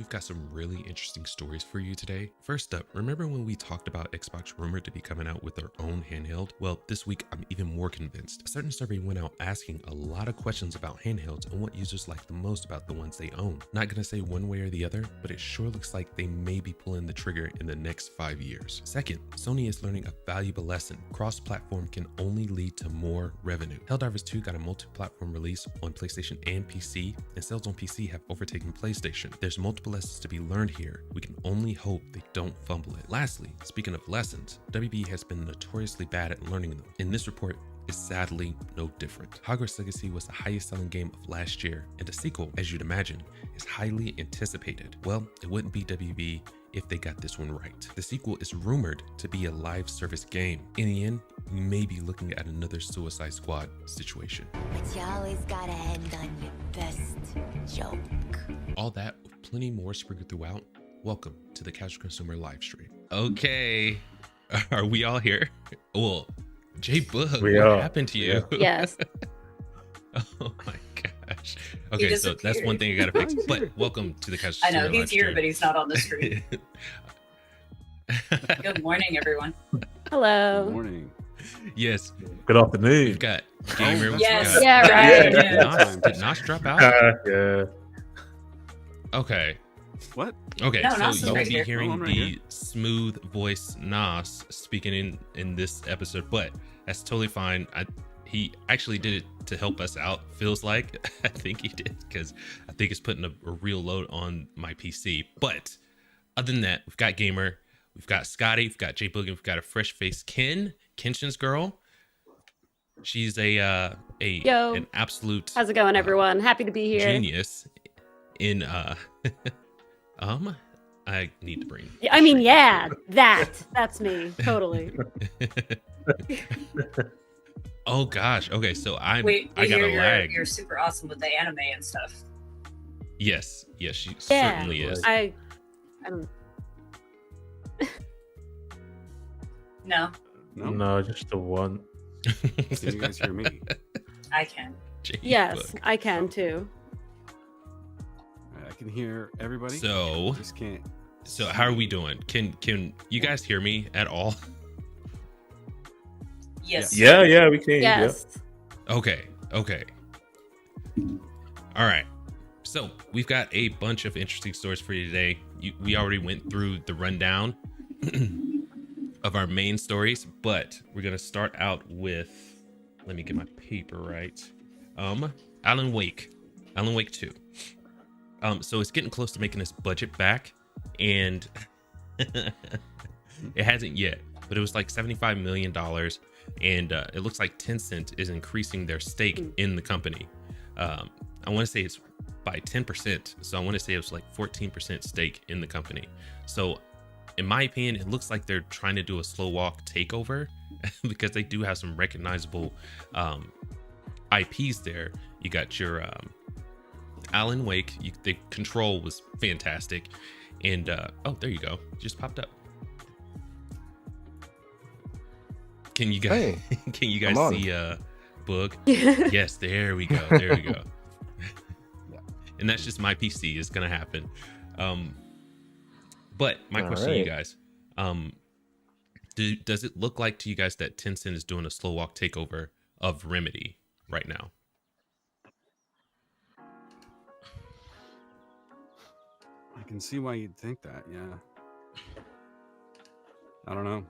we've got some really interesting stories for you today. First up, remember when we talked about Xbox rumored to be coming out with their own handheld? Well, this week I'm even more convinced. A certain survey went out asking a lot of questions about handhelds and what users like the most about the ones they own. Not gonna say one way or the other, but it sure looks like they may be pulling the trigger in the next 5 years. Second, Sony is learning a valuable lesson. Cross-platform can only lead to more revenue. Helldivers 2 got a multi-platform release on PlayStation and PC, and sales on PC have overtaken PlayStation. There's multiple lessons to be learned here. We can only hope they don't fumble it. Lastly, speaking of lessons, WB has been notoriously bad at learning them. In this report, is sadly no different. Hogwarts Legacy was the highest selling game of last year, and the sequel, as you'd imagine, is highly anticipated. Well, it wouldn't be WB if they got this one right. The sequel is rumored to be a live service game. In the end, we may be looking at another Suicide Squad situation. But you always gotta end on your best joke. All that with plenty more sprinkled throughout. Welcome to the Casual Consumer live stream. Okay, are we all here? Well, J Bug, what happened to you? Yes. Oh my gosh. Okay, so that's one thing I gotta fix. But welcome to the Casual Consumer. I know he's here, but he's not on the screen. Good morning, everyone. Hello. Good morning. Yes. Good afternoon. We've got Gamer. Yes. Yeah, right. Did Nos drop out? Yeah. Okay. What? Okay, No, so Nos is you'll right be here. hearing I'm right the here. smooth voice Nos speaking in this episode, but that's totally fine. He actually did it to help us out, feels like. I think he did, because I think it's putting a real load on my PC. But other than that, we've got Gamer, we've got Scotty, we've got J Boog, and we've got a fresh faced Kenshinsgirl. She's an absolute How's it going, everyone? Happy to be here. genius in I need to bring. I mean, yeah, that's me, totally. Oh gosh. Okay, so I got hear a lag. You're super awesome with the anime and stuff. Yes, she certainly is. I don't. No, No, just the one. Can you guys hear me? I can. Yes, I can too. I can hear everybody. So, I just can't. so how are we doing? Can you guys hear me at all? Yes. Yeah, we can. Yes. Okay. All right. So we've got a bunch of interesting stories for you today. We already went through the rundown of our main stories, but we're gonna start out with. Let me get my paper right. Alan Wake 2. So it's getting close to making its budget back, and it hasn't yet, but it was like $75 million, and it looks like Tencent is increasing their stake in the company. I want to say it's by 10%, so I want to say it was like 14% stake in the company. So in my opinion, it looks like they're trying to do a slow walk takeover because they do have some recognizable IPs there. You got your Alan Wake, the Control was fantastic, and oh, there you go, it just popped up. Can you guys see Boog? Yes, there we go. And that's just my PC. It's gonna happen. But my question to you guys, does it look like to you guys that Tencent is doing a slow walk takeover of Remedy right now? I can see why you'd think that. Yeah. I don't know.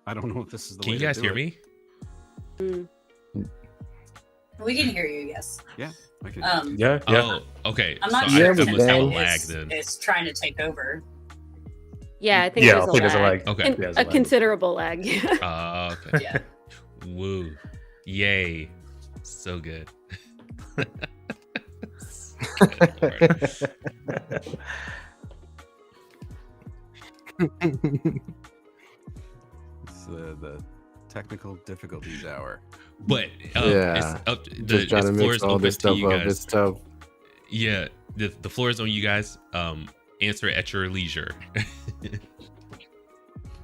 I don't know if this is the Can way you to guys do hear it. me? We can hear you. Yes. Yeah. I can. Yeah. Oh, okay. I'm not So sure I if must have a Tencent lag then. is trying to take over. Yeah, I think Yeah, there's I think there's a lag. Okay. There's a considerable lag. Okay. Yeah. Woo. Yay. So good. It's the technical difficulties hour. But Yeah. it's up, Just trying to floor mix is all open this to stuff you up. guys. It's tough. Yeah, the floor is on you guys. Answer at your leisure.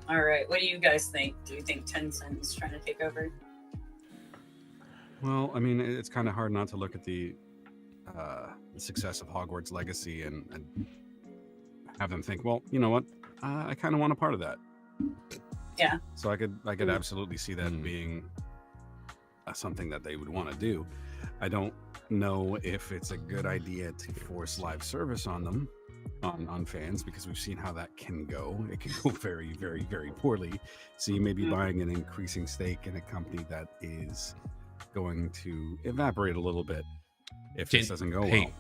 All right. What do you guys think? Do you think Tencent is trying to take over? Well, I mean, it's kind of hard not to look at the the success of Hogwarts Legacy and have them think, well, you know what, I kind of want a part of that. Yeah. So I could absolutely see that being something that they would want to do. I don't know if it's a good idea to force live service on them, on fans, because we've seen how that can go. It can go very, very, very poorly. So you may be buying an increasing stake in a company that is going to evaporate a little bit if this doesn't go well.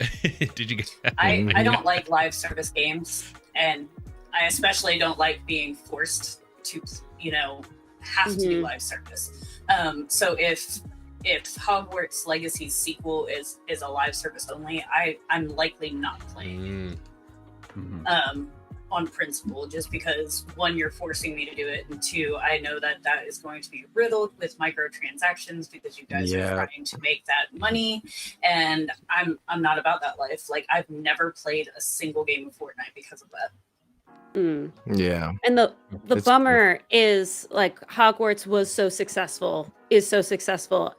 Did you get I don't like live service games, and I especially don't like being forced to, have to do live service. So if Hogwarts Legacy's sequel is a live service only, I'm likely not playing it. On principle, just because one, you're forcing me to do it, and two, I know that is going to be riddled with microtransactions because you guys are trying to make that money, and I'm not about that life. Like, I've never played a single game of Fortnite because of that. Yeah. And the bummer is, like, Hogwarts is so successful.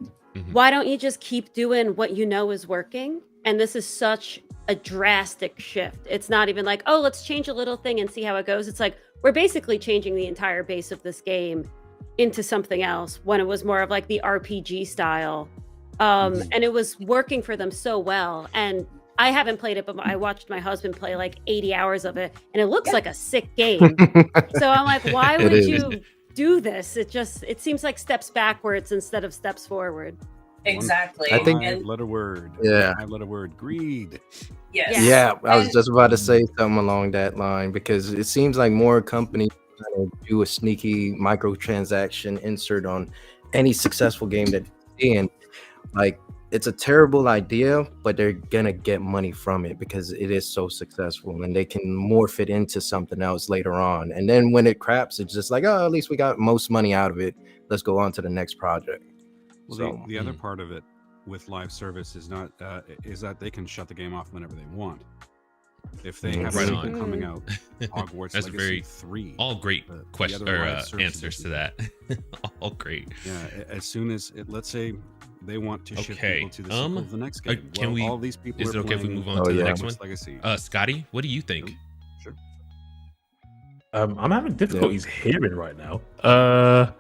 Why don't you just keep doing what you know is working? And this is such a drastic shift. It's not even like, oh, let's change a little thing and see how it goes. It's like, we're basically changing the entire base of this game into something else, when it was more of like the RPG style. And it was working for them so well. And I haven't played it, but I watched my husband play like 80 hours of it, and it looks like a sick game. So I'm like, why would you do this? It seems like steps backwards instead of steps forward. Exactly. I think Five-letter word. Yeah. Five-letter word. Greed. Yes. Yeah, I was just about to say something along that line, because it seems like more companies do a sneaky microtransaction insert on any successful game that they see, and like, it's a terrible idea, but they're gonna get money from it because it is so successful, and they can morph it into something else later on. And then when it craps, it's just like, oh, at least we got most money out of it. Let's go on to the next project. Well, the other part of it with live service is not is that they can shut the game off whenever they want. If they have Right something on. coming out, Hogwarts That's Legacy very 3. all great questions other or live service answers to that. All great. Yeah, as soon as let's say they want to shift Okay, people to the sequel of the next game. can we- all these people is are it okay if we playing move on to the next Hogwarts one? Legacy. Scotty, what do you think? Sure. I'm having difficulties hearing right now. Oh,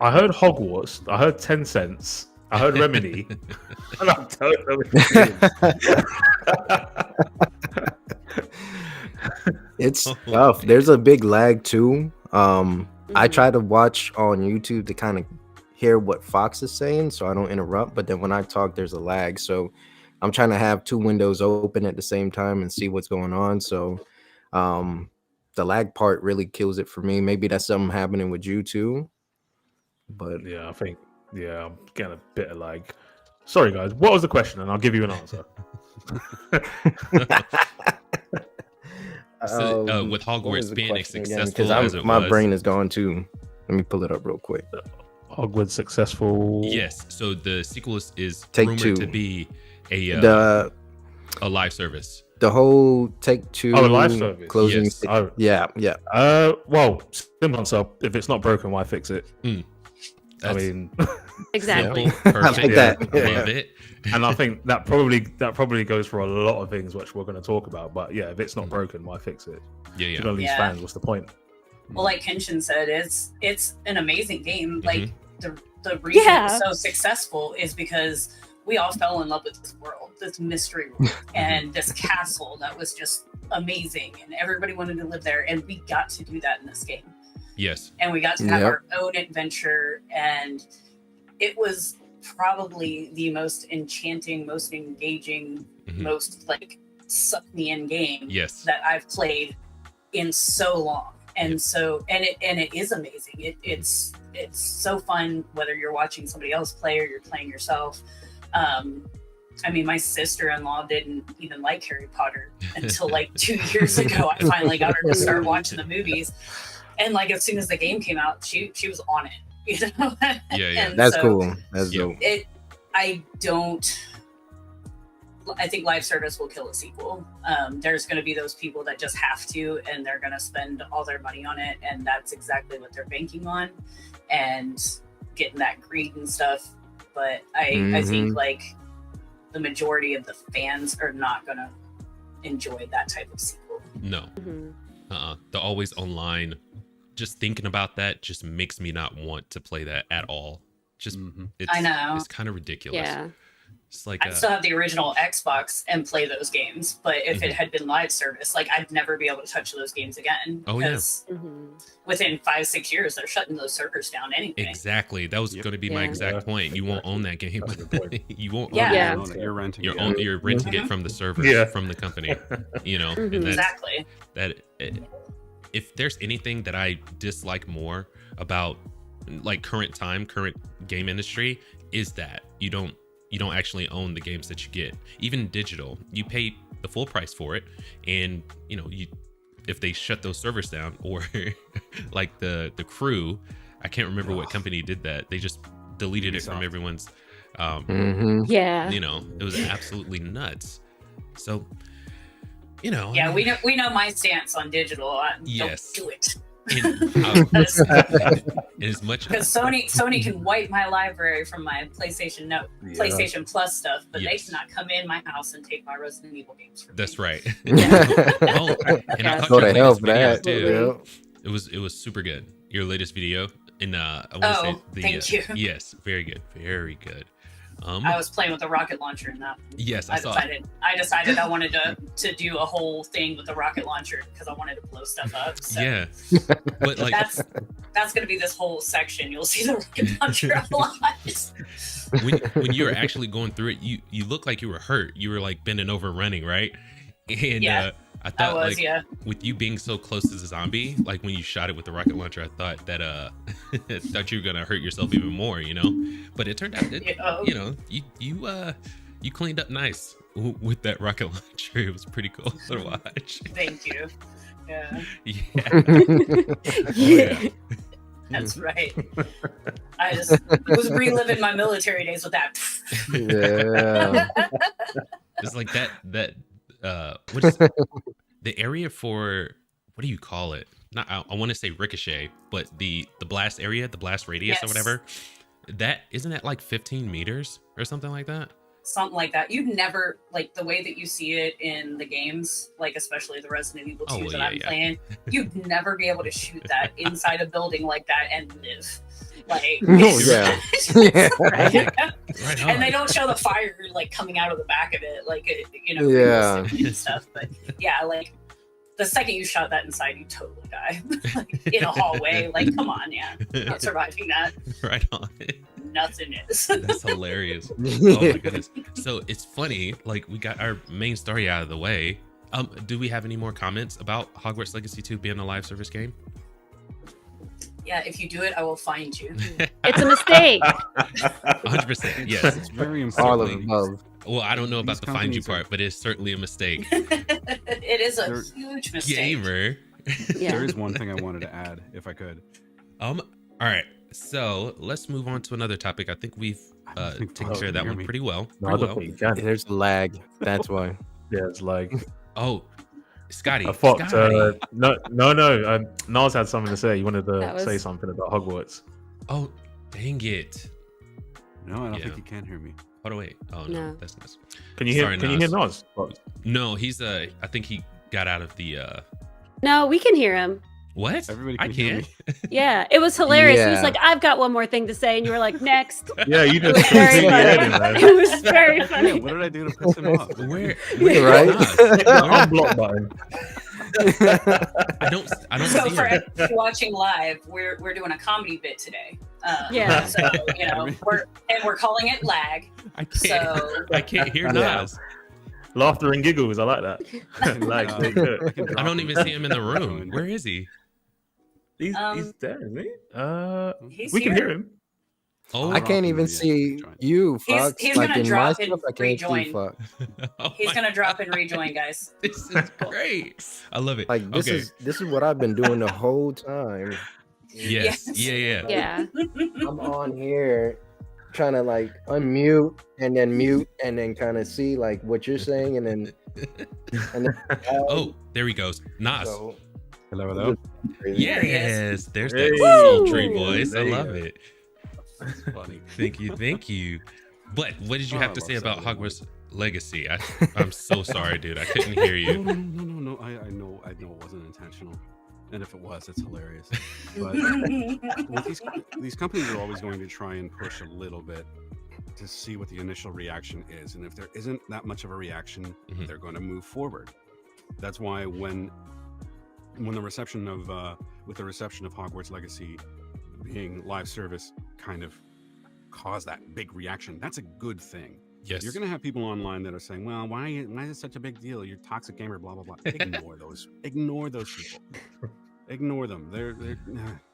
I heard Hogwarts. I heard 10 cents. I heard Remedy. And I'm totally It's tough. There's a big lag too. I try to watch on YouTube to kind of hear what Fox is saying so I don't interrupt, but then when I talk, there's a lag. So I'm trying to have two windows open at the same time and see what's going on. So the lag part really kills it for me. Maybe that's something happening with you too. But yeah, I think, I'm getting a bit of like, sorry guys, what was the question? And I'll give you an answer. so, with Hogwarts being as successful as it my was, brain is gone too. Let me pull it up real quick. Hogwarts successful. Yes. So the sequel is Take rumored Two. to be a live service. The whole Take Two live service. closing. Yes. Yeah. Well, simple answer. If it's not broken, why fix it? I That's mean, Exactly. simple, I like perfect. that. I love it. and I think that probably goes for a lot of things which we're going to talk about. But yeah, if it's not broken, why fix it? Yeah, If you're yeah. going to lose Yeah. fans, what's the point? Well, like Kenshin said, it's an amazing game. Like, the reason it's so successful is because we all fell in love with this world, this mystery world, and this castle that was just amazing, and everybody wanted to live there, and we got to do that in this game. Yes. And we got to have Yep. our own adventure, and it was probably the most enchanting, most engaging, most like suck me in game Yes. that I've played in so long. And so it is amazing. It's so fun whether you're watching somebody else play or you're playing yourself. I mean, my sister-in-law didn't even like Harry Potter until like 2 years ago. I finally got her to start watching the movies, and like as soon as the game came out, she was on it. You know? Yeah. And That's so cool. That's dope. I think live service will kill a sequel. There's going to be those people that just have to, and they're going to spend all their money on it, and that's exactly what they're banking on, and getting that greed and stuff. But I think like the majority of the fans are not gonna enjoy that type of sequel. No. The always online, just thinking about that just makes me not want to play that at all. Just I know. It's kind of ridiculous. Yeah. It's like I'd still have the original Xbox and play those games, but if it had been live service, like I'd never be able to touch those games again. Oh, yeah. Because within 5-6 years, they're shutting those servers down anyway. Exactly. That was going to be my exact point. You won't own that game. You won't Yeah. own it. You're renting You're renting it from the server, from the company. You know, and that's, Exactly. If there's anything that I dislike more about like current game industry, is that you don't actually own the games that you get. Even digital, you pay the full price for it, and you know, if they shut those servers down, or like the Crew, I can't remember what company did that. They just deleted it from everyone's. Yeah. You know, it was absolutely nuts. So, you know. Yeah, we know my stance on digital. Yes. Don't do it. As much Because Sony can wipe my library from my PlayStation Plus stuff, but they cannot come in my house and take my Resident Evil games from me. That's right. Yeah. Oh, and I Go caught your to hell latest for video that. too. Yeah. It was super good. Your latest video, and I want to say thank you. Yes, very good, very good. I was playing with a rocket launcher in that. Yes, I saw. I decided I wanted to do a whole thing with the rocket launcher because I wanted to blow stuff up. So Yeah, but like that's gonna be this whole section. You'll see the rocket launcher a lot. when you were actually going through it, you looked like you were hurt. You were like bending over, running, right? And I thought with you being so close to the zombie, like when you shot it with the rocket launcher, I thought that thought you were gonna hurt yourself even more, you know. But it turned out that you know you cleaned up nice with that rocket launcher. It was pretty cool to watch. Thank you. Yeah. Yeah. That's right. I just was reliving my military days with that. Yeah. It's like that. What is the area for? What do you call it? Not I want to say ricochet, but the blast area, the blast radius or whatever. That isn't that like 15 meters or something like that? Something like that. You'd never, like, the way that you see it in the games, like especially the Resident Evil 2 that I'm playing, you'd never be able to shoot that inside a building like that and live. Like, Right on. And they don't show the fire like coming out of the back of it, like you know, and stuff. But yeah, like the second you shot that inside, you totally die. Like, in a hallway. Like, come on, not surviving that. Right on. Nothing is. That's hilarious. Oh my goodness. So it's funny, like we got our main story out of the way. Do we have any more comments about Hogwarts Legacy 2 being a live service game? Yeah, if you do it, I will find you. It's a mistake. 100%. Yes. It's very important. All of the above. Well, I don't know about These the find you companies part, but it's certainly a mistake. It is a huge mistake. Gamer. There is one thing I wanted to add, if I could. All right. So let's move on to another topic. I think we've taken care of that one pretty well. There's a lag. That's why. Yeah, it's like. Oh, Scotty. I thought. Scotty. No. Nas had something to say. He wanted to say something about Hogwarts. Oh, dang it. No, I don't think you can hear me. Oh, wait. Oh, no. That's nice. Can you hear? Sorry, can you hear Nas? No, he's I think he got out of the. No, we can hear him. What? Everybody I can hear can't. me. Yeah, it was hilarious. He was Yeah. like, "I've got one more thing to say," and you were like, "Next." Yeah, you It was just. very funny. It was very Yeah, funny. what did I do to piss him off? Where Right? Unblock button. I don't So see for him. everybody watching live, we're doing a comedy bit today. Yeah. So you know, we're calling it lag. I can't hear Nas. Laughter and giggles. I like that. Like, they good. I don't even see him in the room. Where is he? He's there, isn't he? He's We can here. hear him. Oh, I can't even see you, Fox. He's like gonna in my drop and stuff, I can't see rejoin. Fox. He's gonna drop and rejoin, guys. This is great. I love it. Like this Okay. is what I've been doing the whole time. Yes. Yes. Yeah. Yeah. I'm on here trying to like unmute and then mute and then kind of see like what you're saying and then Oh, there he goes. Nas. so, Hello. Yes. There's Hey. that Woo! sultry voice. I There you love go. it. Funny. Thank you. But what did you have to say about Marcelo. Hogwarts Legacy. I'm so sorry, dude. I couldn't hear you. No. I know it wasn't intentional, and if it was, it's hilarious. But well, these companies are always going to try and push a little bit to see what the initial reaction is, and if there isn't that much of a reaction, they're going to move forward. That's why when the reception of Hogwarts Legacy being live service kind of caused that big reaction, that's a good thing. Yes. You're going to have people online that are saying, well, why is it such a big deal? You're a toxic gamer, blah, blah, blah. Ignore those people. Ignore them. They're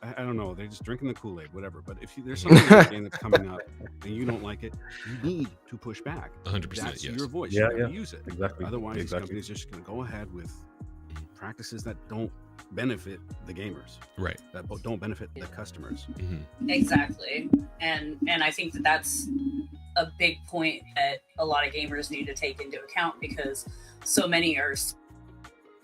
I don't know. They're just drinking the Kool-Aid, whatever. But if there's something in the game that's coming up and you don't like it, you need to push back. 100%. That's yes. your voice. Yeah, You gotta use it. Exactly. Otherwise, these companies are just going to go ahead with practices that don't benefit the gamers, Right. that don't benefit the customers. Exactly. And I think that's a big point that a lot of gamers need to take into account, because so many are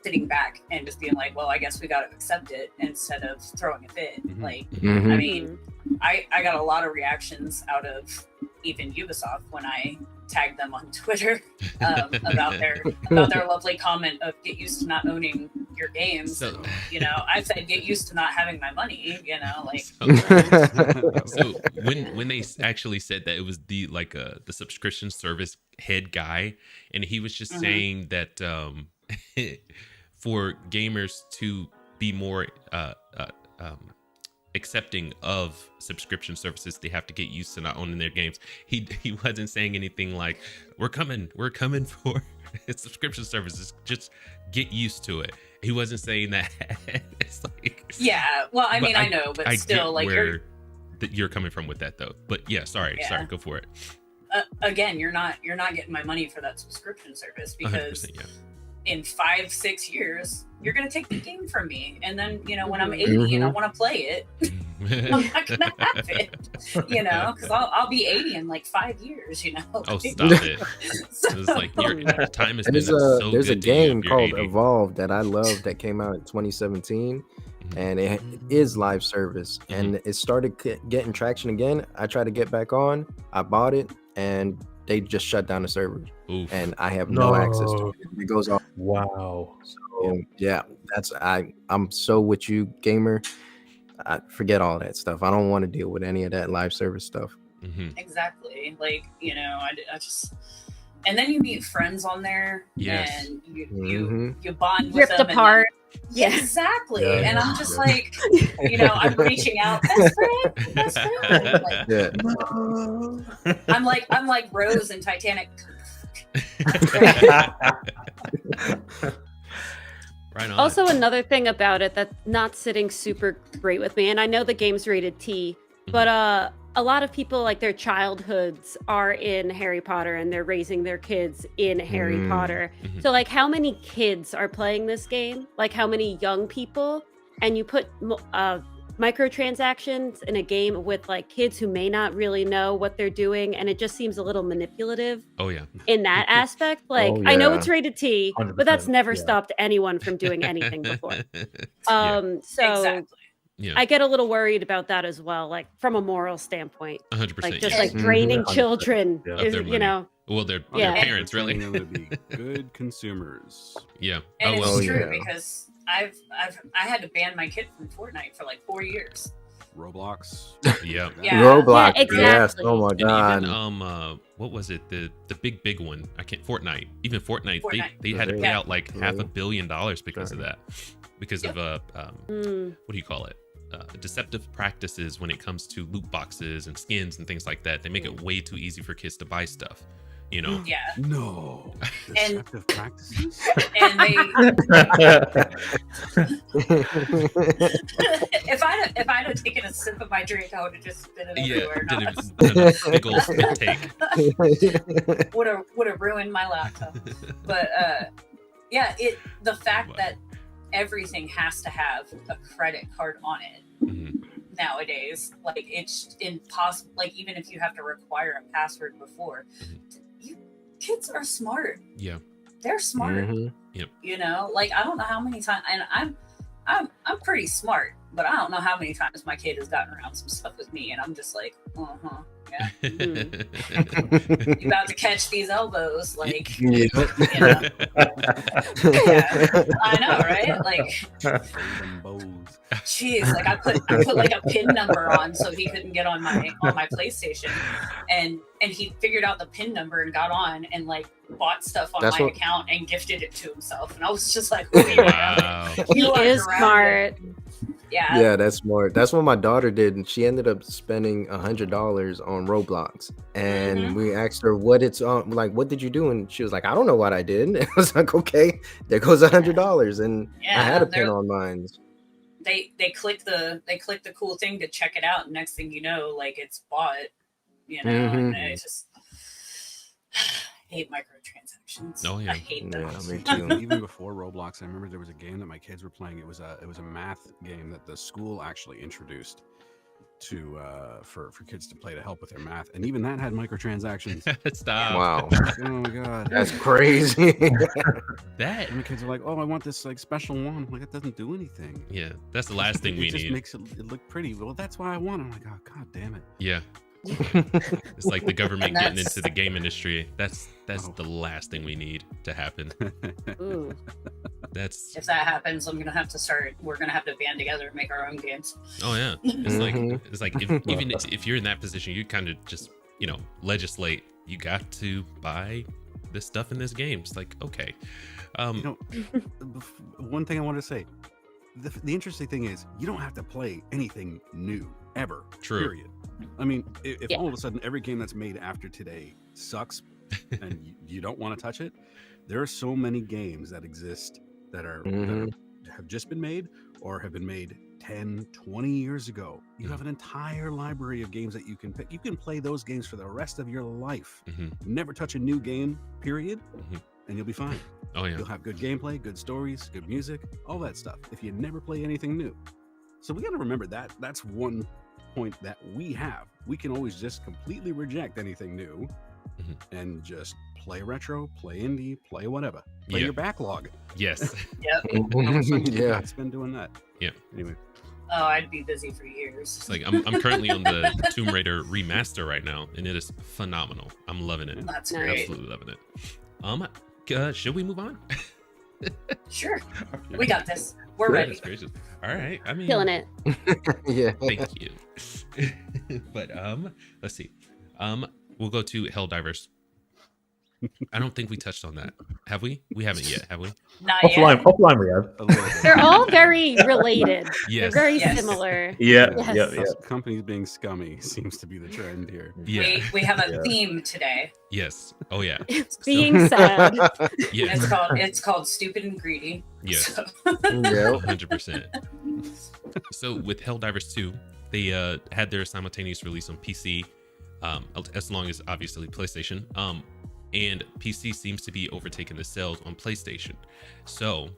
sitting back and just being like, well, I guess we got to accept it, instead of throwing a fit. Like, I mean, I got a lot of reactions out of even Ubisoft when I tagged them on Twitter about their lovely comment of get used to not owning your games. So, I said get used to not having my money. Like. So when they actually said that it was the subscription service head guy, and he was just saying that for gamers to be more accepting of subscription services, they have to get used to not owning their games. He wasn't saying anything like we're coming for subscription services, just get used to it. He wasn't saying that. It's like, yeah, well, I mean, I know, but still, like, you're coming from with that though. But yeah, sorry, go for it. Again, you're not getting my money for that subscription service, because in 5-6 years you're gonna take the game from me, and then when I'm 80 and I want to play it, I'm not gonna have it, because I'll be 80 in like 5 years. Oh, stop it! It's like your time has been so good. There's a game called 80. Evolve that I love that came out in 2017, and it is live service, and it started getting traction again. I tried to get back on. I bought it, and they just shut down the servers. Oof. And I have no access to it. It goes off. Wow. So yeah, I'm so with you, gamer. I forget all that stuff. I don't want to deal with any of that live service stuff. Exactly. Like, I just, and then you meet friends on there, and you bond with Ripped them apart. Yeah, exactly. Yeah. And I'm just like, I'm reaching out, best friend. Like, I'm like Rose in Titanic. Right on. Also, another thing about it that's not sitting super great with me, and I know the game's rated T, but a lot of people, like, their childhoods are in Harry Potter, and they're raising their kids in Harry Potter. So, like, how many kids are playing this game? Like, how many young people? And you put microtransactions in a game with, like, kids who may not really know what they're doing, and it just seems a little manipulative. Oh yeah. In that aspect, like, Oh, I know yeah. it's rated T, 100%, but that's never yeah. stopped anyone from doing anything before. Yeah. So Exactly. Yeah. I get a little worried about that as well, like from a moral standpoint, 100%. like just yes. like draining 100%, children, yeah. Of is, their you money. know. Well, they're Yeah. their parents, really. Training them to be good consumers. Yeah. And well, it's true, yeah. because I had to ban my kid from Fortnite for like 4 years. Roblox. Yeah. Yeah. Roblox, Yeah, yes. exactly. Oh my And god. even what was it? The big one. I can't. Fortnite. Even Fortnite. Fortnite. They had to pay Yeah. out like $500 million because of that. Because of what do you call it? Deceptive practices when it comes to loot boxes and skins and things like that. They make it way too easy for kids to buy stuff. Yeah. No. And- Deceptive practices? And they, if I'd have taken a sip of my drink, I would have just spit it Yeah. everywhere. Did a big old spit take. Would have ruined my laptop. But the fact that everything has to have a credit card on it nowadays, like, it's impossible. Like, even if you have to require a password before, kids are smart. Yeah. They're smart. Like, I don't know how many times, and I'm pretty smart, but I don't know how many times my kid has gotten around some stuff with me, and I'm just like, nigga. You about to catch these elbows, like, Yeah. you know. Yeah, I know, right? Like, Freedom bows. jeez, like I put like a pin number on so he couldn't get on my PlayStation, and he figured out the pin number and got on and like bought stuff on That's my what- account and gifted it to himself, and I was just like, "Holy Wow. He You are is grounded. smart. yeah, Yeah, that's smart. That's what my daughter did, and she ended up spending $100 on Roblox. And Mhm. we asked her what it's on, like, what did you do? And she was like, I don't know what I did. And I was like, okay, there goes $100. And I had a pin they're- on mine. they click the cool thing to check it out, and next thing you know, like it's bought, you know, and Mhm. I just hate microtransactions. Oh, yeah. I hate Yeah, those. me too. Even before Roblox, I remember there was a game that my kids were playing. It was a math game that the school actually introduced to for kids to play to help with their math, and even that had microtransactions. Stop. Wow. Oh my god! That's crazy. That. And the kids are like, "Oh, I want this like special one." I'm like, "That doesn't do anything." Yeah, that's the last thing we It just need. makes it look pretty. Well, that's why I want it. I'm like, "Oh god damn it!" Yeah. It's like the government And getting that's- into the game industry. That's Oh. the last thing we need to happen. Ooh. That's If that happens, we're gonna have to band together and make our own games. oh yeah. It's like Mhm. even if you're in that position, you kind of just legislate. You got to buy this stuff in this game. It's like okay, You know, one thing I want to say: the interesting thing is, you don't have to play anything new ever. True. Period. I mean, if Yeah. all of a sudden every game that's made after today sucks and you don't want to touch it, there are so many games that exist that have just been made or have been made 10, 20 years ago. You have an entire library of games that you can pick. You can play those games for the rest of your life. Mhm. Never touch a new game, period, Mhm. and you'll be fine. oh yeah, You'll have good gameplay, good stories, good music, all that stuff. If you never play anything new, so we got to remember that that's one point that we have. We can always just completely reject anything new Mhm. and just play retro, play indie, play whatever. Play Yeah. your backlog. yes, Yep. How much time do you Yeah. think spend doing that? Yeah. Anyway, Oh, I'd be busy for years. it's like I'm currently on the Tomb Raider remaster right now, and it is phenomenal. I'm loving it. That's Nice. great. Absolutely loving it. Should we move on? Sure, we got this. We're Goodness ready. gracious. All right. I mean, Killing it. Yeah. Thank you. But let's see. We'll go to Helldivers. I don't think we touched on that. Have we? We haven't yet, have we? Not Offline, yet. offline we have. a little bit. They're all very related. Yes. They're very Yes. similar. Yeah, Yes. yeah, yeah. Companies being scummy seems to be the trend here. Yeah. We have a Yeah. theme today. Yes. Oh yeah. It's being sad. Yes. It's called Stupid and Greedy. Yes. So, Yeah. 100%. So with Helldivers 2, they had their simultaneous release on PC, as long as obviously PlayStation. And PC seems to be overtaking the sales on PlayStation. So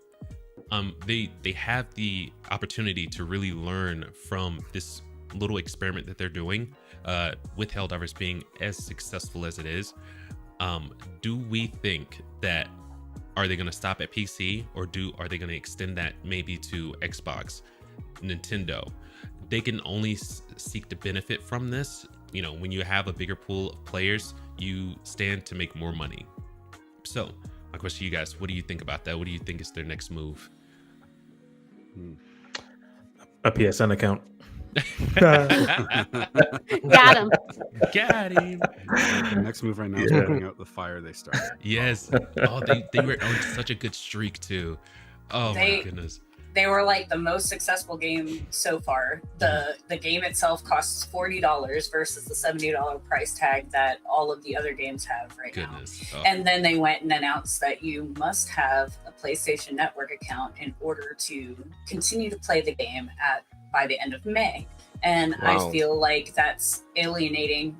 they have the opportunity to really learn from this little experiment that they're doing with Helldivers being as successful as it is. Do we think that are they going to stop at PC, or are they going to extend that maybe to Xbox, Nintendo? They can only seek to benefit from this. You know, when you have a bigger pool of players, you stand to make more money. So my question to you guys, what do you think about that? What do you think is their next move? A PSN account. Got him. Got him. The next move right now is Yeah. putting out the fire they started. Yes. Oh, they were on such a good streak too. Oh my goodness. they were like the most successful game so far. The game itself costs $40 versus the $70 price tag that all of the other games have right now. Goodness. Oh. And then they went and announced that you must have a PlayStation Network account in order to continue to play the game by the end of May. And Wow. I feel like that's alienating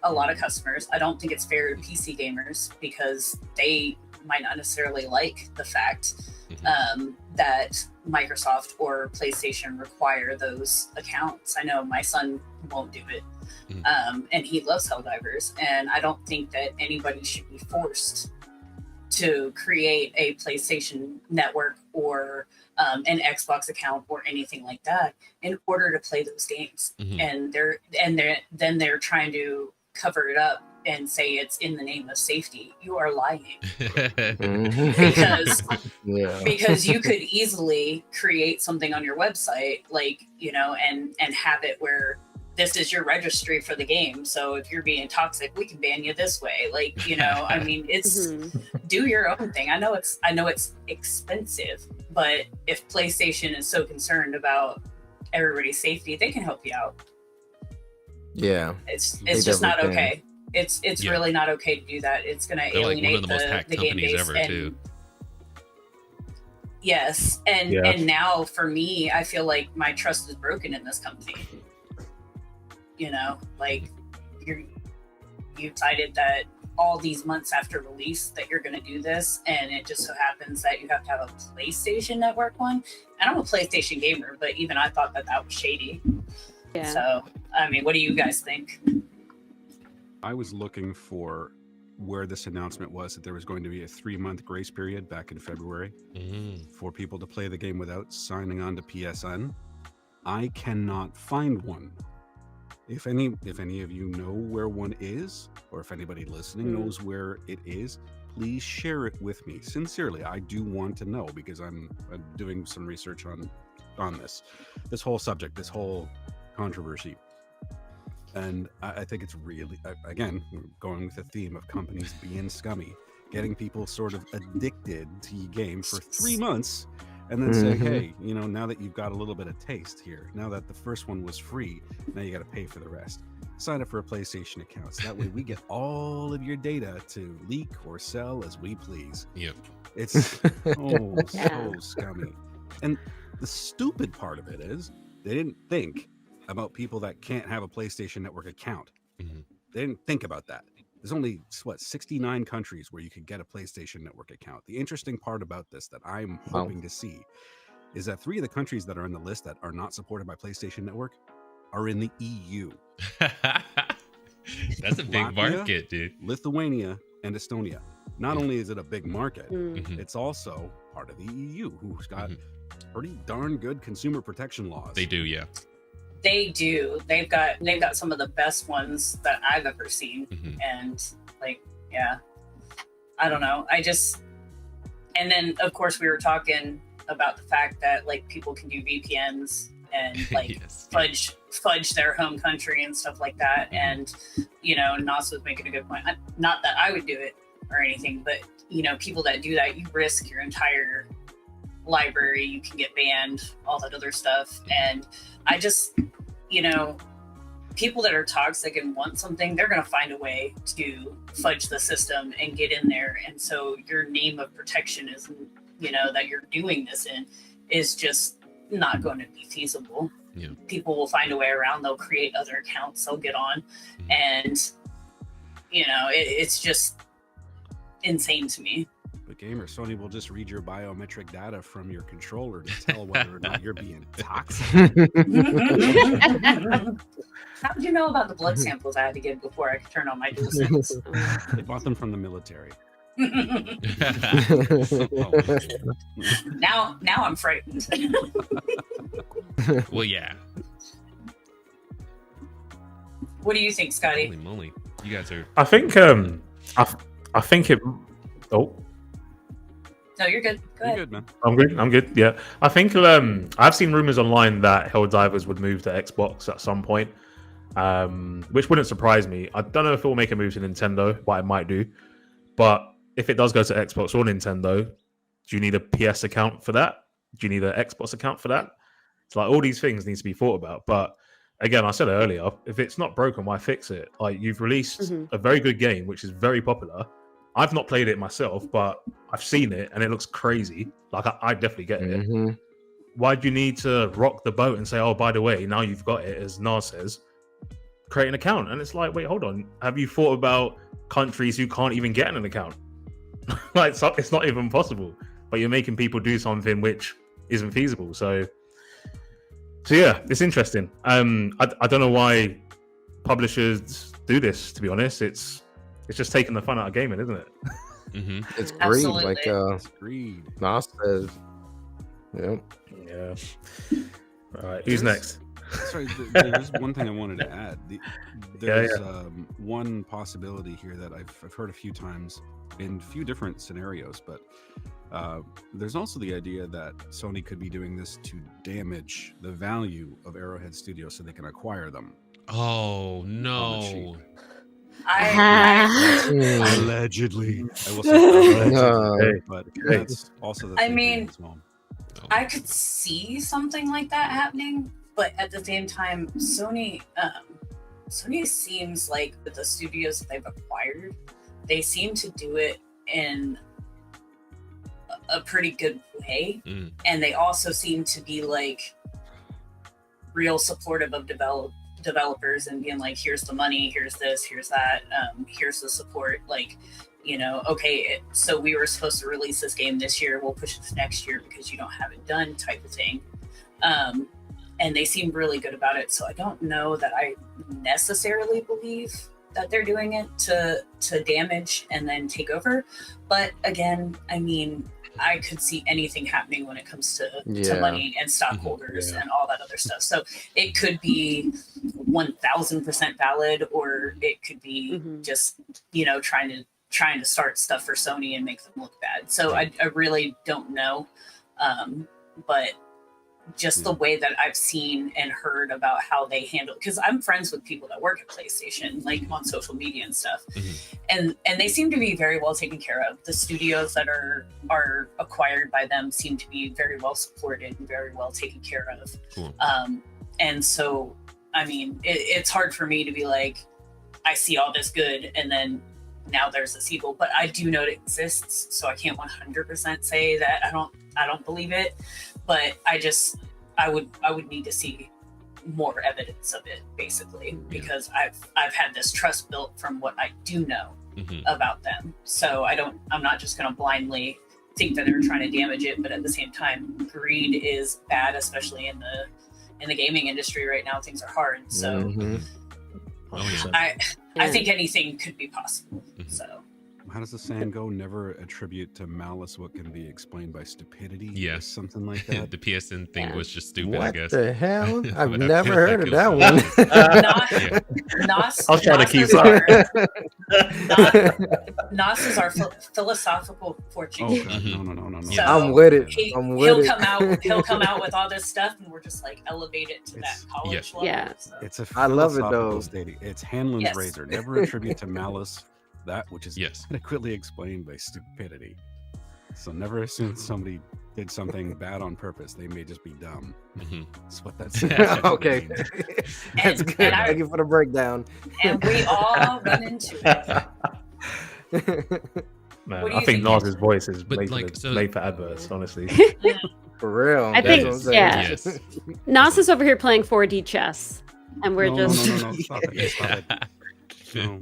a lot of customers. I don't think it's fair to PC gamers because they might not necessarily like the fact that Microsoft or PlayStation require those accounts. I know my son won't do it. And he loves Helldivers, and I don't think that anybody should be forced to create a PlayStation Network or an Xbox account or anything like that in order to play those games. And they're trying to cover it up and say it's in the name of safety. You are lying. Because you could easily create something on your website, like, you know, and have it where this is your registry for the game. So if you're being toxic, we can ban you this way. Like, you know, I mean, it's do your own thing. I know it's expensive, but if PlayStation is so concerned about everybody's safety, they can help you out. Yeah. It's just not okay. It's really not okay to do that. It's going to alienate the game base. Ever, too. Yes. And now for me, I feel like my trust is broken in this company. You know, like you decided that all these months after release that you're going to do this, and it just so happens that you have to have a PlayStation Network one. And I'm a PlayStation gamer, but even I thought that was shady. Yeah. So, I mean, what do you guys think? I was looking for where this announcement was that there was going to be a 3-month grace period back in February for people to play the game without signing on to PSN. I cannot find one. If any of you know where one is, or if anybody listening knows where it is, please share it with me. Sincerely, I do want to know, because I'm doing some research on this whole subject, this whole controversy. And I think it's really, again, going with the theme of companies being scummy, getting people sort of addicted to your game for 3 months, and then say, hey, you know, now that you've got a little bit of taste here, now that the first one was free, now you got to pay for the rest. Sign up for a PlayStation account, so that way we get all of your data to leak or sell as we please. Yep. It's so scummy. And the stupid part of it is they didn't think about people that can't have a PlayStation Network account. They didn't think about that. There's only 69 countries where you can get a PlayStation Network account. The interesting part about this that I'm hoping to see is that 3 of the countries that are on the list that are not supported by PlayStation Network are in the EU. That's a big market, dude. Lithuania and Estonia. Not only is it a big market, it's also part of the EU, who's got pretty darn good consumer protection laws. They do, yeah. They do. They've got some of the best ones that I've ever seen. And like, yeah, I don't know. And then of course we were talking about the fact that like people can do VPNs and like fudge their home country and stuff like that. And, you know, Knoss was making a good point. Not that I would do it or anything, but you know, people that do that, you risk your entire library, you can get banned, all that other stuff. And I just, you know, people that are toxic and want something, they're going to find a way to fudge the system and get in there. And so your name of protection is, you know, that you're doing this in is just not going to be feasible. Yeah. People will find a way around. They'll create other accounts. They'll get on. And, you know, it's just insane to me. But gamer, Sony will just read your biometric data from your controller to tell whether or not you're being toxic. How did you know about the blood samples I had to give before I could turn on my DualSense? They bought them from the military. Now I'm frightened. Well, yeah. What do you think, Scotty? Holy moly, you guys are. I think I think it. Oh. No, you're good. Go ahead. You're good, man. I'm good. Yeah, I think I've seen rumors online that Helldivers would move to Xbox at some point, which wouldn't surprise me. I don't know if it will make a move to Nintendo, but it might do. But if it does go to Xbox or Nintendo, do you need a PS account for that? Do you need an Xbox account for that? It's like all these things need to be thought about. But again, I said earlier, if it's not broken, why fix it? Like, you've released a very good game, which is very popular. I've not played it myself, but I've seen it and it looks crazy. Like, I definitely get it. Why do you need to rock the boat and say, oh, by the way, now you've got it, as Nas says, create an account? And it's like, wait, hold on. Have you thought about countries who can't even get an account? Like, it's not even possible. But you're making people do something which isn't feasible. So yeah, it's interesting. I don't know why publishers do this, to be honest. It's just taking the fun out of gaming, isn't it? It's greed, like greed. Nas says. Yep. Yeah. All right. Who's next? Sorry, there's one thing I wanted to add. There's one possibility here that I've heard a few times in a few different scenarios, but there's also the idea that Sony could be doing this to damage the value of Arrowhead Studios so they can acquire them. Oh no. cheap. Allegedly. I will say allegedly, No. but that's also the I thinking mean, as well. I could see something like that happening, but at the same time, Sony seems like with the studios that they've acquired, they seem to do it in a pretty good way, and they also seem to be like real supportive of developers and being like, here's the money, here's this, here's that, here's the support, like, you know, okay, so we were supposed to release this game this year, we'll push it to next year because you don't have it done, type of thing. And they seem really good about it, so I don't know that I necessarily believe that they're doing it to damage and then take over. But again, I mean, I could see anything happening when it comes to money and stockholders and all that other stuff. So it could be 1000% valid, or it could be just, you know, trying to start stuff for Sony and make them look bad. So I really don't know. But just the way that I've seen and heard about how they handle, because I'm friends with people that work at PlayStation, like on social media and stuff, and they seem to be very well taken care of. The studios that are acquired by them seem to be very well supported and very well taken care of. Cool. And so, I mean, it's hard for me to be like, I see all this good, and then now there's a sequel, but I do know it exists, so I can't 100% say that I don't believe it, but I would need to see more evidence of it, basically, because I've had this trust built from what I do know about them. So I'm not just going to blindly think that they're trying to damage it, but at the same time, greed is bad, especially in the gaming industry right now. Things are hard, so I think anything could be possible. So how does the saying go? Never attribute to malice what can be explained by stupidity. Yes, something like that. The PSN thing was just stupid. What I guess. the hell? I've But never feel heard like of it that was- one. Nos, I'll try to keep Nos is our philosophical fortune. Oh God, no. So I'm with it. He'll come out with all this stuff, and we're just like elevate it to that college level. Yeah. So. It's a I love it, philosophical though. stating. It's Hanlon's Yes. razor. Never attribute to malice that which is Yes. adequately explained by stupidity. So never assume somebody did something bad on purpose. They may just be dumb. That's what that's. Okay, that's And- good. and I- Thank you for the breakdown. And we all run into it. Man, What do I you think think? Nas's voice is But, made, like, so- made for adverts, honestly. For real. I That's think- what I'm saying. yeah. Yes. Nas is over here playing 4D chess, and we're No, just no. Stop it. Stop it. No.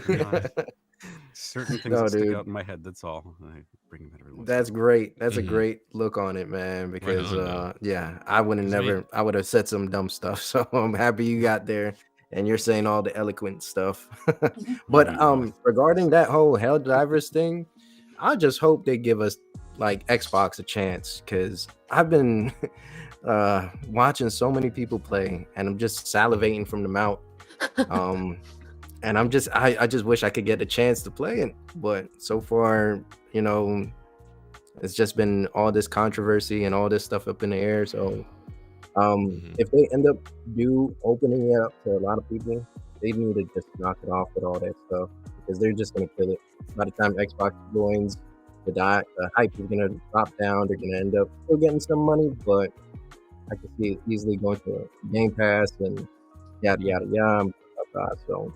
God. Certain things No, that stick dude. out in my head. That's all. I bring them every once. That's great. That's a Mhm. great look on it, man. Because on, man. yeah, I would have It's never. neat. I would have said some dumb stuff. So I'm happy you got there, and you're saying all the eloquent stuff. But regarding that whole Helldivers thing, I just hope they give us like Xbox a chance, because I've been watching so many people play, and I'm just salivating from the mouth. And I just wish I could get a chance to play it, but so far, you know, it's just been all this controversy and all this stuff up in the air. So if they end up opening it up to a lot of people, they need to just knock it off with all that stuff, because they're just gonna kill it. By the time Xbox joins, the hype is gonna drop down. They're gonna end up still getting some money, but I can see it easily going to GamePass and yada yada yada. So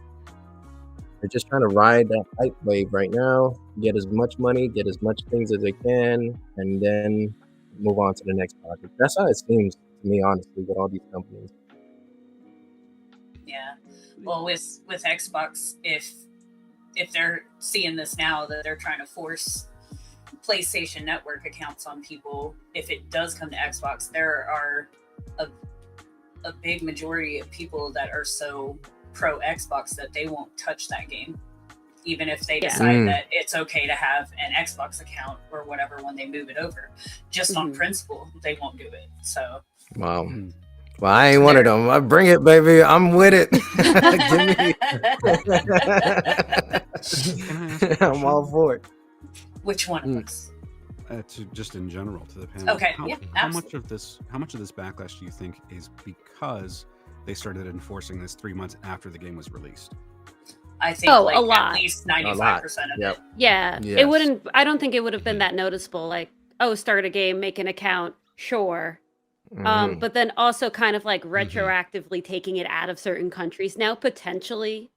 they're just trying to ride that hype wave right now, get as much money, get as much things as they can, and then move on to the next project. That's how it seems to me, honestly, with all these companies. Yeah. Well, with Xbox, if they're seeing this now that they're trying to force PlayStation Network accounts on people, if it does come to Xbox, there are a big majority of people that are so pro Xbox that they won't touch that game. even if they decide that it's okay to have an Xbox account or whatever when they move it over. Just on principle, they won't do it. So wow. Well, I ain't one of them. I bring it, baby. I'm with it. I'm all for it. Which one of us? Just in general to the panel. Okay. How much of this backlash do you think is because they started enforcing this 3 months after the game was released? I think a at lot. least 95% of it. Yeah. Yes. It wouldn't. I don't think it would have been that noticeable. Like, oh, start a game, make an account, sure. But then also kind of like retroactively taking it out of certain countries now, potentially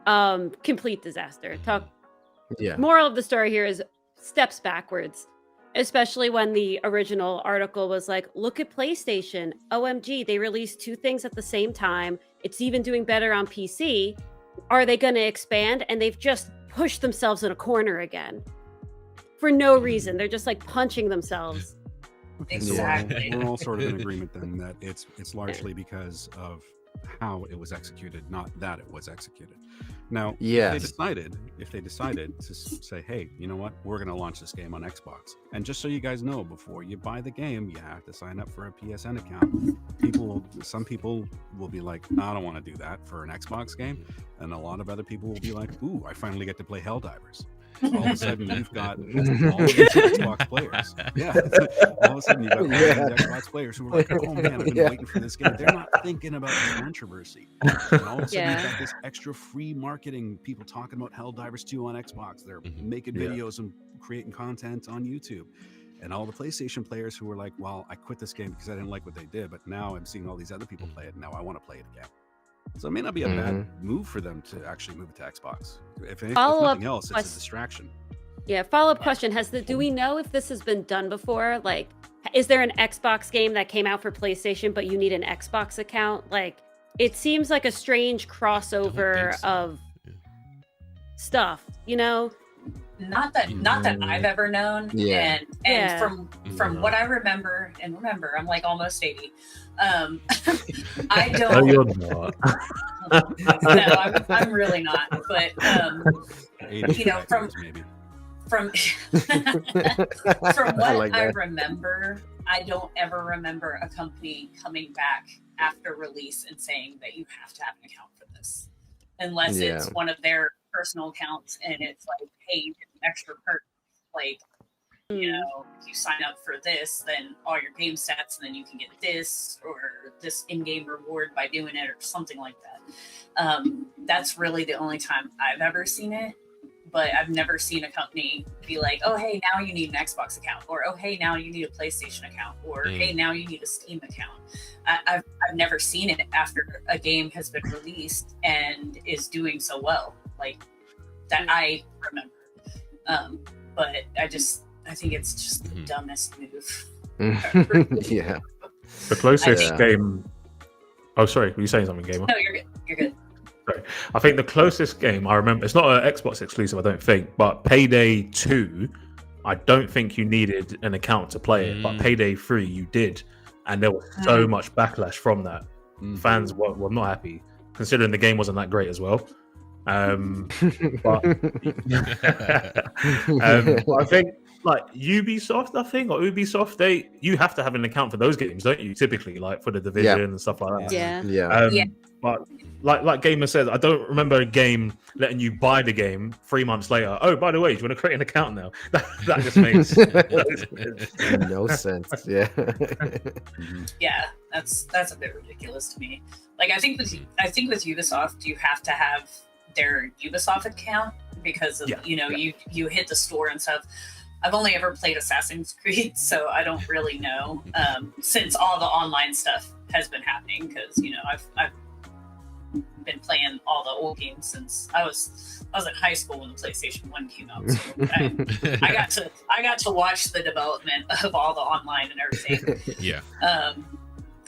complete disaster. Moral of the story here is steps backwards, especially when the original article was like, look at PlayStation, OMG, they released 2 things at the same time, it's even doing better on PC. Are they going to expand? And they've just pushed themselves in a corner again for no reason. They're just like punching themselves. Exactly. So we're all sort of in agreement then that it's largely because of how it was executed, not that it was executed. Now, if they decided to say, hey, you know what, we're going to launch this game on Xbox, and just so you guys know, before you buy the game, you have to sign up for a PSN account. Some people will be like, no, I don't want to do that for an Xbox game, and a lot of other people will be like, ooh, I finally get to play Helldivers. All of a sudden, you've got all of these Xbox players. Yeah, all of a sudden, you've got all these Xbox players who are like, "Oh man, I've been waiting for this game." They're not thinking about the controversy. And all of a sudden, you've got this extra free marketing. People talking about Helldivers 2 on Xbox. They're making videos and creating content on YouTube. And all the PlayStation players who were like, "Well, I quit this game because I didn't like what they did, but now I'm seeing all these other people play it. And now I want to play it again." So it may not be a bad move for them to actually move it to Xbox. If nothing else, it's a distraction. Yeah, follow-up question. Do we know if this has been done before? Like, is there an Xbox game that came out for PlayStation, but you need an Xbox account? Like, it seems like a strange crossover of stuff, you know? Not that I've ever known. And from what I remember, and remember, I'm like almost 80. I don't. No, you're not. No, I'm really not. But you know, from what I remember, I don't ever remember a company coming back after release and saying that you have to have an account for this, unless it's one of their personal accounts and it's like, hey, you get an extra perk, like, you know, if you sign up for this, then all your game stats, and then you can get this or this in-game reward by doing it or something like that. That's really the only time I've ever seen it, but I've never seen a company be like, oh, hey, now you need an Xbox account, or oh, hey, now you need a PlayStation account, or hey, now you need a Steam account. I've never seen it after a game has been released and is doing so well, like that I remember. But I think it's just the dumbest move. Yeah. The closest game. Oh, sorry. Were you saying something, Gamer? No, you're good. You're good. Sorry. I think the closest game I remember, it's not an Xbox exclusive, I don't think, but Payday 2, I don't think you needed an account to play it, but Payday 3, you did. And there was so much backlash from that. Fans were not happy, considering the game wasn't that great as well. But I think like Ubisoft, or Ubisoft, you have to have an account for those games, don't you? Typically, like for the Division and stuff like that. But like Gamer says, I don't remember a game letting you buy the game 3 months later. Oh, by the way, do you want to create an account now? That just makes no sense. Yeah. Yeah, that's a bit ridiculous to me. Like I think with Ubisoft, you have to have their Ubisoft account because of, you hit the store and stuff. I've only ever played Assassin's Creed, so I don't really know since all the online stuff has been happening, because I've been playing all the old games since I was in high school when the PlayStation 1 came out. So I got to watch the development of all the online and everything. Yeah.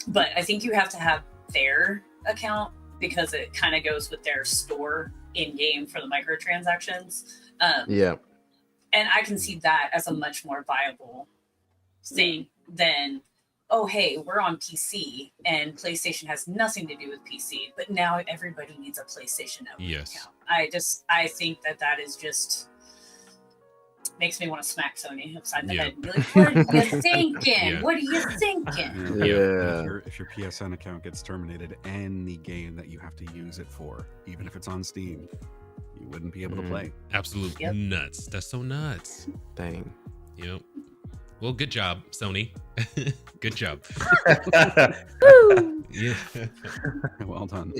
But I think you have to have their account because it kind of goes with their store in game for the microtransactions. And I can see that as a much more viable thing than oh, hey, we're on PC and PlayStation has nothing to do with PC, but now everybody needs a PlayStation Network Yes. account. I think that is just makes me want to smack Sony upside the head and be like, what are you thinking? Yeah. What are you thinking? Yeah. If your PSN account gets terminated, any game that you have to use it for, even if it's on Steam, you wouldn't be able to play. Absolute Yep. nuts. That's so nuts. Dang. Yep. Well, good job, Sony. Good job. Woo! Yeah. Well done.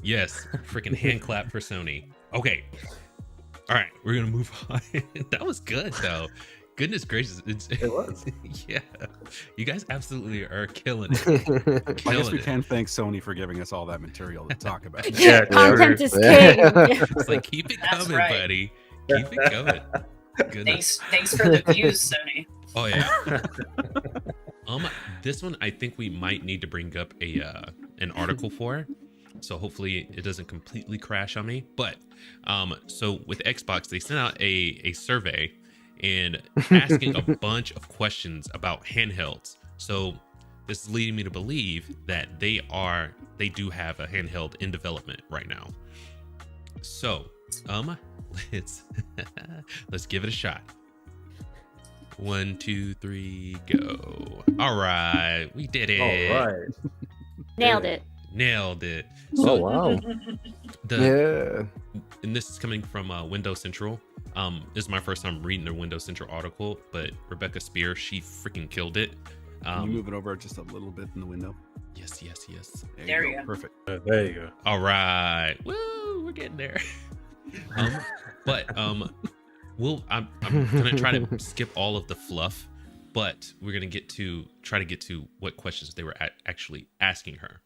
Yes. Freaking hand clap for Sony. Okay. All right. We're going to move on. That was good, though. Goodness gracious. It was. Yeah. You guys absolutely are killing it. I guess Killing we it. can thank Sony for giving us all that material to talk about. Yeah, content is king. It's like, keep it That's coming, right. buddy. Keep it coming. Goodness. Thanks for the views, Sony. Oh yeah. This one I think we might need to bring up an article for. So hopefully it doesn't completely crash on me. But so with Xbox, they sent out a survey and asking a bunch of questions about handhelds. So this is leading me to believe that they do have a handheld in development right now. So let's give it a shot. 1, 2, 3, go. All right, we did it. All right. Nailed it. Nailed it. Oh So wow. the Yeah. and this is coming from Windows Central. This is my first time reading the Windows Central article, but Rebecca Spear, she freaking killed it. Can you move it over just a little bit in the window? Yes. There you go. Perfect. There you go. All right. Woo, we're getting there. But I'm gonna try to skip all of the fluff, but we're gonna try to get to what questions they were actually asking her.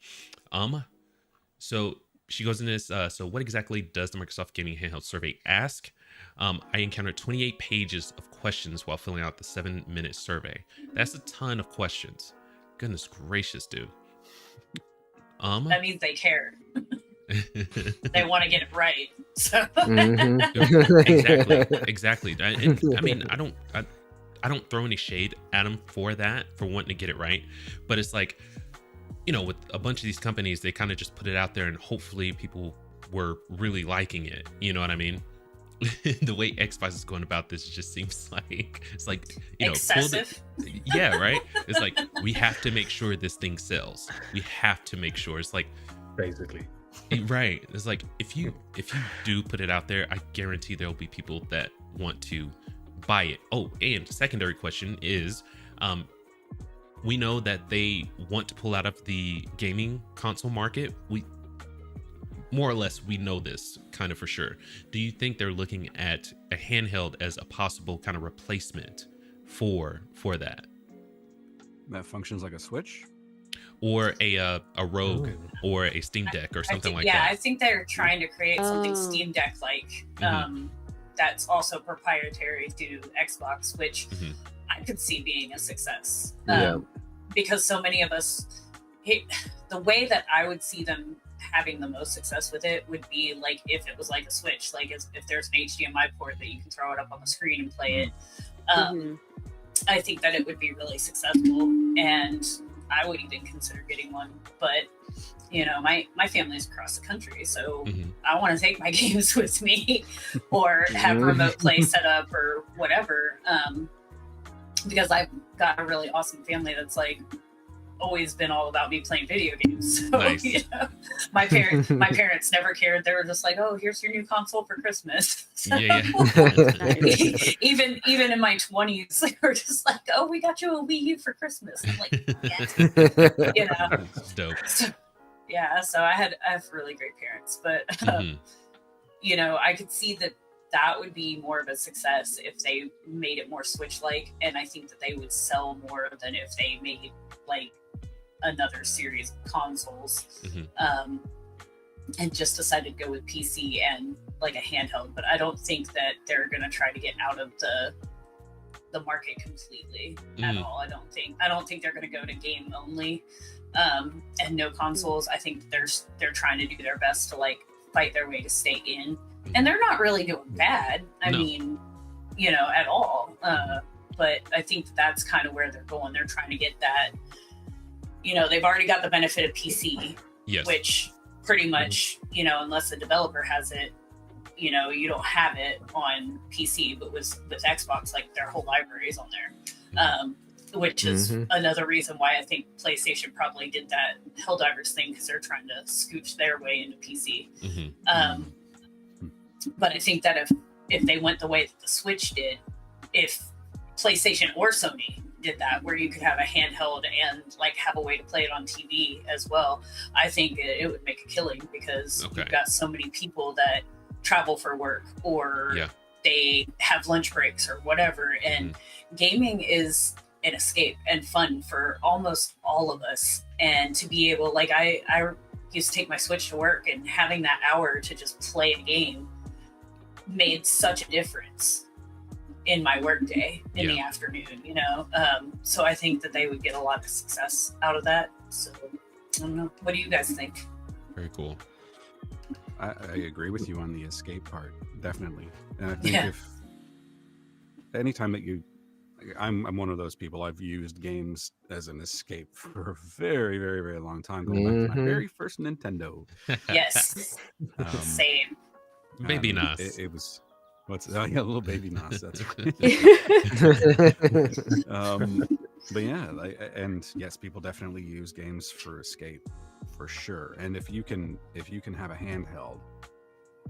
So she goes in this. So what exactly does the Microsoft Gaming Handheld Survey ask? I encountered 28 pages of questions while filling out the 7-minute survey. That's a ton of questions. Goodness gracious, dude. That means they care. They want to get it right. So Exactly. I mean, I don't throw any shade at them for wanting to get it right, but it's like, you know, with a bunch of these companies, they kind of just put it out there and hopefully people were really liking it. You know what I mean? The way Xbox is going about this just seems like it's like, you know, excessive. yeah, right. It's like, we have to make sure this thing sells. We have to make sure. It's like, Basically. right. It's like, if you do put it out there, I guarantee there'll be people that want to buy it. Oh, and secondary question is, we know that they want to pull out of the gaming console market. We more or less, we know this kind of for sure. Do you think they're looking at a handheld as a possible kind of replacement for that, That functions like a Switch. or a Rogue or a Steam Deck or something like I that? think they're trying to create something Oh. Steam Deck like. Mhm. That's also proprietary to Xbox, which Mhm. I could see being a success. Yeah. Because so many of us, the way that I would see them having the most success with it would be like if it was like a Switch, like if there's an HDMI port that you can throw it up on the screen and play it. I think that it would be really successful, and I would even consider getting one. But you know, my family's across the country, so Mhm. I want to take my games with me, or have remote play set up or whatever. Because I've got a really awesome family that's like always been all about me playing video games. So Nice. you know, my parents never cared. They were just like, "Oh, here's your new console for Christmas." So, Yeah. even in my 20s, they were just like, "Oh, we got you a Wii U for Christmas." I'm like, "Yes." You know. It's dope. So, yeah, so I have really great parents, but Mhm. you know, I could see that would be more of a success if they made it more Switch-like, and I think that they would sell more than if they made like another series of consoles, and just decided to go with PC and like a handheld. But I don't think that they're going to try to get out of the market completely at all. I don't think they're going to go to game only and no consoles. I think they're trying to do their best to like fight their way to stay in, and they're not really doing bad. I No. mean, you know, at all. But I think that's kind of where they're going. They're trying to get they've already got the benefit of PC, Yes. which pretty much, unless the developer has it, you don't have it on PC, but with Xbox, like their whole library is on there. Which is another reason why I think PlayStation probably did that Helldivers thing, because they're trying to scooch their way into PC. But I think that if they went the way that the Switch did, if PlayStation or Sony did that, where you could have a handheld and like have a way to play it on TV as well, I think it would make a killing, because you've got so many people that travel for work, or they have lunch breaks or whatever, and gaming is an escape and fun for almost all of us. And to be able, like, I used to take my Switch to work, and having that hour to just play a game made such a difference in my workday in the afternoon, so I think that they would get a lot of success out of that. So I don't know, what do you guys think? Very cool. I agree with you on the escape part, definitely. And I think if anytime that I'm one of those people, I've used games as an escape for a very, very, very long time, going back to my very first Nintendo. Yes. Same. Baby Nos. It was little baby Nos. That's right. But yeah, and yes, people definitely use games for escape, for sure. And if you can have a handheld,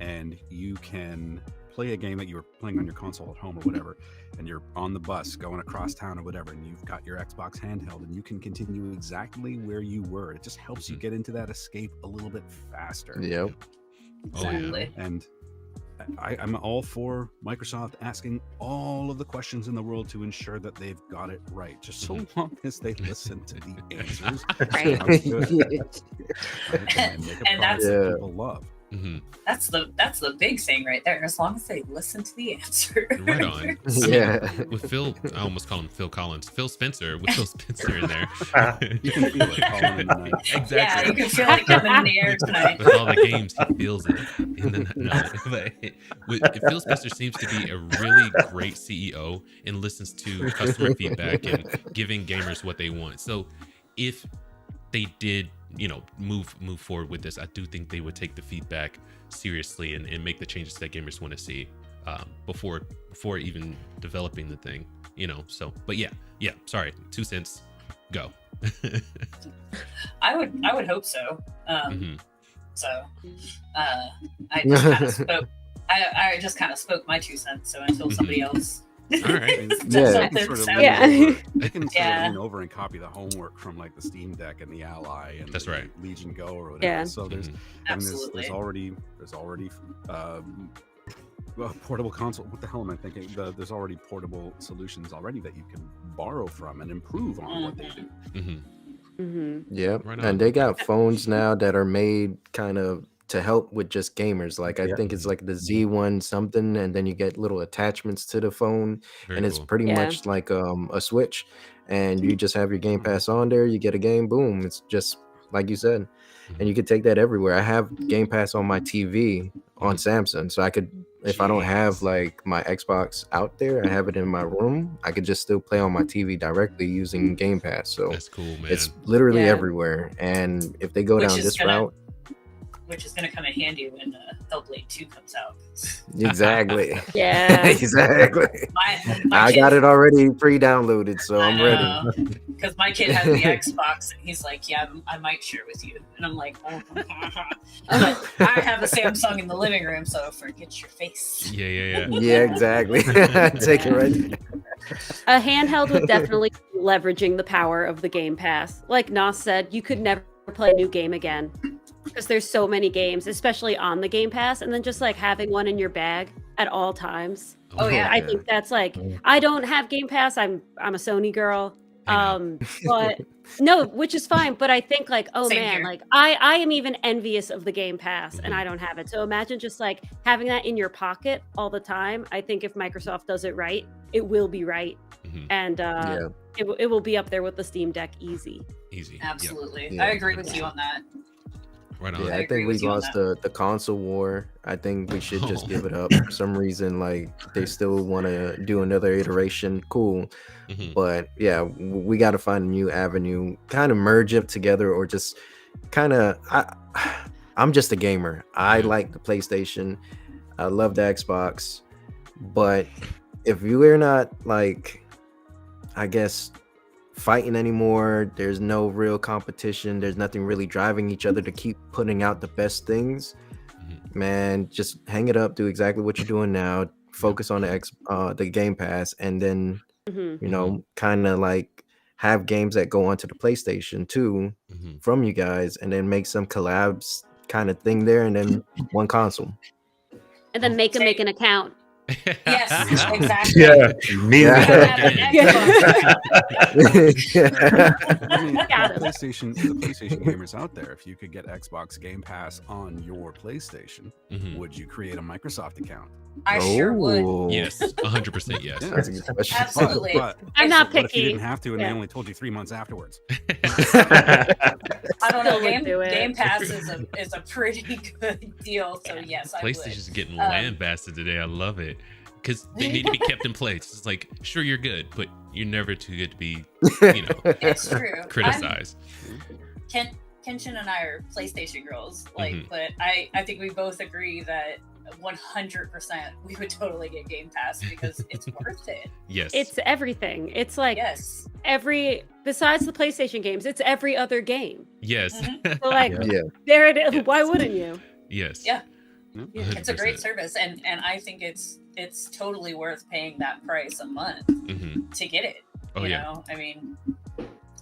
and you can play a game that you were playing on your console at home or whatever, and you're on the bus going across town or whatever, and you've got your Xbox handheld, and you can continue exactly where you were, it just helps you get into that escape a little bit faster. Yep. Exactly. And I'm all for Microsoft asking all of the questions in the world to ensure that they've got it right, just so long as they listen to the answers. Right. And that's that people love. That's the big thing right there. As long as they listen to the answer. Right on. With Phil, I almost call him Phil Collins. Phil Spencer, with Phil Spencer in there. You can feel it calling in the night. Exactly. Yeah, you can feel it coming in the air tonight. With all the games, he feels it in the night. Phil Spencer seems to be a really great CEO and listens to customer feedback and giving gamers what they want. So if they did, move forward with this, I do think they would take the feedback seriously and make the changes that gamers want to see before even developing the thing, so. But yeah, sorry, 2 cents, go. I would hope so. So I just kind of spoke my 2 cents, so until somebody else all right. They can sort of lean over and copy the homework from like the Steam Deck and the Ally and that's right, Legion Go or whatever. Yeah. So there's absolutely there's already portable console. What the hell am I thinking? There's already portable solutions already that you can borrow from and improve on what they do. Yeah, Right and they got phones now that are made kind of to help with just gamers. Like I think it's like the Z1 something, and then you get little attachments to the phone. Very and it's cool. pretty much like a Switch, and you just have your Game Pass on there. You get a game, boom. It's just like you said, and you could take that everywhere. I have Game Pass on my TV on Samsung, so I could, if I don't have like my Xbox out there, I have it in my room. I could just still play on my TV directly using Game Pass. So That's cool, man. it's literally everywhere. And if they go down this route, which is going to come in handy when Hellblade 2 comes out. exactly. Yeah. Exactly. I got it already pre-downloaded, so I'm ready. Because my kid has the Xbox, and he's like, "Yeah, I might share with you," and I'm like, "Oh." But I have a Samsung in the living room, so forget your face. Yeah. Yeah, exactly. Take it right there. A handheld would definitely be leveraging the power of the Game Pass. Like Nos said, you could never play a new game again because there's so many games, especially on the Game Pass, and then just like having one in your bag at all times. Oh yeah. I think that's like, I don't have Game Pass. I'm a Sony girl. But no, which is fine. But I think like, oh Same man, here. like I am even envious of the Game Pass and I don't have it. So imagine just like having that in your pocket all the time. I think if Microsoft does it right, it will be right. And it will be up there with the Steam Deck easy. Easy. Absolutely. Yeah. I agree with you on that. Right on. Yeah, I I agree think we with you on lost that. the console war. I think we should just Oh. give it up. For some reason, like they still want to do another iteration. Cool, Mhm. but yeah, we got to find a new avenue. Kind of merge it together, or just kind of. I'm just a gamer. I Yeah. like the PlayStation. I love the Xbox, but if you are not like, I guess, fighting anymore, there's no real competition, there's nothing really driving each other to keep putting out the best things, Mhm. man, just hang it up, do exactly what you're doing now, focus on the Game Pass, and then Mhm. kind of like have games that go onto the PlayStation too Mhm. from you guys, and then make some collabs kind of thing there, and then one console. And then make an account. Yes, exactly. Yeah, me. Yeah. Gotta have an Xbox account. I mean, Got the him. PlayStation gamers out there, if you could get Xbox Game Pass on your PlayStation, Mhm. would you create a Microsoft account? I sure would. Oh. Yes, 100% yes. Yeah. That's a good question. Absolutely. But I'm not what if you picky. didn't have to and Yeah. they only told you 3 months afterwards? I don't know. Still would do it. Game Pass is a pretty good deal. So yes, I would. PlayStation's getting lambasted today. I love it because they need to be kept in place. It's like, sure, you're good, but you're never too good to be, It's true. criticized. Kenshin and I are PlayStation girls, Mhm. but I think we both agree that 100% we would totally get Game Pass because it's worth it. Yes. It's everything. It's like Yes. besides the PlayStation games, it's every other game. yes. Mhm. So like Yeah. there it is. Why wouldn't you? Yes. Yeah. Yeah. It's a great 100%. service, and I think it's totally worth paying that price a month Mhm. to get it. Oh, you yeah. know, I mean,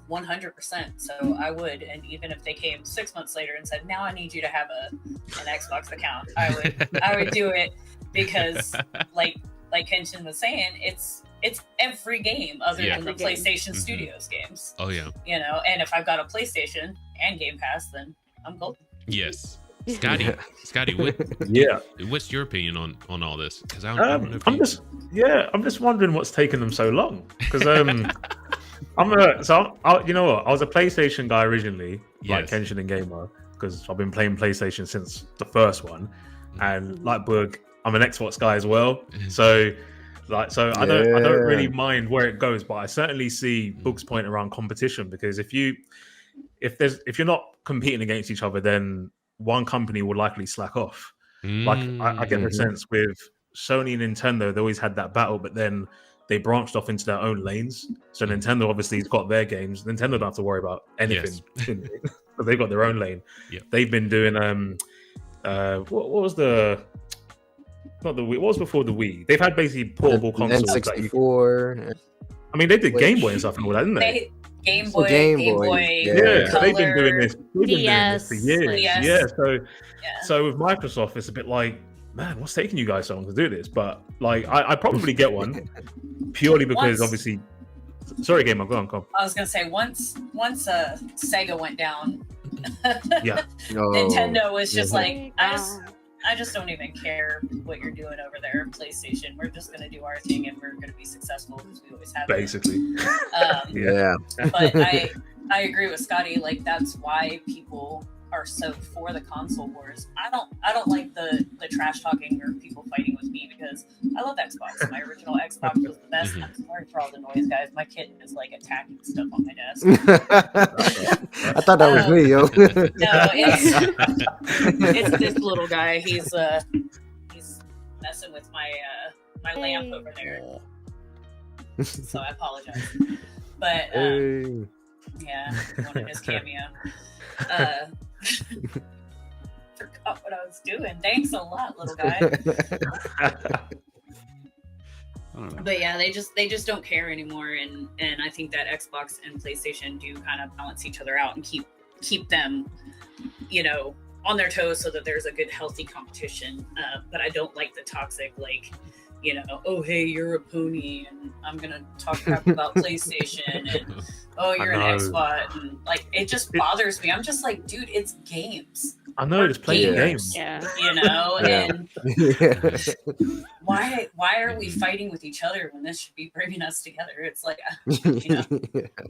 100%. So I would, and even if they came 6 months later and said, "Now I need you to have an Xbox account," I would do it because, like Kenshin was saying, it's every game other Yeah. than the Every game. PlayStation Mhm. Studios games. Oh, yeah. You know, and if I've got a PlayStation and Game Pass, then I'm golden. Yes. Scotty, what's your opinion on all this? Because I don't know if I'm just wondering what's taking them so long. Because I was a PlayStation guy originally, like Yes. Kenshin and Gamer, because I've been playing PlayStation since the first one, and like Boog, I'm an Xbox guy as well. So I don't really mind where it goes, but I certainly see Boog's point around competition, because if you're not competing against each other, then one company will likely slack off. Like I get the sense with Sony and Nintendo, they always had that battle, but then they branched off into their own lanes. So Nintendo obviously has got their games. Nintendo don't have to worry about anything because they've got their own lane. Yep. They've been doing what was the not the Wii? What was before the Wii? They've had basically portable consoles. N64. I mean, they did Which- Game Boy and stuff and all that, didn't they? Game Oh, Boy, Game Game Boy, Boy, yeah. So they've been doing Color. this. They've been doing this for years. DS. Yeah. So Yeah. So with Microsoft, it's a bit like, man, what's taking you guys so long to do this? But like, I probably get one purely because Once- obviously. Sorry, Gamer, go on. I was gonna say once Sega went down, Yeah. Oh, Nintendo was just yeah. like, I just don't even care what you're doing over there, PlayStation. We're just gonna do our thing and we're gonna be successful because we always have been. Basically. Yeah. But I agree with Scotty. Like that's why people are so for the console wars. I don't like the trash talking or people fighting with me because I love Xbox. My original Xbox was the best. Mhm. I'm sorry for all the noise, guys. My kitten is like attacking stuff on my desk. I thought that was me, yo. No, it's this little guy. He's messing with my lamp over there. So I apologize. But Hey. yeah, wanted his cameo. Forgot what I was doing. Thanks a lot, little guy. I don't know. But yeah, they just don't care anymore, and I think that Xbox and PlayStation do kind of balance each other out and keep them, on their toes so that there's a good, healthy competition. But I don't like the toxic, oh hey, you're a pony, and I'm gonna talk crap about PlayStation, and oh you're an I know. Xbox, and like it just bothers me. I'm just like, dude, it's games. I know, just play the game. Yeah. You know, Yeah. and why are we fighting with each other when this should be bringing us together? It's like, you know,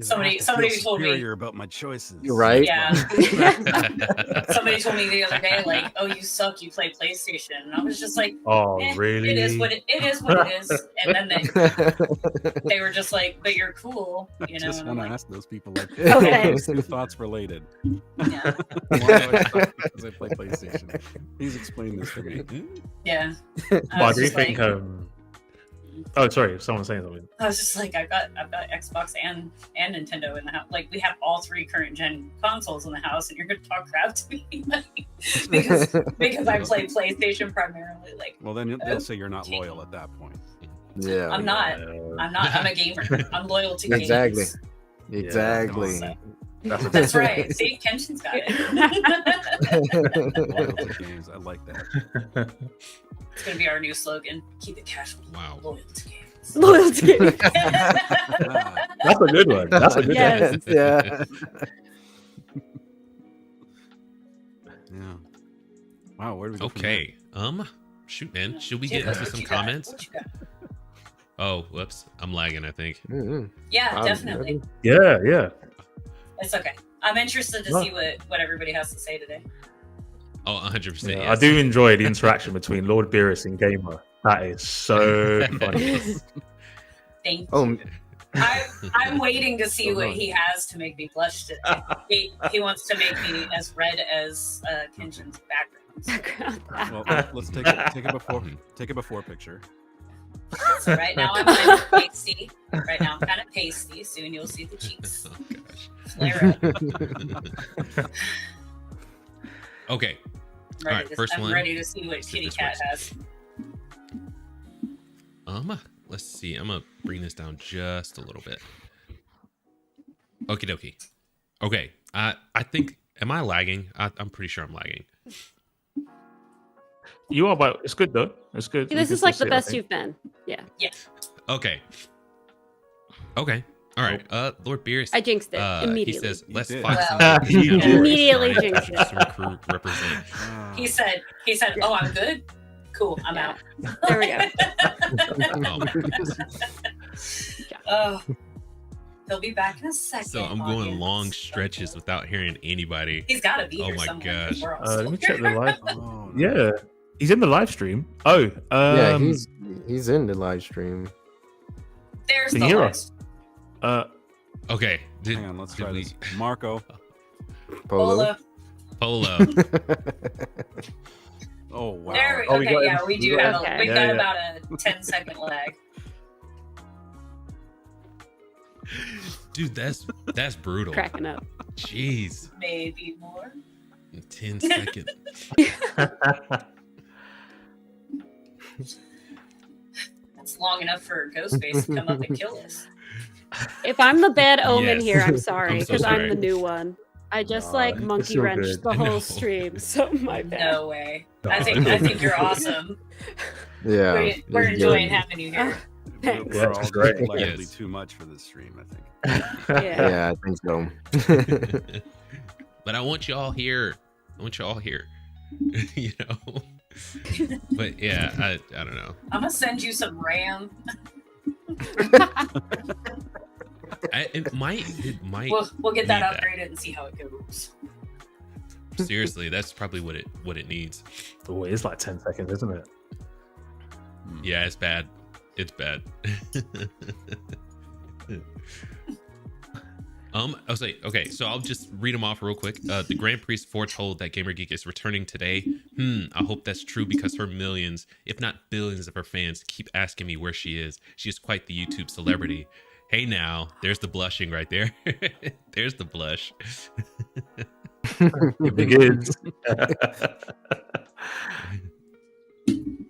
somebody told me superior about my choices. You're right. Yeah. Somebody told me the other day, like, "Oh, you suck. You play PlayStation," and I was just like, Oh, eh, really? It is what it is. And then they were just like, "But you're cool," you I know. just And want I'm to like, ask those people, like, Okay. those two thoughts related. yeah, Why do I suck because I play PlayStation? Please explain this to me. yeah. Well, I was do just think. like- Oh, sorry, someone's saying something. I was just like, I've got Xbox and Nintendo in the house. Like, we have all 3 current gen consoles in the house, and you're gonna talk crap to me because I play PlayStation primarily. Like, Well, then they'll say you're not loyal at that point. Yeah. I'm not. I'm a gamer. I'm loyal to games. Exactly. Exactly. So, That's that's right. See, Kenshin's got it. Loyal to games. I like that. It's gonna be our new slogan. Keep it casual. Wow. Loyal to games. Loyalty. Ah, That's a good one. That's a good Yes. one. Yeah. yeah. Wow, where do we go? from Okay. Shoot, man. Should we get Yeah, into what some you got? comments? What you got? Oh, whoops. I'm lagging, I think. Mhm. Yeah, definitely. Yeah, yeah. It's okay. I'm interested to No. see what everybody has to say today. Oh, 100%. Yeah, Yes. I do enjoy the interaction between Lord Beerus and Gamer. That is so funny. Thank you. Oh, I'm waiting to see Hold what on. he has to make me blush today. He wants to make me as red as Kenshin's background. Well, let's take a before picture. So right now I'm kind of pasty. Right now I'm kind of pasty. Soon you'll see the cheeks Oh, gosh. flare up. Okay. I'm All right, first I'm one. ready to see what Let's see if Kitty this Cat works. has. Let's see. I'm gonna bring this down just a little bit. Okie dokie. Okay. I think. Am I lagging? I'm pretty sure I'm lagging. You are, but it's good though. It's good. This is like the best you've been. Yeah. Okay. Okay. All right. Lord Beerus. I jinxed it immediately. He says, "Let's did. fight Well, some you games." immediately Started. jinxed it. Some crew represent. Ah, He said, "Oh, I'm good. Cool, I'm Yeah. out." There we go. Oh, my goodness. Oh, he'll be back in a second. So I'm going audience. long stretches without hearing anybody. He's got to be Oh here my somewhere. gosh. We're all Let me still check the here. live. oh, no. Yeah, he's in the live stream. Oh, yeah, he's in the live stream. There's Can the you hear list. Okay. Hang on, let's did try we- this. Marco. Polo. Polo. Oh wow. There we, Oh, we okay, got yeah, him. we do We have got a, him. we've Yeah, got yeah. about a 10-second lag. Dude, that's brutal. Cracking up. Jeez. Maybe more. 10 seconds. That's long enough for Ghostface to come up and kill us. If I'm the bad omen Yes. here, I'm sorry I'm so because I'm sorry. the new one. I just No, like it's monkey so wrenched good. the I whole know. stream. So my bad. No way. No, I think you're awesome. Yeah. We're he's enjoying good. having you here. Thanks. We're all great. collectively Yes. too much for this stream, I think. Yeah. Yeah, I think so. But I want you all here. You know. But yeah, I don't know. I'm gonna send you some RAM. It might. We'll get that need that. upgraded and see how it goes. Seriously, that's probably what it needs. Oh, it is like 10 seconds, isn't it? Yeah, it's bad. It's bad. I'll say, okay, so I'll just read them off real quick. The Grand Priest foretold that GamerGeek is returning today. I hope that's true because her millions, if not billions of her fans keep asking me where she is. She is quite the YouTube celebrity. Hey now, there's the blushing right there. There's the blush. It begins.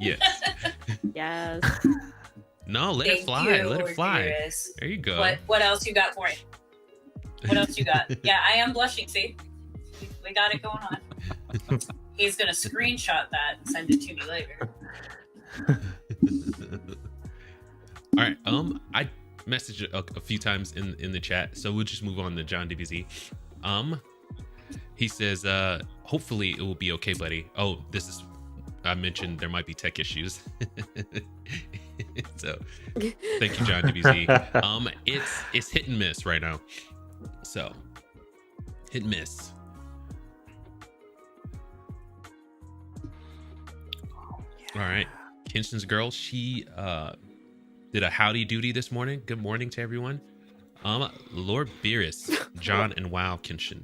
Yes. Yes. No, let it Thank fly. you, Let it fly. Orpheus. There you go. What else you got for me? What else you got? Yeah, I am blushing. See, we got it going on. He's gonna screenshot that and send it to me later. All right. I messaged a few times in the chat, so we'll just move on to John DBZ. He says, hopefully it will be okay, buddy. Oh, I mentioned there might be tech issues. So thank you, John DBZ. It's hit and miss right now. So hit and miss. All right. Kenshinsgirl, she did a howdy doody this morning. Good morning to everyone. Lord Beerus, John and WoW Kenshin.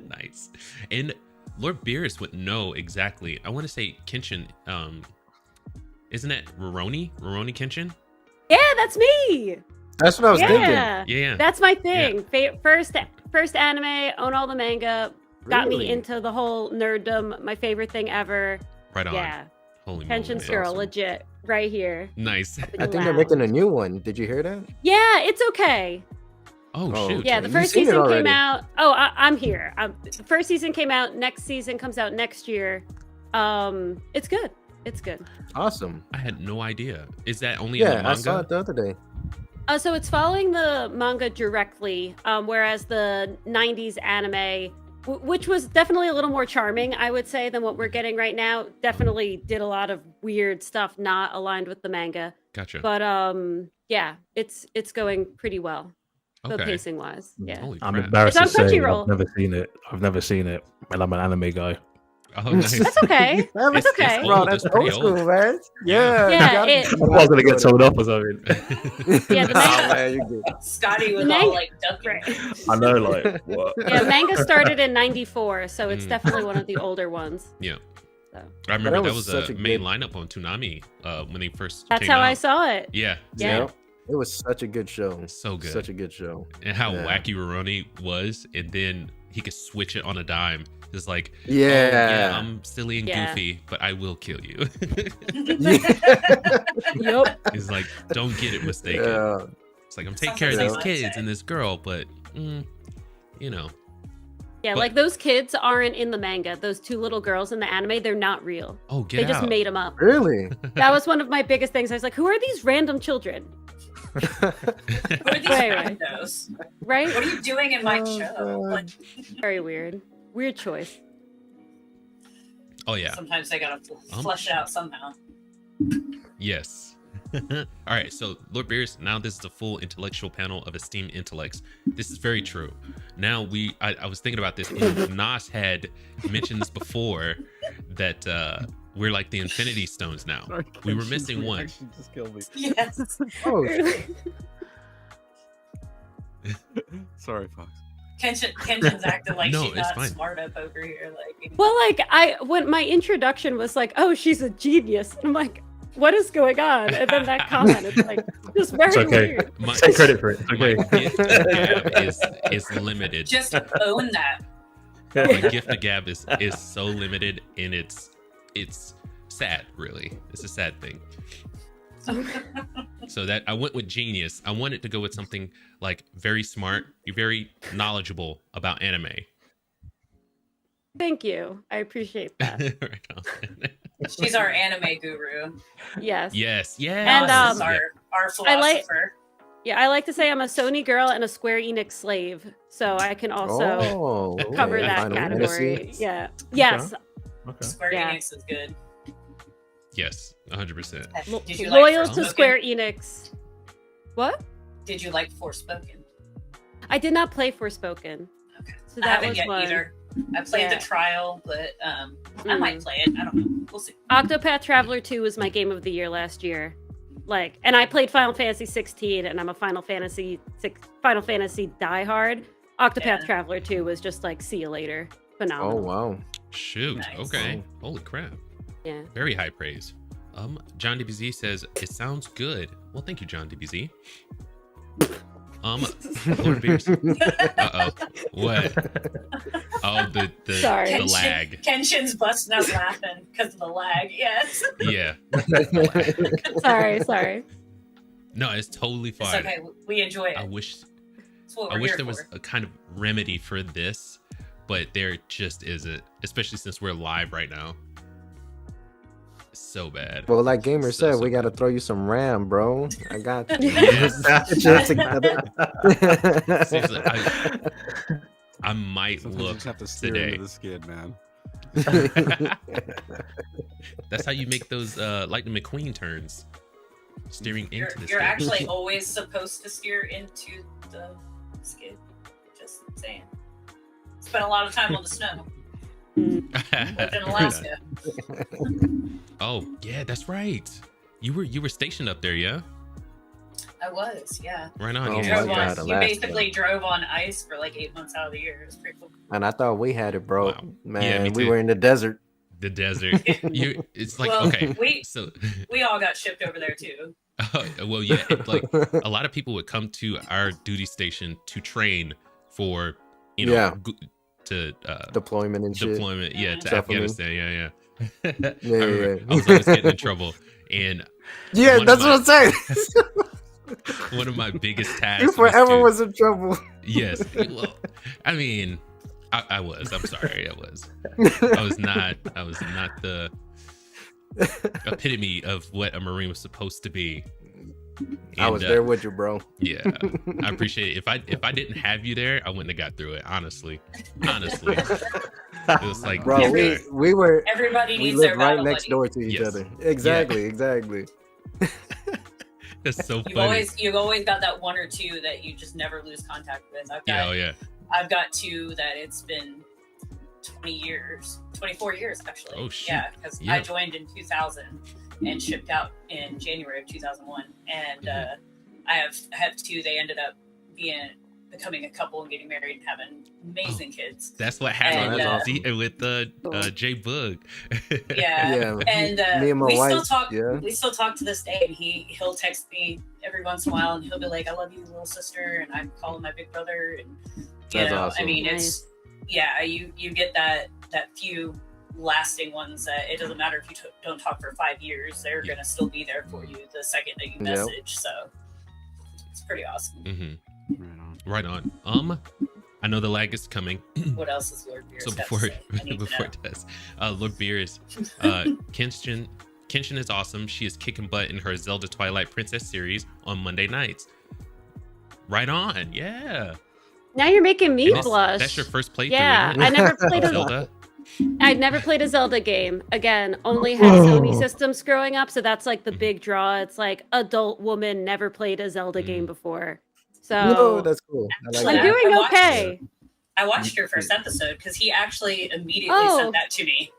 Nice. And Lord Beerus would know exactly. I want to say Kenshin, isn't it Roroni Kenshin? Yeah, that's me. That's what I was thinking. Yeah. That's my thing. First anime, own all the manga, got Really? me into the whole nerddom. My favorite thing ever. Right on. Yeah, Holy moly, man. Kenshinsgirl, awesome. legit, right here. Nice. I think they're making a new one. Did you hear that? Yeah, it's okay. Oh, Oh, shoot. Yeah, the You've first seen it season came already. out. Oh, I'm here. The first season came out. Next season comes out next year. It's good. It's good. Awesome. I had no idea. Is that only in the Yeah, manga? I saw it the other day. So it's following the manga directly, whereas the 90s anime, which was definitely a little more charming, I would say, than what we're getting right now, definitely did a lot of weird stuff not aligned with the manga. Gotcha. But yeah, it's going pretty well, the Okay. pacing wise. Yeah. Holy I'm crap. embarrassed It's to on say Crunchyroll. I've never seen it, and I'm an anime guy. Oh, nice. That's okay. It's- That's okay. it's Bro, old. that's It's pretty old school, old. man. Yeah. Yeah, I thought I was gonna get told off or something. Yeah, the Nah, manga, man, you're good. Scotty was Manga- all like ducking. right. I know, like what? Yeah, manga started in 94, so it's Mm. definitely one of the older ones. Yeah. So. I remember that was was such a a main good- lineup on Toonami when they first That's came how out. I saw it. Yeah. Yeah. Yep. It was such a good show. So good. Such a good show. And how Yeah. wacky Roroni was, and then he could switch it on a dime. It's like, Yeah. oh, yeah, I'm silly and Yeah. goofy, but I will kill you. Yep. He's like, don't get it mistaken. Yeah. It's like, I'm taking Sounds care of like these my kids mindset. and this girl, but, you know. Yeah, But- like those kids aren't in the manga. Those two little girls in the anime, they're not real. Oh, They get just out. made them up. Really? That was one of my biggest things. I was like, who are these random children? Who are these Right. randos? Right? What are you doing in my show? Like, Very weird. Weird choice. Oh, yeah. sometimes they gotta flush it out somehow. Yes. All right, so Lord Beerus, now this is a full intellectual panel of esteemed intellects. This is very true. Now I was thinking about this, and Nas had mentioned this before, that we're like the Infinity Stones now. We were missing one. Just killed me. Yes. Oh, Sorry, Fox. Kenshin's acting like No, she's it's not fine. smart up over here. Like, Well, like when my introduction was like, "Oh, she's a genius," and I'm like, "What is going on?" And then that comment is like, just very It's okay. weird. My, Take credit for it. It's my okay. gift of gab is limited. just own that. My gift of gab is so limited, and it's sad, really. It's a sad thing. So that I went with genius. I wanted to go with something like very smart, very knowledgeable about anime. Thank you. I appreciate that. Right on. She's our anime guru. Yes. Yes, yeah. And, Nas is um, our I like- philosopher. Yeah, I like to say I'm a Sony girl and a Square Enix slave, so I can also cover okay. that Final category. Fantasy. Yeah. Yes. Okay. Square Yeah. Enix is good. Yes, 100%. Did you Loyal like to Forspoken? Square Enix. What? Did you like Forspoken? I did not play Forspoken. Okay. So I that haven't was yet one. either. I played Yeah. the trial, but I might play it. I don't know. We'll see. Octopath Traveler 2 was my game of the year last year. Like, and I played Final Fantasy 16, and I'm a Final Fantasy diehard. Octopath Yeah. Traveler 2 was just like, see you later. Phenomenal. Oh wow. Shoot. Nice. Okay. Holy crap. Yeah. Very high praise. John DBZ says it sounds good. Well, thank you, John DBZ. Lord Beers. Uh-oh. What? Oh, the Sorry. the lag. Kenshin's busting out laughing because of the lag. Yes. Yeah. Sorry. No, it's totally It's fine. okay. We enjoy it. I wish That's what I we're wish here there was for. a kind of remedy for this, but there just isn't, especially since we're live right now. So bad. Well, like Gamer So, said, so we got to bad. throw you some RAM, bro. I got you. Yes. Get your shit together. Seriously, I might Sometimes you look just have to steer today. into the skid, man. That's how you make those Lightning McQueen turns. Steering into the You're skid. actually always supposed to steer into the skid. Just saying. Spent a lot of time on the snow. Lived in Alaska. Oh yeah, that's right. You were stationed up there, yeah? I was, yeah. Right on. Oh You, yeah. my drove God, on, you Alaska. basically drove on ice for like 8 months out of the year. It was pretty cool. And I thought we had it, bro. Wow. Man, Yeah, me we too. were in the desert. The desert. It's like Well, okay. we So we all got shipped over there too. well, yeah, it's like a lot of people would come to our duty station to train for, you know, Yeah. to Deployment and shit. deployment, yeah, to Stuff, I mean. Afghanistan, yeah. Yeah, I remember yeah. I was always getting in trouble, and Yeah, one of that's my- what I'm saying. one of my biggest tasks. You forever to- was in trouble. Yes, well, I mean, I was. I'm sorry, I was. I was not the epitome of what a Marine was supposed to be. I was there with you, bro. Yeah, I appreciate it. If I didn't have you there, I wouldn't have got through it. Honestly, it was like, Bro, okay. we were Everybody we needs their lived right battle next buddy. door to each Yes. other. Exactly, exactly. That's so You've funny. always got that one or two that you just never lose contact with. Yeah, oh yeah. I've got two that it's been 24 years actually. Oh, shoot. Yeah, because Yeah. I joined in 2000 and shipped out in January of 2001, and I have two. They ended up becoming a couple and getting married and having amazing kids. That's what happened And, with J Boog. Yeah, Yeah. and Me and my we wife, still talk. yeah. We still talk to this day, and he'll text me every once in a while, and he'll be like, "I love you, little sister," and I call him my big brother, and That's awesome. I mean, Nice. you get that few lasting ones that it doesn't matter if you don't talk for 5 years, they're Yeah. gonna still be there for you the second that you Yep. message. So it's pretty awesome. Hmm. Right on. Right on. I know the lag is coming. What else is Lord Beer's So got to before say? I need to before know. it does, Lord Beers, Kenshin is awesome. She is kicking butt in her Zelda Twilight Princess series on Monday nights. Right on, yeah. Now you're making me And that's- blush. That's your first playthrough. Yeah, isn't it? I never played Of a Zelda. I'd never played a Zelda game. Again, only had Sony systems growing up, so that's like the big draw. It's like adult woman never played a Zelda game before. So No, that's cool. I like I'm Yeah, that. doing I watched okay. I watched your first episode because he actually immediately Oh. sent that to me.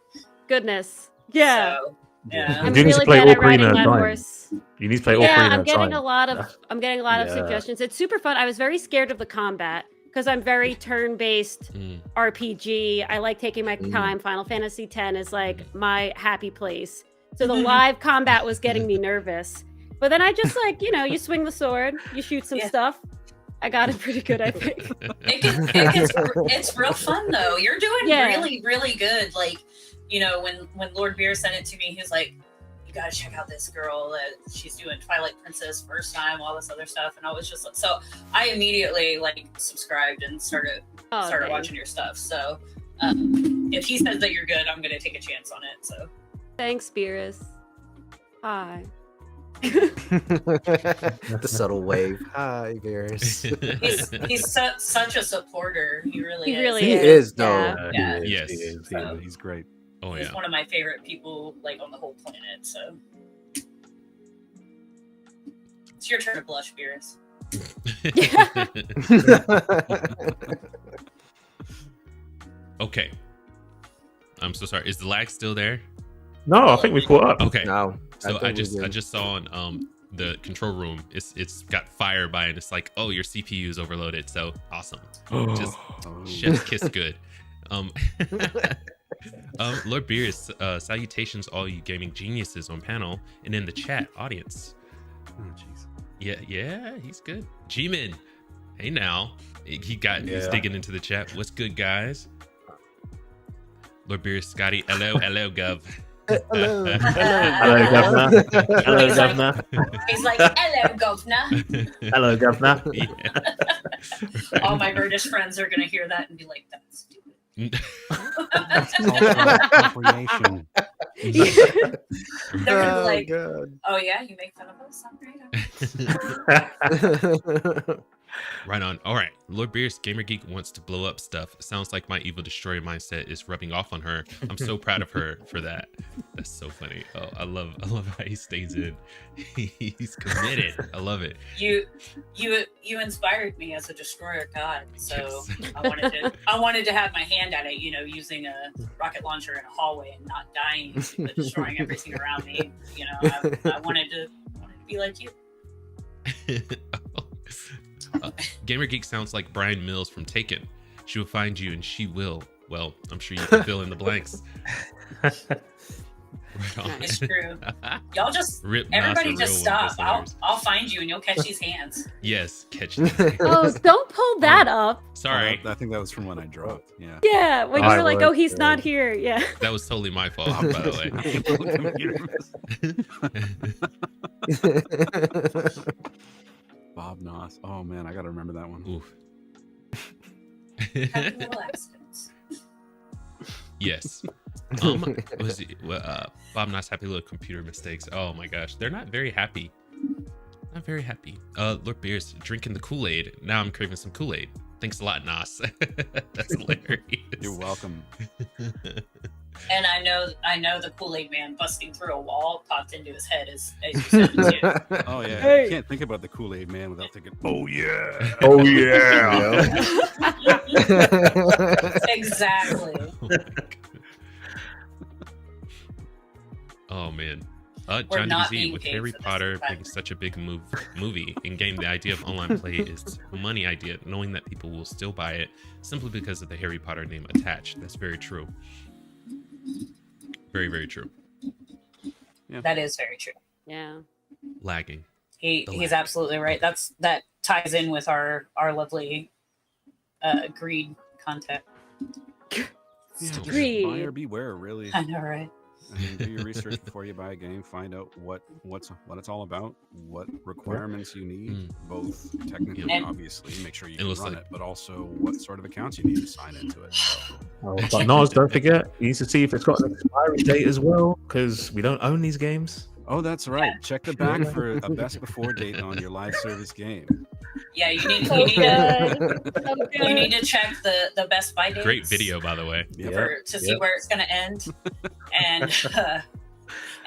Goodness. Yeah. So, yeah. I'm You need to really play bad at Ocarina riding of that Time. horse. You need to play Yeah, Ocarina I'm of getting Time. a lot of Yeah. suggestions. It's super fun. I was very scared of the combat because I'm very turn-based RPG. I like taking my time. Final Fantasy X is like my happy place. So the live combat was getting me nervous. But then I just like, you swing the sword, you shoot some Yeah. stuff. I got it pretty good, I think. It's real fun though. You're doing Yeah. really, really good. Like, when Lord Beer sent it to me, he was like, "You gotta check out this girl. That she's doing Twilight Princess first time, all this other stuff." And I was just like, so I immediately like subscribed and started Oh, thanks. watching your stuff. So if he says that you're good, I'm gonna take a chance on it. So Thanks, Beerus. Hi. The subtle wave. Hi, Varys. he's such a supporter. He really He is. really He is. is, though. Yeah. Yeah. He is, Yes. he is, he is. He's great. Oh He's yeah. one of my favorite people like on the whole planet. So it's your turn to blush, Beerus. Okay. I'm so sorry. Is the lag still there? No, I think we caught up. Okay. No. So think I we just good. saw on the control room. It's got fire by and it's like, oh, your CPU is overloaded. So awesome. Just Oh. chef's kiss good. Lord Beers, salutations all you gaming geniuses on panel and in the chat audience. Oh, jeez. Yeah, he's good. G-Man, hey now. He's Yeah. digging into the chat. What's good, guys? Lord Beers, Scotty, hello, gov. Hello. Hello, Governor. Hello, He's like- Governor. He's like, "Hello, governor." Hello, Governor. Yeah. All my British friends are gonna hear that and be like, "That's stupid." Cultural appropriation. They're gonna be Oh, like, God. "Oh yeah, you make fun of us." I'm great. Right on. All right. Lord Beerus Gamer Geek wants to blow up stuff. Sounds like my evil destroyer mindset is rubbing off on her. I'm so proud of her for that. That's so funny. Oh, I love how he stays in. He's committed. I love it. You inspired me as a destroyer god, so Yes. I wanted to have my hand at it, you know, using a rocket launcher in a hallway and not dying, but destroying everything around me. You know, I wanted to be like you. Gamer Geek sounds like Brian Mills from Taken. She will find you and she will. Well, I'm sure you can fill in the blanks. Right on. It's true. Y'all just Rip everybody Nos just for real, stop. one of those I'll find you and you'll catch these hands. Yes, catch these. Oh, don't pull that up. Sorry, I think that was from when I dropped. Yeah. Yeah, when you I were like, would, "Oh, he's not here." Yeah. that was totally my fault, by the way. Bob Noss. Oh man, I gotta remember that one. Oof. Happy little accidents. Yes. Was it, Bob Noss happy little computer mistakes? Oh my gosh, they're not very happy. Not very happy. Lord Beerus drinking the Kool-Aid. Now I'm craving some Kool-Aid. Thanks a lot, Nos. That's hilarious. You're welcome. And I know the Kool-Aid man busting through a wall popped into his head as you said it too. Oh yeah, Hey. you can't think about the Kool-Aid man without thinking, oh yeah. Oh yeah. Exactly. Oh, my God. Oh man. John not DBZ, being with paid Harry for this Potter environment. being such a big movie in game, the idea of online play is a money idea, knowing that people will still buy it simply because of the Harry Potter name attached. That's very true. Very, very true. That is very true. Yeah. Lagging. He's absolutely right. That ties in with our lovely greed content. Yeah, just Greed. buyer beware, really. I know, right? I mean, do your research before you buy a game. Find out what it's all about, what requirements you need, both technically, And- obviously, make sure you It can looks run like- it, but also what sort of accounts you need to sign into it. So, But Nos, don't forget, you need to see if it's got an expiry date as well, because we don't own these games. oh, that's right. Check the back for a best before date on your live service game. Yeah, you need So to check the Best Buy dates. Great video, by the way. Yep. To see where it's going to end,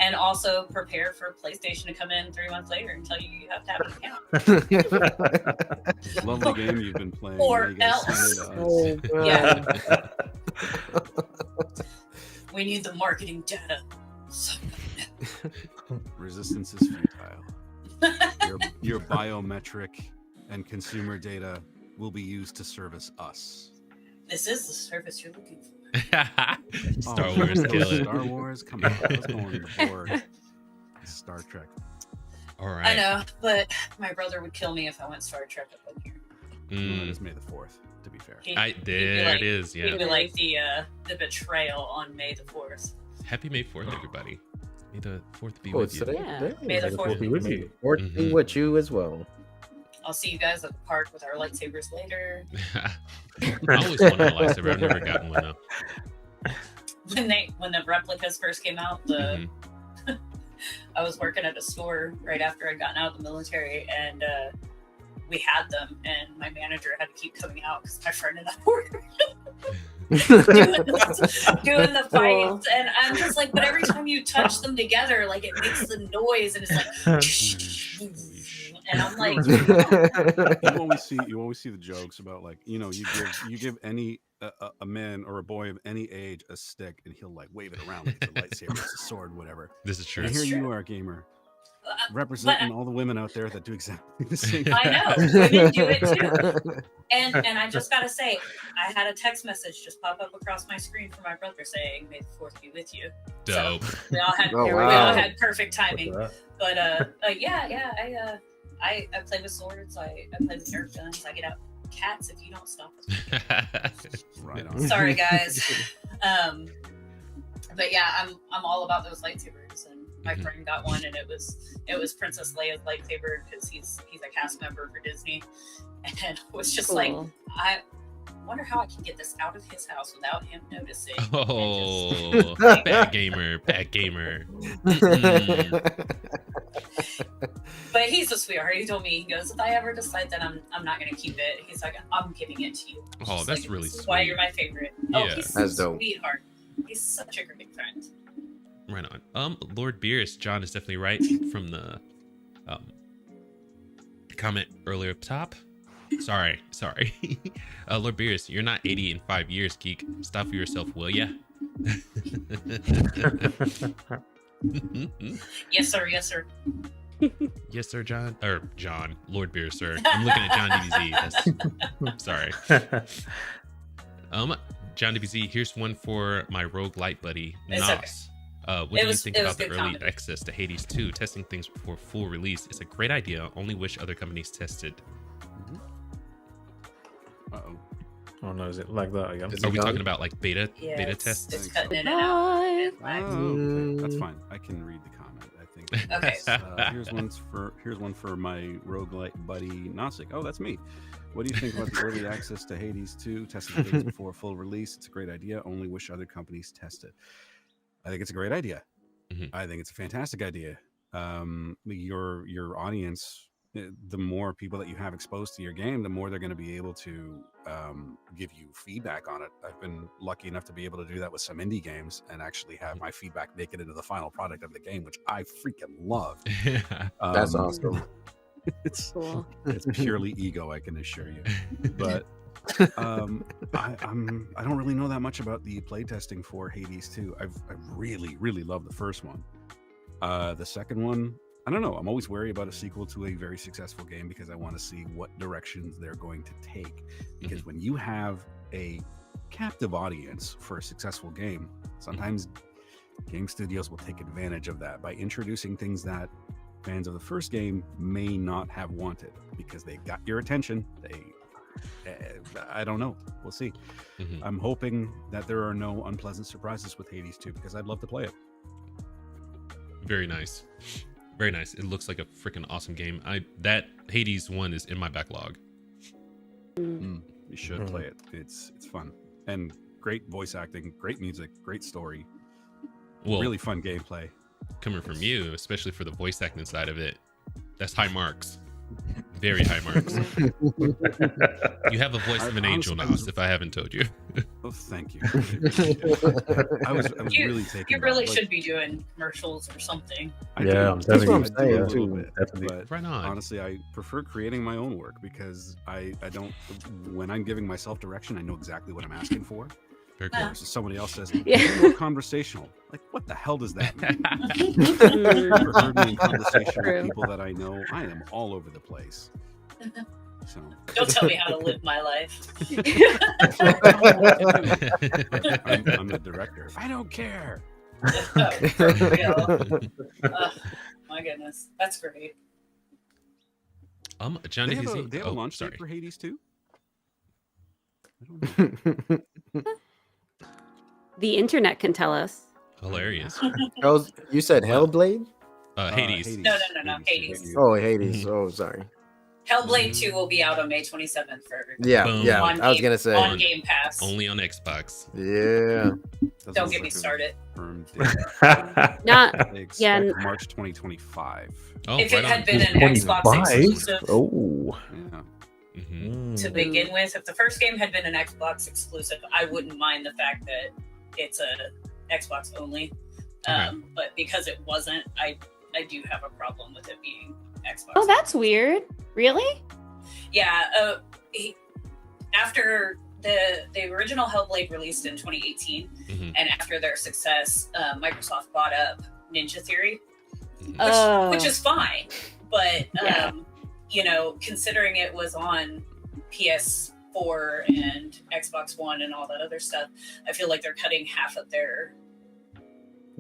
and also prepare for PlayStation to come in 3 months later and tell you have to have an account. Lovely game you've been playing. Or You guys send else. it to us. Oh, God. Yeah. We need the marketing data. Resistance is futile. Your biometric and consumer data will be used to service us. This is the service you're looking for. Star Oh, Wars, kill it. Star Wars, come on. Let's go on the board. Star Trek. All right. I know, but my brother would kill me if I went Star Trek up in here. Well, that Mm, is May the 4th, to be fair. He'd be there like- it is. He'd Yeah. be like the betrayal on May the 4th. Happy May 4th, everybody. May the 4th be Oh, with it's you. today? Yeah. Today? May the May the 4th fourth be with you. Or Mhm. be with you as well. I'll see you guys at the park with our lightsabers later. I always wanted a lightsaber. I've never gotten one though. When the replicas first came out, Mhm. I was working at a store right after I'd gotten out of the military, and we had them, and my manager had to keep coming out because my friend and I were doing the fights, and I'm just like, but every time you touch them together, like it makes the noise, and it's like, and I'm like, You always see the jokes about, like, you give any a man or a boy of any age a stick and he'll like wave it around like it's a lightsaber, it's a sword, whatever. This is true. And here That's you true. are, gamer, representing all the women out there that do exactly the same. I know, women do it too. And I just gotta say, I had a text message just pop up across my screen from my brother saying, "May the 4th be with you." Dope. We all had Oh, we wow. all had perfect timing. What's But I play with swords. I play with Nerf guns. I get out cats if you don't stop us. Right on. Sorry, guys. But yeah, I'm all about those lightsabers, and my Mhm. friend got one, and it was Princess Leia's lightsaber because he's a cast member for Disney, and it was just like, Cool. I wonder how I can get this out of his house without him noticing. Oh, bad gamer. Mm. But he's a sweetheart. He told me, he goes, if I ever decide that I'm not gonna keep it, he's like, I'm giving it to you. Oh, Just that's like, really this is why sweet. you're my favorite. Yeah. Oh, he's That's a dope. sweetheart. He's such a great friend. Right on. Lord Beerus, John is definitely right from the comment earlier up top. Sorry. Lord Beerus, you're not 80 in 5 years, geek. Stop for yourself, will ya? Yes, sir. Yes, sir. Yes, sir, John. Or John. Lord Beerus, sir. I'm looking at John DBZ. Sorry. John DBZ, here's one for my roguelite buddy, It's Knoss. What do you think it about was the good early comedy. access to Hades 2? Testing things before full release is a great idea. Only wish other companies tested. Uh-oh. Oh no, is it like that again? Is Are it we gone? talking about like beta Yeah, tests? It's cutting in and out. Bye. Oh, okay. That's fine. I can read the comment. I think. Okay. Here's one for my roguelite buddy Knossig. Oh, that's me. What do you think about the early access to Hades 2? Testing things before full release. It's a great idea. Only wish other companies test it. I think it's a great idea. Mhm. I think it's a fantastic idea. Your audience, the more people that you have exposed to your game, the more they're going to be able to give you feedback on it. I've been lucky enough to be able to do that with some indie games and actually have my feedback make it into the final product of the game, which I freaking love. That's Um, awesome. It's Cool. it's purely ego, I can assure you. But I don't really know that much about the playtesting for Hades 2. I really loved the first one. The second one, I don't know. I'm always wary about a sequel to a very successful game because I want to see what directions they're going to take. Because when you have a captive audience for a successful game, sometimes game studios will take advantage of that by introducing things that fans of the first game may not have wanted because they got your attention. I don't know. We'll see. Mhm. I'm hoping that there are no unpleasant surprises with Hades 2 because I'd love to play it. Very nice. Very nice. It looks like a freaking awesome game. That Hades 1 is in my backlog. You should play it. It's fun and great voice acting, great music, great story, Well, really fun gameplay. coming from you, especially for the voice acting side of it, that's high marks. Very high marks. You have a voice of an angel, Nos, if I haven't told you. Oh, thank you. I was really taken. You really back. Like, should be doing commercials or something. I Yeah, do- I'm That's telling what you. I'm I do saying, a little too. bit, Definitely. but Right on. honestly, I prefer creating my own work because I don't. When I'm giving myself direction, I know exactly what I'm asking for. Very cool. Versus somebody else says, Yeah. "Be more conversational." Like, what the hell does that mean? If you've ever heard me in conversation True. with people that I know, I am all over the place. So Don't tell me how to live my life. I'm the director. I don't care. Oh, for real. My goodness, that's great. John They have a DBZ. launch Sorry. date for Hades 2? I don't know. The internet can tell us. Hilarious. You said Hellblade? Hades. No, Hades. Oh, Hades. Oh, sorry. Hellblade 2 will be out on May 27th for everybody. Yeah, Boom. yeah. On I was Game- gonna say. on Game Pass. Only on Xbox. Yeah. Don't get me started. Confirmed date. Not They expect Yeah, March 2025. Oh, If right it had on. been an Xbox 25? exclusive Oh. Yeah. Mhm. to begin with, if the first game had been an Xbox exclusive, I wouldn't mind the fact that it's a Xbox only. But because it wasn't, I do have a problem with it being Xbox. Oh, that's weird. Really? Yeah. After the original Hellblade released in 2018, Mhm. and after their success, Microsoft bought up Ninja Theory, Mhm. Oh. which is fine. But Yeah. considering it was on PS4 and Xbox One and all that other stuff, I feel like they're cutting half of their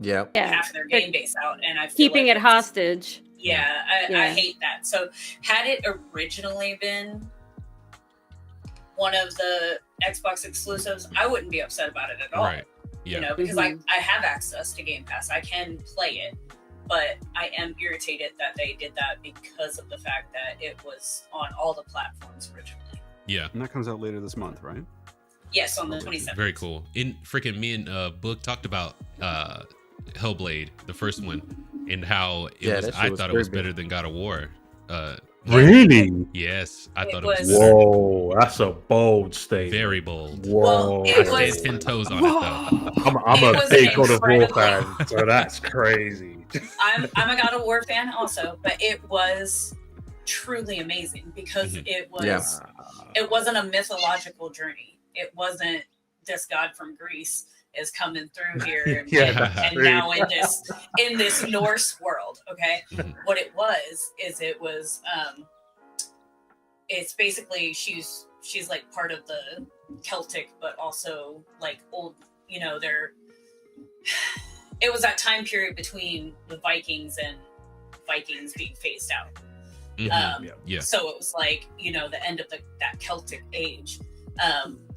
Yeah. Yeah. game base out, and I feel Keeping like it hostage. Yeah, I Yeah. hate that. So had it originally been one of the Xbox exclusives, I wouldn't be upset about it at all. Right. Yeah. Because Mhm. I have access to Game Pass. I can play it, but I am irritated that they did that because of the fact that it was on all the platforms originally. Yeah. And that comes out later this month, right? Yes, on the Okay. 27th. Very cool. In freaking me and Book talked about Hellblade, the first one. and how it Yeah, was. that shit I was thought it was creepy. better than God of War. Really? Yes, I It thought was- it was Whoa, that's a bold statement. very bold. Whoa. Well, I it stand was- 10 toes on it though. I'm It a was big God of War incredible. fan, so that's crazy. I'm a God of War fan also, but it was truly amazing because it was Yeah. it wasn't a mythological journey. It wasn't this god from Greece is coming through here and, Yeah, and, that's and true. now in this Norse world. Okay, Mhm. what it was is it was it's basically she's like part of the Celtic, but also like old. You know, it was that time period between the Vikings and Vikings being phased out. Mhm. Yeah. So it was like, you know, the end of that Celtic age.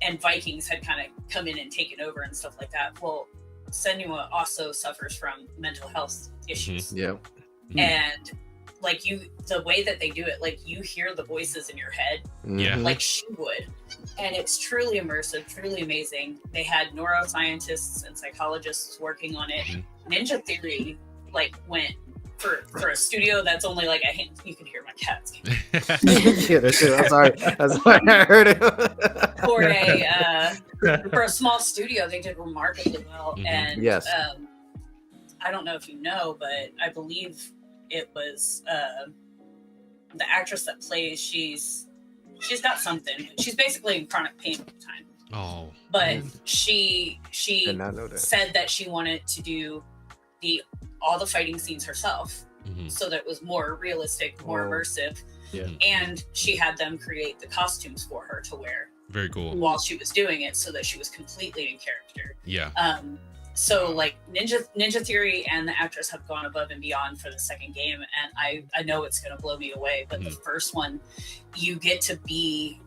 And Vikings had kind of come in and taken over and stuff like that. Well, Senua also suffers from mental health issues. Yeah. And like the way that they do it, like you hear the voices in your head, Yeah. Mhm. like she would. And it's truly immersive, truly amazing. They had neuroscientists and psychologists working on it. Mhm. Ninja Theory like went for a studio that's only like a hand. You can hear my cats. Yeah, that's it. I'm sorry. That's why I heard it. For a small studio, they did remarkably well. Mhm. And Yes. I don't know if you know, but I believe it was the actress that plays. She's got something. She's basically in chronic pain all the time. Oh. But she Did not know that. said that she wanted to do all the fighting scenes herself, Mhm. so that it was more realistic, more Oh. immersive. Yeah. And she had them create the costumes for her to wear Very cool. while she was doing it, so that she was completely in character. Yeah. So like Ninja Theory and the actress have gone above and beyond for the second game, and I know it's going to blow me away. But the first one, you get to be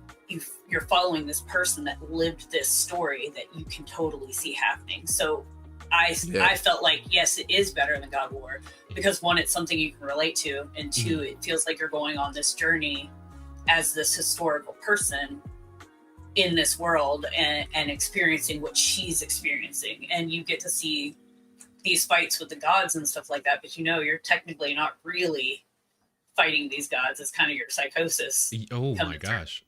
you're following this person that lived this story that you can totally see happening. So I felt like, yes, it is better than God of War, because one, it's something you can relate to, and two, it feels like you're going on this journey as this historical person in this world and experiencing what she's experiencing. And you get to see these fights with the gods and stuff like that, but you know, you're technically not really fighting these gods. It's kind of your psychosis. Oh my coming through. gosh.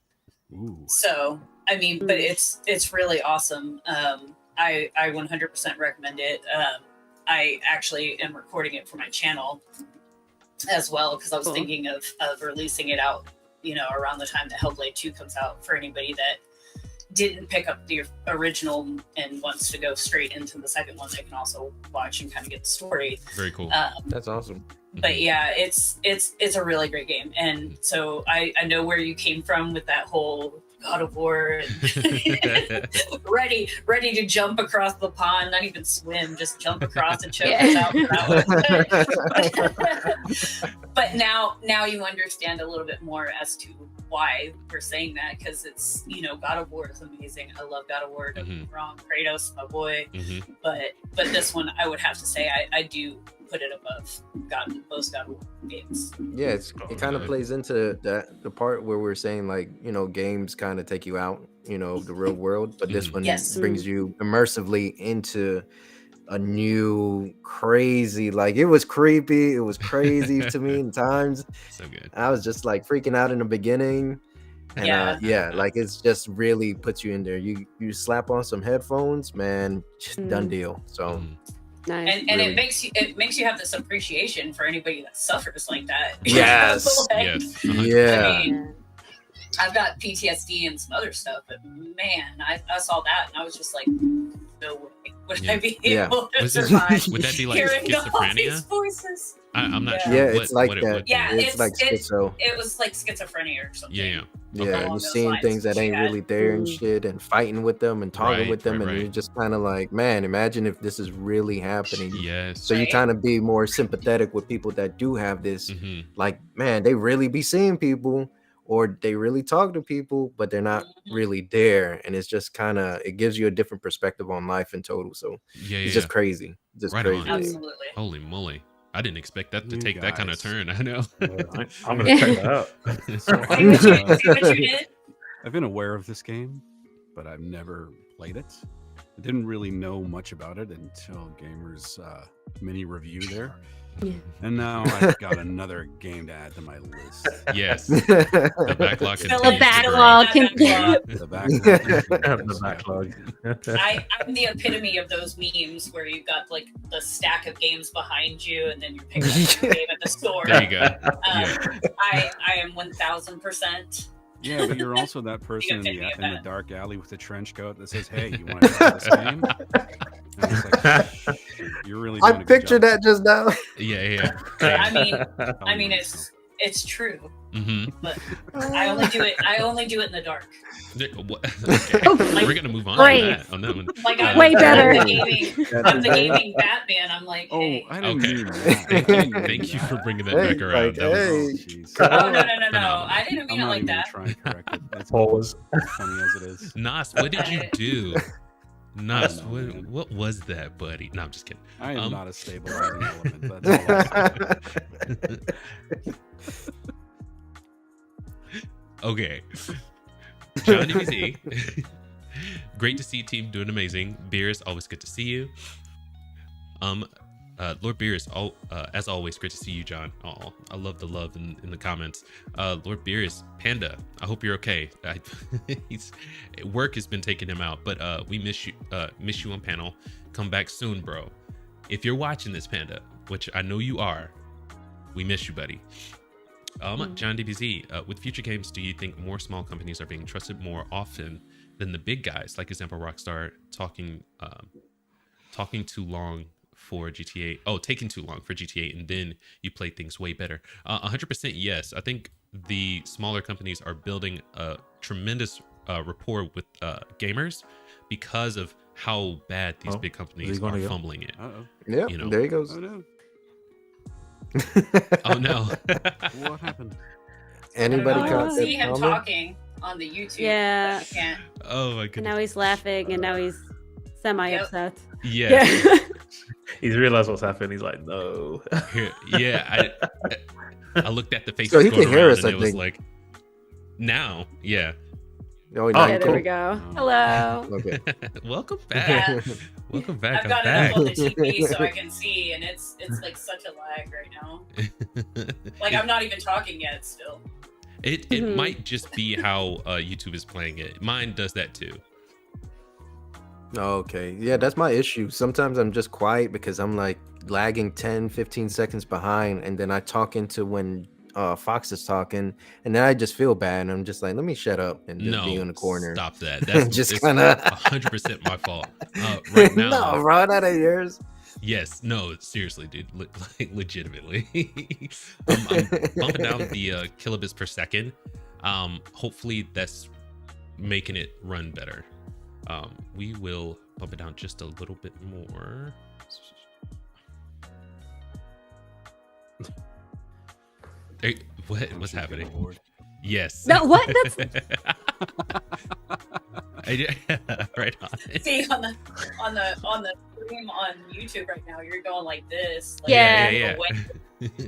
Ooh. So, I mean, but it's really awesome. I 100% recommend it. I actually am recording it for my channel as well, because I was thinking of releasing it out, you know, around the time that Hellblade 2 comes out, for anybody that didn't pick up the original and wants to go straight into the second one. They can also watch and kind of get the story. Very cool. That's awesome. But yeah, it's a really great game. And so I know where you came from with that whole God of War and ready to jump across the pond, not even swim, just jump across and choke us out for that one. But now you understand a little bit more as to why we're saying that, because it's, you know, God of War is amazing. I love God of War, don't get me wrong. Kratos, my boy. But this one, I would have to say I do put it above most God of War games. Yeah, it kind of plays into the part where we're saying, like, you know, games kind of take you out, you know, of the real world, but this one brings you immersively into a new crazy, like, it was creepy, it was crazy to me in times. So good. I was just like freaking out in the beginning. And like, it's just really puts you in there. You slap on some headphones, man, done deal. So Nice. And it makes you have this appreciation for anybody that suffers like that. Yes. Like, Yes. yeah. I mean, I've got PTSD and some other stuff, but man, I saw that and I was just like, no way would I be able to survive. Would that be like hearing all these schizophrenia? voices. I'm not sure. Yeah, what, it's like what that. It would be. Yeah, It's like schizo. It was like schizophrenia or something. Yeah. Yeah, Okay. and Along you're those seeing lines, things that she ain't had- really there and shit, and fighting with them and talking Right, with them, right, and right. you're just kind of like, man, imagine if this is really happening. Yes. So you Right. kind of be more sympathetic with people that do have this, Mhm. like, man, they really be seeing people, or they really talk to people, but they're not Mhm. really there, and it's just kind of, it gives you a different perspective on life in total. So Yeah. it's just crazy, just Right crazy. on. game. Absolutely. Holy moly. I didn't expect that to You take that kind of guys. turn. I know. I'm gonna check that out. So See what you did? I've been aware of this game, but I've never played it. I didn't really know much about it until Gamer's mini review there. And now I've got another game to add to my list. Yes, the backlog. Fill The backlog can- The backlog. The backlog. I'm the epitome of those memes where you've got like the stack of games behind you, and then you're picking up your game at the store. There you go. Yeah. I am 1000%. Yeah, but you're also that person in epitome of the that. dark alley with the trench coat that says, "Hey, you want to try this game?" And it's like, you're really. Doing I a good pictured job. that just now. Yeah. I mean, it's true, Mm-hmm. but I only do it in the dark. Okay. We're gonna move on Great. on that one. Like I'm Way better. I'm the gaming Batman. I'm like, Oh, hey. I didn't Okay. mean that. Thank you for bringing that Hey, back around. like, That was hey. Jeez. Oh, no. Phenomenal. I didn't I'm mean it not like even that. trying to correct it. It's Pause. funny as it is. Nas, what did you do? Nas, I don't know, what was that, buddy? No, I'm just kidding. I am not a stabilizing element. That's all. Okay. John DBZ. Great to see team doing amazing. Beers, always good to see you. Lord Beers, as always, great to see you, John. Oh, I love the love in the comments. Lord Beers, Panda, I hope you're okay. Work has been taking him out, but we miss you on panel. Come back soon, bro. If you're watching this, Panda, which I know you are, we miss you, buddy. John DBZ, with future games, do you think more small companies are being trusted more often than the big guys? Like example, Rockstar taking too long for GTA. Oh, taking too long for GTA, and then you play things way better. 100% yes. I think the smaller companies are building a tremendous rapport with gamers because of how bad these big companies are fumbling it. Uh-oh. Yeah, You know. there he goes. Oh no. Oh no. What happened? Anybody I caught can see that him comment? talking on the YouTube. Yeah. but I can't. Oh my And goodness. now he's laughing, and now he's semi-upset. Yeah. He's realized what's happened. He's like, no. Yeah. I looked at the face So he going can hear around, us, and I it was think. like, now, yeah. Oh, Yeah, yeah, there we go. Hello. Okay. Welcome back. Yeah. Welcome back. I've got I'm it up on back. the TV so I can see, and it's like such a lag right now. Like I'm not even talking yet still. It Mhm. might just be how YouTube is playing it. Mine does that too. Okay. Yeah, that's my issue. Sometimes I'm just quiet because I'm like lagging 10, 15 seconds behind. And then I talk into when Fox is talking. And then I just feel bad. And I'm just like, let me shut up and just be in the corner. Stop that. That's Just it's kinda- 100% my fault. Right now, No, bro, that ain't yours. yes, no, seriously, dude, like legitimately. I'm bumping down the kilobits per second. Hopefully that's making it run better. We will bump it down just a little bit more. Hey, what's happening? Yes. No, what? That's right on. See on the stream on YouTube right now, you're going like this. Like, Yeah. Yeah.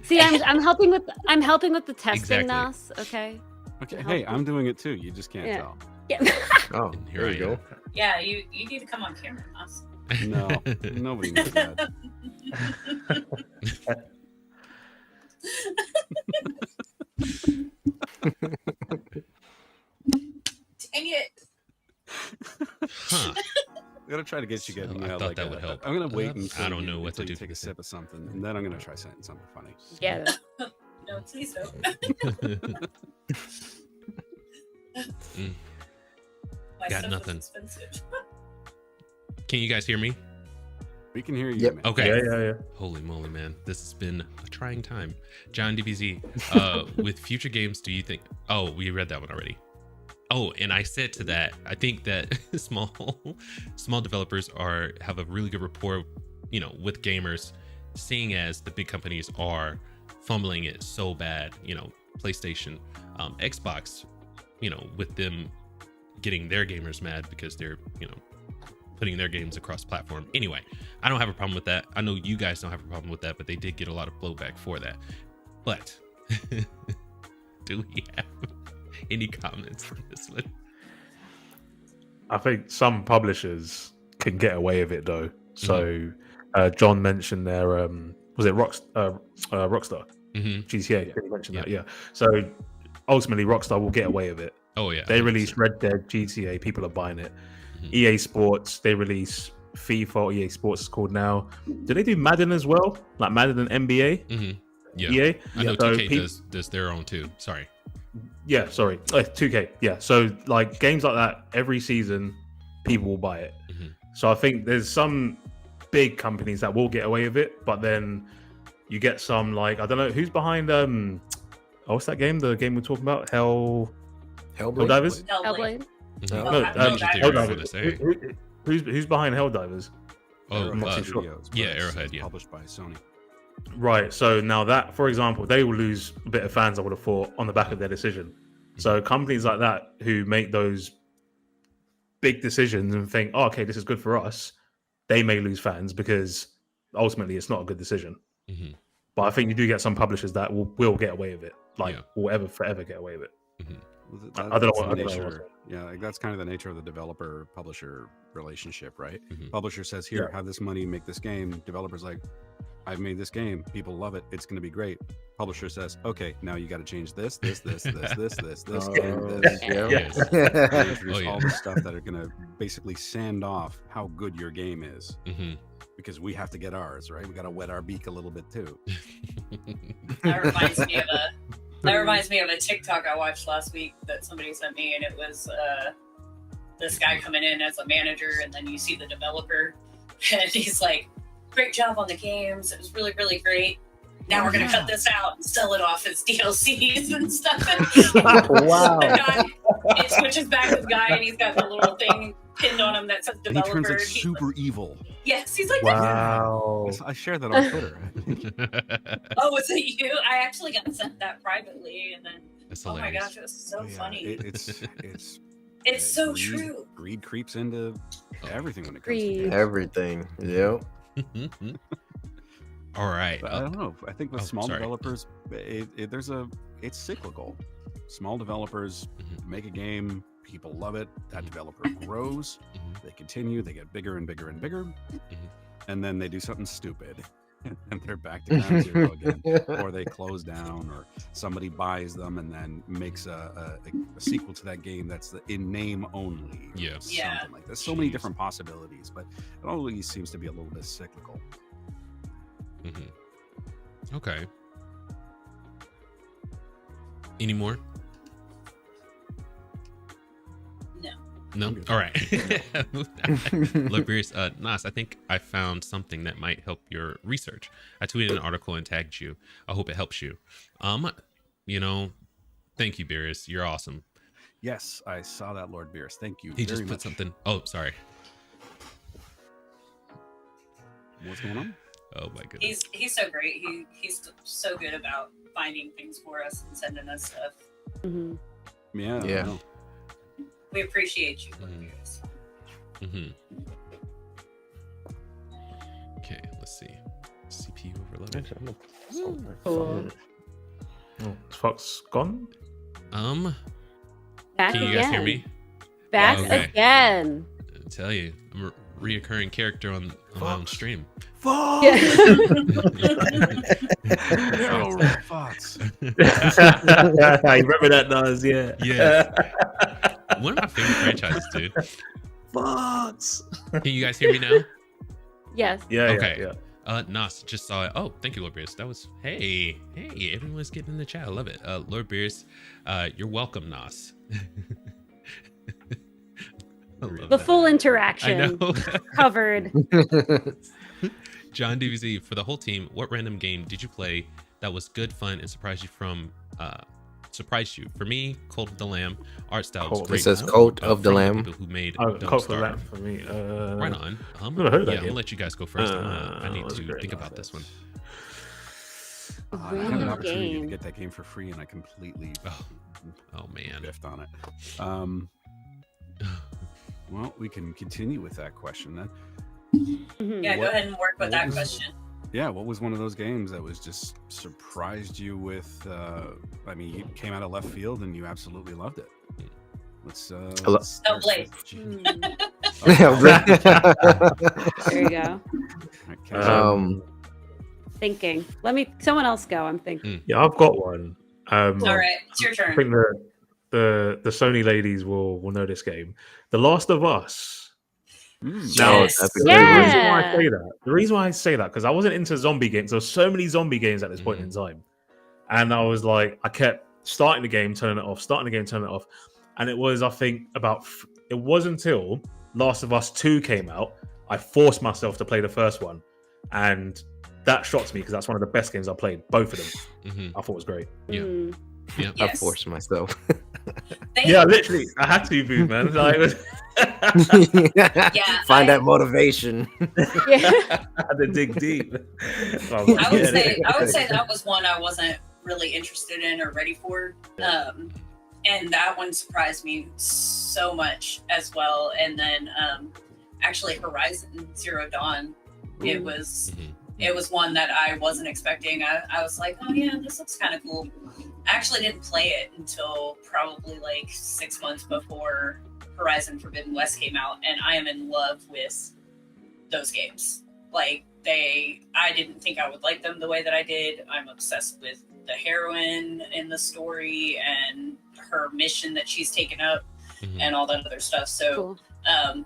see, I'm helping with the testing, Exactly. Nas. Okay. Okay, hey, I'm doing it too. You just can't Yeah. tell. Yeah. Oh, And here there I you go. Yeah, you need to come on camera, Nas. No, nobody knows that. Dang it! Huh. I'm gonna try to get you getting. I thought like that would help. I'm gonna wait until I don't you- know what until to you do. Take a sip of something, and then I'm gonna try saying something funny. Yeah. No, please don't. My Got stuff nothing. was expensive. Can you guys hear me? We can hear you. Yep. Man. Okay. Yeah. Holy moly, man. This has been a trying time. John DBZ, with future games, do you think... Oh, we read that one already. Oh, and I said to that, I think that small developers have a really good rapport, with gamers, seeing as the big companies are fumbling it so bad, PlayStation, Xbox, with them getting their gamers mad because they're, putting their games across platform. Anyway, I don't have a problem with that. I know you guys don't have a problem with that, but they did get a lot of blowback for that. But do we have any comments on this one? I think some publishers can get away with it though. So John mentioned there was it Rockstar? GTA. You mentioned that, yeah. So ultimately, Rockstar will get away with it. Oh yeah, they 100%. release Red Dead, GTA, people are buying it. EA Sports, they release FIFA, or EA Sports is called now. Do they do Madden as well? Like Madden and NBA? Yeah, EA? I know So 2K does their own too. Sorry. Yeah, sorry. 2K. Yeah. So like games like that, every season, people will buy it. So I think there's some big companies that will get away with it, but then you get some like, I don't know who's behind what's that game? The game we're talking about? Helldivers? Hellblade. Who's behind Helldivers? Oh, I'm not too sure. Yeah, Arrowhead. Yeah, published by Sony. Right. So now that, for example, they will lose a bit of fans, I would have thought, on the back of their decision. So companies like that who make those big decisions and think, oh, okay, this is good for us, they may lose fans because ultimately it's not a good decision. But I think you do get some publishers that will get away with it, like will forever get away with it. I don't know. Yeah, like that's kind of the nature of the developer-publisher relationship, right? Publisher says, here, have this money, make this game. Developer's like, I've made this game. People love it. It's going to be great. Publisher says, okay, now you got to change this, and this. Yes. Introduce all the stuff that are going to basically sand off how good your game is. Because we have to get ours, right? We got to wet our beak a little bit too. That reminds me of a TikTok I watched last week that somebody sent me, and it was this guy coming in as a manager, and then you see the developer, and he's like, great job on the games. It was really, really great. Now we're going to cut this out and sell it off as DLCs and stuff. Wow. It switches back to the guy, and he's got the little thing pinned on him that says And he developer. turns like super evil. Yes, he's like, Wow. I shared that on Twitter. oh, was it you? I actually got sent that privately, and then, That's oh my hilarious. gosh, it was so funny. It's so greed, true. Greed creeps into everything when it comes to Greed. games. Everything. Yep. All right. But I don't know. I think with small sorry. developers, it's cyclical. Small developers make a game, people love it. That developer grows. They continue. They get bigger and bigger and bigger, and then they do something stupid, and they're back to ground zero again, or they close down, or somebody buys them and then makes a sequel to that game that's in name only. Yeah. Something like that. So many different possibilities, but it always seems to be a little bit cyclical. Okay. Any more? No. All right. Look, Nas, I think I found something that might help your research. I tweeted an article and tagged you. I hope it helps you. Thank you, Beerus. You're awesome. Yes, I saw that, Lord Beerus. Thank you. He very just put much. something. Oh, sorry. What's going on? Oh my goodness. He's so great. He's so good about finding things for us and sending us stuff. Yeah. I Yeah. know. We appreciate you. Okay, let's see. CPU overloaded. Cool. Fox gone? Back Can again. you guys hear me? Back Okay. again. I tell you, I'm a reoccurring character on my own stream. Yeah. Thoughts. You remember that, Nas? Yeah. Yes. One of my favorite franchises, dude. Fox. Can you guys hear me now? Yes. Yeah. Okay. Yeah. Nas, just saw it. Oh, thank you, Lord Beerus. That was hey, everyone's getting in the chat. I love it. Lord Beerus, you're welcome, Nas. I love The that. full I interaction know. covered. John DVZ, for the whole team, what random game did you play that was good, fun, and surprised you? For me, Cult of the Lamb. Art style was It great. says Cult of the from Lamb. People who made Oh, Don't Cult for Starve. that for me. Right on. I've never heard of that I'm game. gonna let you guys go first. I need that's to great. think about this one. I had an Random opportunity to game. get that game for free, and I completely Oh man. biffed on it. Well, we can continue with that question then. Yeah, go What- ahead and work with what that was- question. Yeah, what was one of those games that was just surprised you with? I mean, it came out of left field and you absolutely loved it. Let's. Hellblade. There you go. thinking. Someone else go. I'm thinking. Yeah, I've got one. All right, it's your I turn. think the Sony ladies will know this game. The Last of Us. Now, Yes. that's a the good one. reason why I say that, because I wasn't into zombie games. There were so many zombie games at this point in time, and I was like, I kept starting the game, turning it off, starting the game, turning it off, and it was, I think, it was until Last of Us 2 came out, I forced myself to play the first one, and that shocked me because that's one of the best games I played. Both of them, I thought it was great. Yeah. Mm. Yeah. I forced myself. Yeah, literally, I had to, boo, man. Like, Find that motivation. Yeah. I had to dig deep. I would say that was one I wasn't really interested in or ready for. And that one surprised me so much as well. And then actually Horizon Zero Dawn, it was one that I wasn't expecting. I was like, oh yeah, this looks kind of cool. I actually didn't play it until probably like 6 months before Horizon Forbidden West came out, and I am in love with those games. Like I didn't think I would like them the way that I did. I'm obsessed with the heroine in the story and her mission that she's taken up and all that other stuff. So Cool.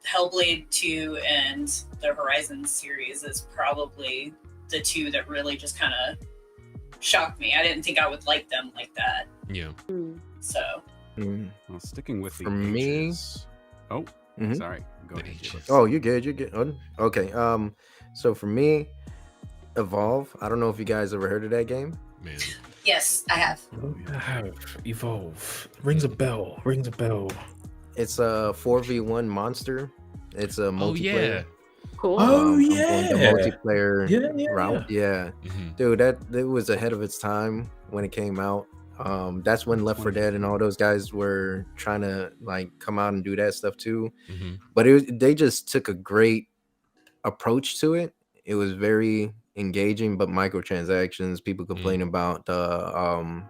Hellblade 2 and the Horizon series is probably the two that really just kind of shocked me. I didn't think I would like them like that. Yeah. So Well, sticking with the For me- ages- Oh, Mhm. sorry. Go ahead. Caleb. Oh, you're good. You're good. Okay. So for me, Evolve. I don't know if you guys ever heard of that game. Man. yes, I have. I have Evolve. Rings a bell. It's a 4v1 monster. It's a Oh yeah. multiplayer. Cool. Oh, I'm going yeah. the multiplayer Yeah. route. Yeah, Mhm. dude, that was ahead of its time when it came out. That's when Left 4 Dead and all those guys were trying to like come out and do that stuff too. Mhm. But they just took a great approach to it. It was very engaging, but microtransactions. People complain about the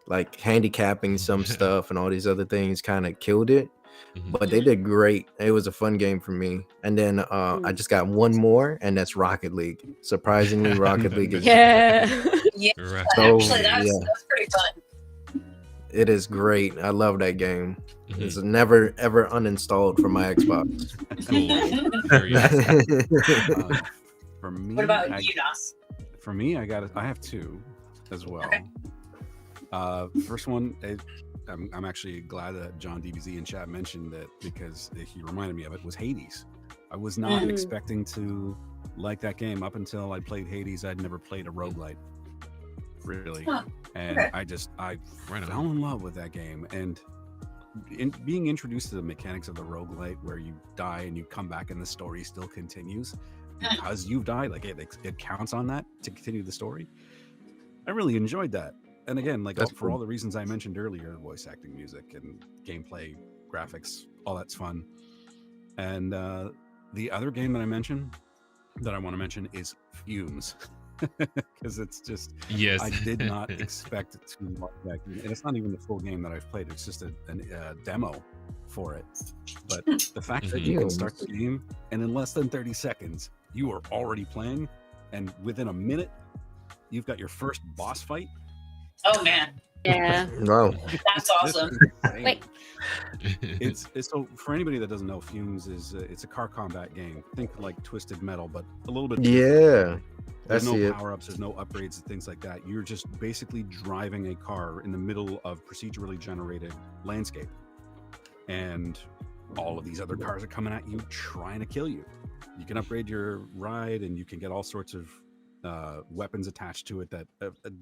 like handicapping some stuff and all these other things kind of killed it. Mhm. But they did great. It was a fun game for me. And then I just got one more, and that's Rocket League. Surprisingly, Rocket League is Yeah. Yeah, Right. So, actually, that's pretty fun. it is great. I love that game. Mhm. It's never ever uninstalled from my Xbox. Cool. Very nice. For me, What about I- you, Nos? For me, I have two as well. Okay. First one, I'm actually glad that John DBZ in chat mentioned it because he reminded me of it, was Hades. I was not Mm. expecting to like that game up until I played Hades. I'd never played a roguelite, really. Huh, And okay. I Right on. fell in love with that game. And being introduced to the mechanics of the roguelite where you die and you come back and the story still continues because you've died, like it counts on that to continue the story. I really enjoyed that. And again, like That's for cool. all the reasons I mentioned earlier, voice acting, music, and gameplay, graphics, all that's fun. And the other game that I want to mention is Fumes. Because it's just, Yes. I did not expect to like that game. And it's not even the full game that I've played. It's just a demo for it. But the fact that you can start the game and in less than 30 seconds, you are already playing. And within a minute, you've got your first boss fight. Oh man, Yeah. Wow. that's awesome. Wait. It's so for anybody that doesn't know, Fumes is it's a car combat game. Think like Twisted Metal, but a little bit. Yeah. I There's see no it. power ups. There's no upgrades and things like that. You're just basically driving a car in the middle of procedurally generated landscape, and all of these other cars are coming at you, trying to kill you. You can upgrade your ride, and you can get all sorts of weapons attached to it that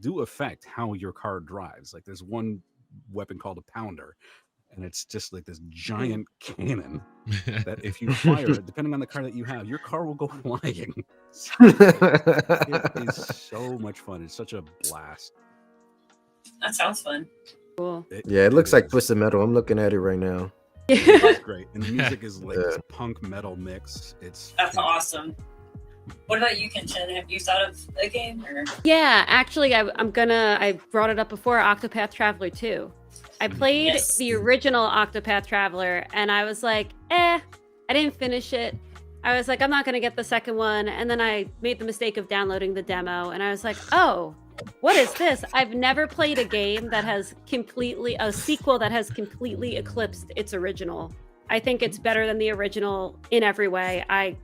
do affect how your car drives. Like there's one weapon called a pounder, and it's just like this giant cannon that if you fire it, depending on the car that you have, your car will go flying. It is so much fun. It's such a blast. That sounds fun. Cool. Yeah, it looks like is. Twisted Metal. I'm looking at it right now. It's great, and the music is like this punk metal mix. It's That's fantastic. awesome. What about you, Kenshin? Have you thought of a game? Or? Yeah, actually, I brought it up before, Octopath Traveler 2. I played Yes. the original Octopath Traveler, and I was like, I didn't finish it. I was like, I'm not going to get the second one. And then I made the mistake of downloading the demo. And I was like, oh, what is this? I've never played a game that has a sequel that has completely eclipsed its original. I think it's better than the original in every way. I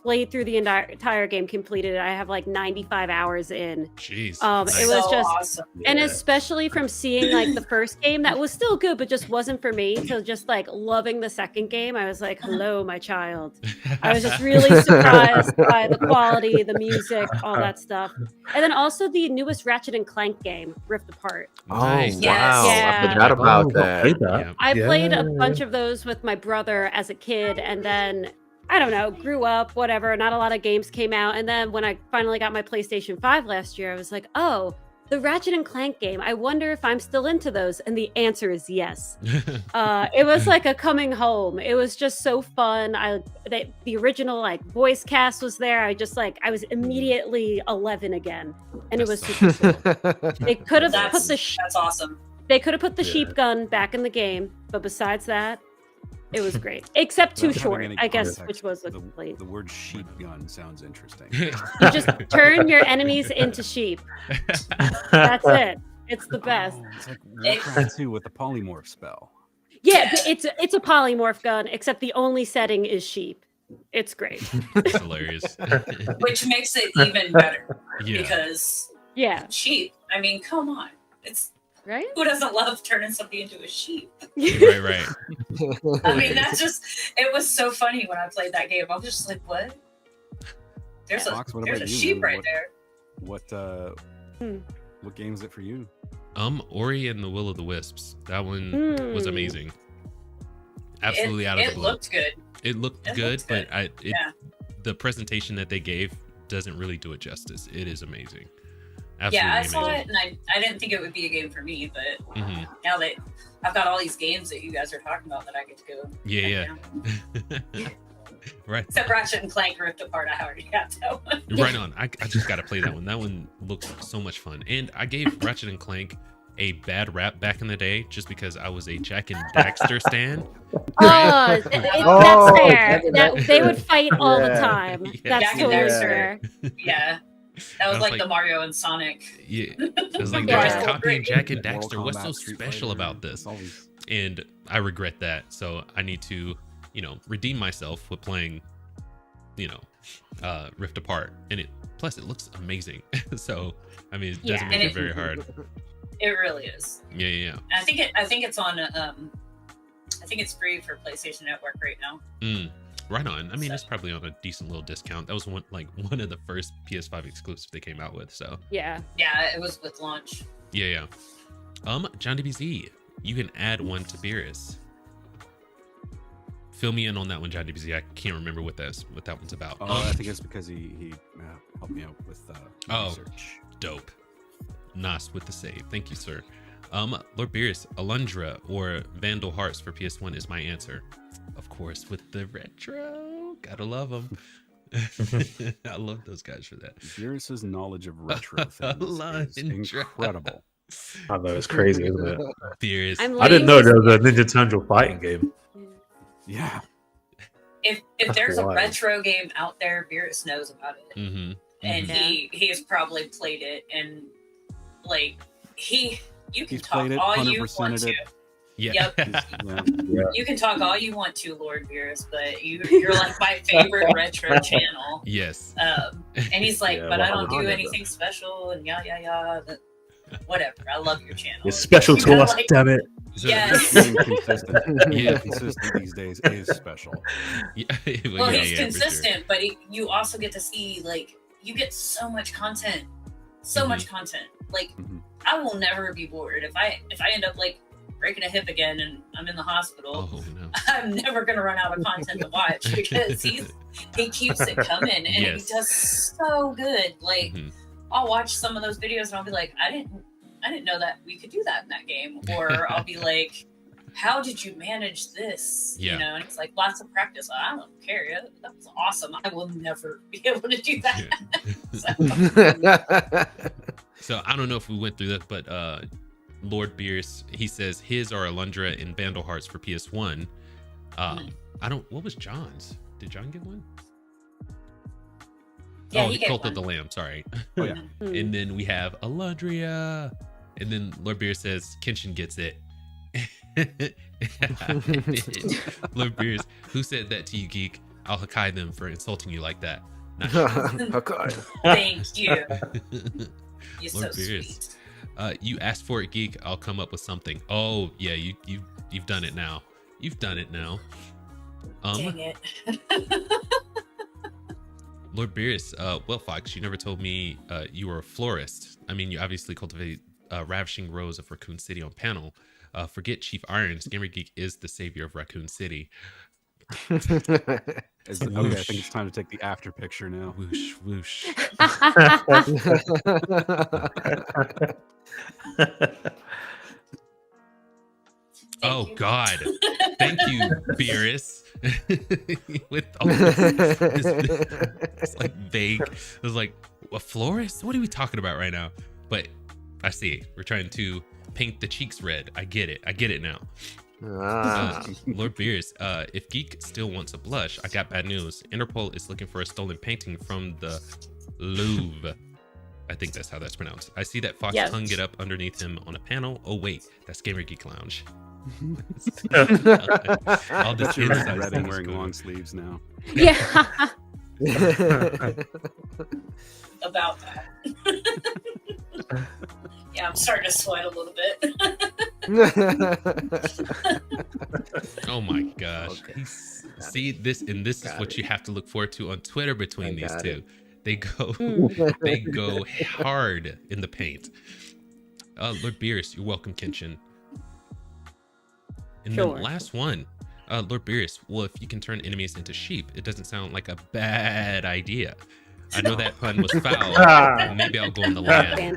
played through the entire game, completed it. I have like 95 hours in. Jeez. It was just awesome. And especially from seeing like the first game that was still good but just wasn't for me, to just like loving the second game, I was like, hello my child. I was just really surprised by the quality, the music, all that stuff. And then also the newest Ratchet and Clank game, Rift Apart. Nice. Oh, Yes. wow. Yeah. I forgot about that. Yeah. I played a bunch of those with my brother as a kid, and then I don't know, grew up, whatever. Not a lot of games came out. And then when I finally got my PlayStation 5 last year, I was like, oh, the Ratchet and Clank game. I wonder if I'm still into those. And the answer is yes. It was like a coming home. It was just so fun. The original like voice cast was there. I was immediately 11 again. And it was super cool. They could have put that's awesome. They could have put the sheep gun back in the game. But besides that, it was great, except too Without having short, any I guess, context, which was a the complaint. word sheep gun sounds interesting. You just turn your enemies into sheep. That's it. It's the best. Oh, it's like Warcraft 2 with the polymorph spell. Yeah, it's a polymorph gun, except the only setting is sheep. It's great. That's hilarious. Which makes it even better. Yeah. Because Yeah, sheep, I mean, come on. It's right? who doesn't love turning somebody into a sheep? Right. I mean, it was so funny when I played that game. I was just like, what? There's Fox, what there's about a you, sheep man? right there. What game is it for you? Ori and the Will of the Wisps. That one was amazing. Absolutely out of the blue. It looked good. It looked It good, looked but good. the presentation that they gave doesn't really do it justice. It is amazing. Absolutely Yeah, I amazing. saw it and I didn't think it would be a game for me, but Mhm. now that I've got all these games that you guys are talking about that I get to go. Yeah. Right. Except Ratchet and Clank Rift Apart, I already got that one. Right on. I just got to play that one. That one looks so much fun. And I gave Ratchet and Clank a bad rap back in the day just because I was a Jack and Daxter stan. That's fair. They would fight all the Yeah. time. Yeah. That's Jack and totally Daxter. fair. Yeah. That was like the Mario and Sonic. Yeah. I was like, Yeah. they're just copying Jack and Mortal Daxter. What's so Kombat, Street special Fighter, about this? it's always- And I regret that. So I need to, redeem myself with playing, Rift Apart. And plus it looks amazing. So, I mean, it doesn't Yeah. make And it very hard. It really is. Yeah. And I think it's on I think it's free for PlayStation Network right now. Right on. I mean, it's probably on a decent little discount. That was one of the first PS5 exclusives they came out with. So Yeah. Yeah, it was with launch. yeah. John DBZ, you can add one to Beerus. Fill me in on that one, John DBZ. I can't remember what that one's about. I think it's because he helped me out with research. Dope. Nos with the save. Thank you, sir. Lord Beerus, Alundra or Vandal Hearts for PS1 is my answer. Of course, with the retro. Gotta love them. I love those guys for that. Beerus's knowledge of retro things is Alundra. incredible. I know, it's crazy, isn't it? Beerus. I didn't know there was a Ninja Turtle fighting game. Yeah. If That's there's a wild. retro game out there, Beerus knows about it. Mm-hmm. And Mhm. he has probably played it, and like you can He's talk played it, all you 100%ed want to. it. Yeah. Yeah. You can talk all you want to, Lord Beerus, but you're like my favorite retro channel. Yes. And he's like, Yeah, but I don't do 100%. anything special, and yeah. Whatever. I love your channel. It's special You to know, us, like- damn it. Yes. Being consistent. Yeah. Being consistent these days is special. Yeah. Well, yeah, he's for sure. consistent, but you also get to see you get so much content, Mm-hmm. much content. Like Mhm. I will never be bored if I end up breaking a hip again and I'm in the hospital. Oh no. I'm never gonna run out of content to watch because he keeps it coming and Yes. he does so good. Like Mhm. I'll watch some of those videos and I'll be like, I didn't know that we could do that in that game, or I'll be like, how did you manage this? Yeah. And it's like lots of practice. I don't care. That was awesome. I will never be able to do that. So I don't know if we went through that, but Lord Beerus, he says his are Alundra and Vandal Hearts for PS1. I don't. What was John's? Did John get one? Yeah, oh, he gave Cult of one. the Lamb. Sorry. Oh yeah. And then we have Alundria. And then Lord Beer says Kenshin gets it. Lord Beers, who said that to you, geek? I'll Hakai them for insulting you like that. Nice. Okay. Thank you. You're Lord so Beers. sweet. You asked for it, geek. I'll come up with something. Oh yeah, you've done it now. You've done it now. Dang it. Lord Beerus, well, Fox, you never told me you were a florist. I mean, you obviously cultivate ravishing rows of Raccoon City on panel. Forget Chief Irons. Gamer Geek is the savior of Raccoon City. Okay, I think it's time to take the after picture now. Whoosh, whoosh. Oh, you. God. Thank you, Beerus. With all it's like vague. It was like, a florist? What are we talking about right now? But I see. We're trying to paint the cheeks red. I get it. I get it now. Lord Beers, if Geek still wants a blush, I got bad news. Interpol is looking for a stolen painting from the Louvre. I think that's how that's pronounced. I see that Fox Yes. hung it up underneath him on a panel. Oh wait, that's Gamer Geek Lounge. All the That's your inside red things and wearing going. long sleeves now. Yeah. About that. Yeah, I'm starting to sweat a little bit. Oh my gosh. Okay. See this, and this is Got what it. you have to look forward to on Twitter between I these got two. They go Mm. they go hard in the paint. Lord Beerus, you're welcome, Kenshin. And Sure. then last one, Lord Beerus, well, if you can turn enemies into sheep, it doesn't sound like a bad idea. I know that pun was foul. Maybe I'll go on the lamb.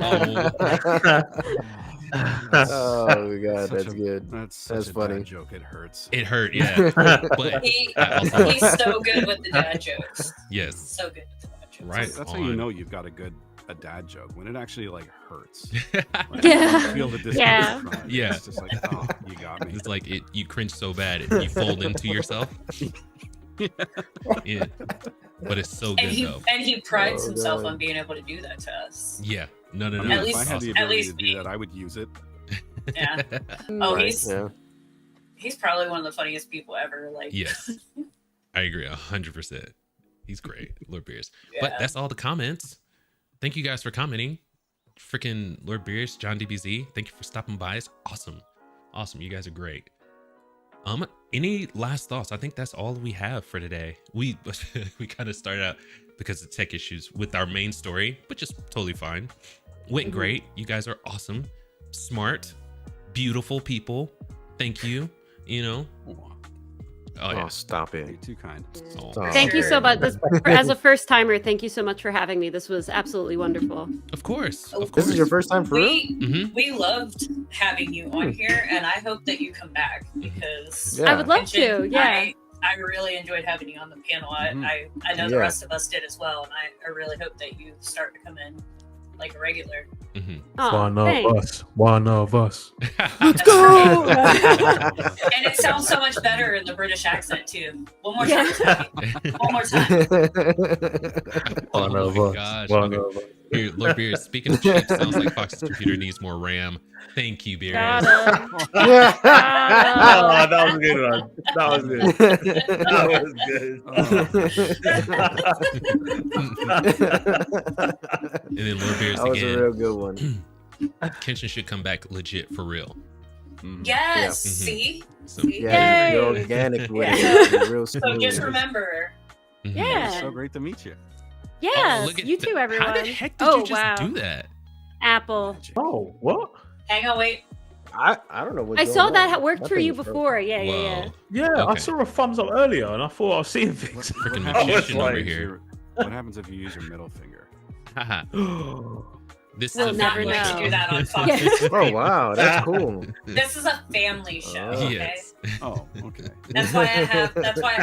Oh my god, Such that's a- good. That's That's such a funny. bad joke. It hurts. It hurt, yeah. But He's I also, so good with the dad jokes. yes, So good with the dad jokes. right. That's how on. you know you've got a dad joke when it actually like hurts. Like, Yeah. you feel the discomfort Yeah. from it. Yeah. It's just like, oh, you got me. It's like you cringe so bad you fold into yourself. Yeah, but it's so good though. And he prides Oh, himself God. on being able to do that to us. Yeah, no. I mean, At if least- I had the at ability least to do me. that, I would use it. Yeah. Oh, Right. he's probably one of the funniest people ever. Like, Yes, I agree 100%. He's great, Lord Beers. yeah. But that's all the comments. Thank you guys for commenting. Freaking Lord Beers, John DBZ, thank you for stopping by. It's awesome. You guys are great. Any last thoughts? I think that's all we have for today. We kind of started out because of tech issues with our main story, but just totally fine. Went great. You guys are awesome, smart, beautiful people. Thank you. You know. Oh Oh, yeah. stop You're it. too kind. Oh, Stop. Thank you so Sure. much. As a first timer, thank you so much for having me. This was absolutely wonderful. of course. Of This course. is your first time for real? We loved having you on here, and I hope that you come back because Yeah. I would love to. Yeah. I really enjoyed having you on the panel. I know the Yeah. rest of us did as well, and I really hope that you start to come in like a regular. Mhm. Oh, thanks. us. One of us. Let's go! And it sounds so much better in the British accent too. One more time. Tony. One more time. Oh One of my us. gosh. One Okay. of us. Here, Lord Beers, speaking of chips, sounds like Fox's computer needs more RAM. Thank you, Beers. Got him. Oh, that was a good one. That was good. That was good. And then Lord Beers That was a again. real good one. Kenshin should come back legit for real. Yes. Mhm. See? So, See? Yeah, you're Yay. organic with Yeah. it. You're real So smooth. just remember, mhm. Yeah. It's so great to meet you. Yes, look at you the- too, everyone. How the heck did oh, you just wow. do that? Apple. Oh, what? hang on, wait. I don't know what I saw that worked for you before. Yeah, yeah, yeah. Whoa. Yeah, I Okay. saw a thumbs up earlier and I thought I was seeing things. Freaking I was magician over like- here. What happens if you use your middle finger? Haha. This We'll is a never family know. show. Do that on Fox. Yeah. Oh wow, that's cool. This is a family show. Oh. Okay? Yes. Oh, okay. That's why I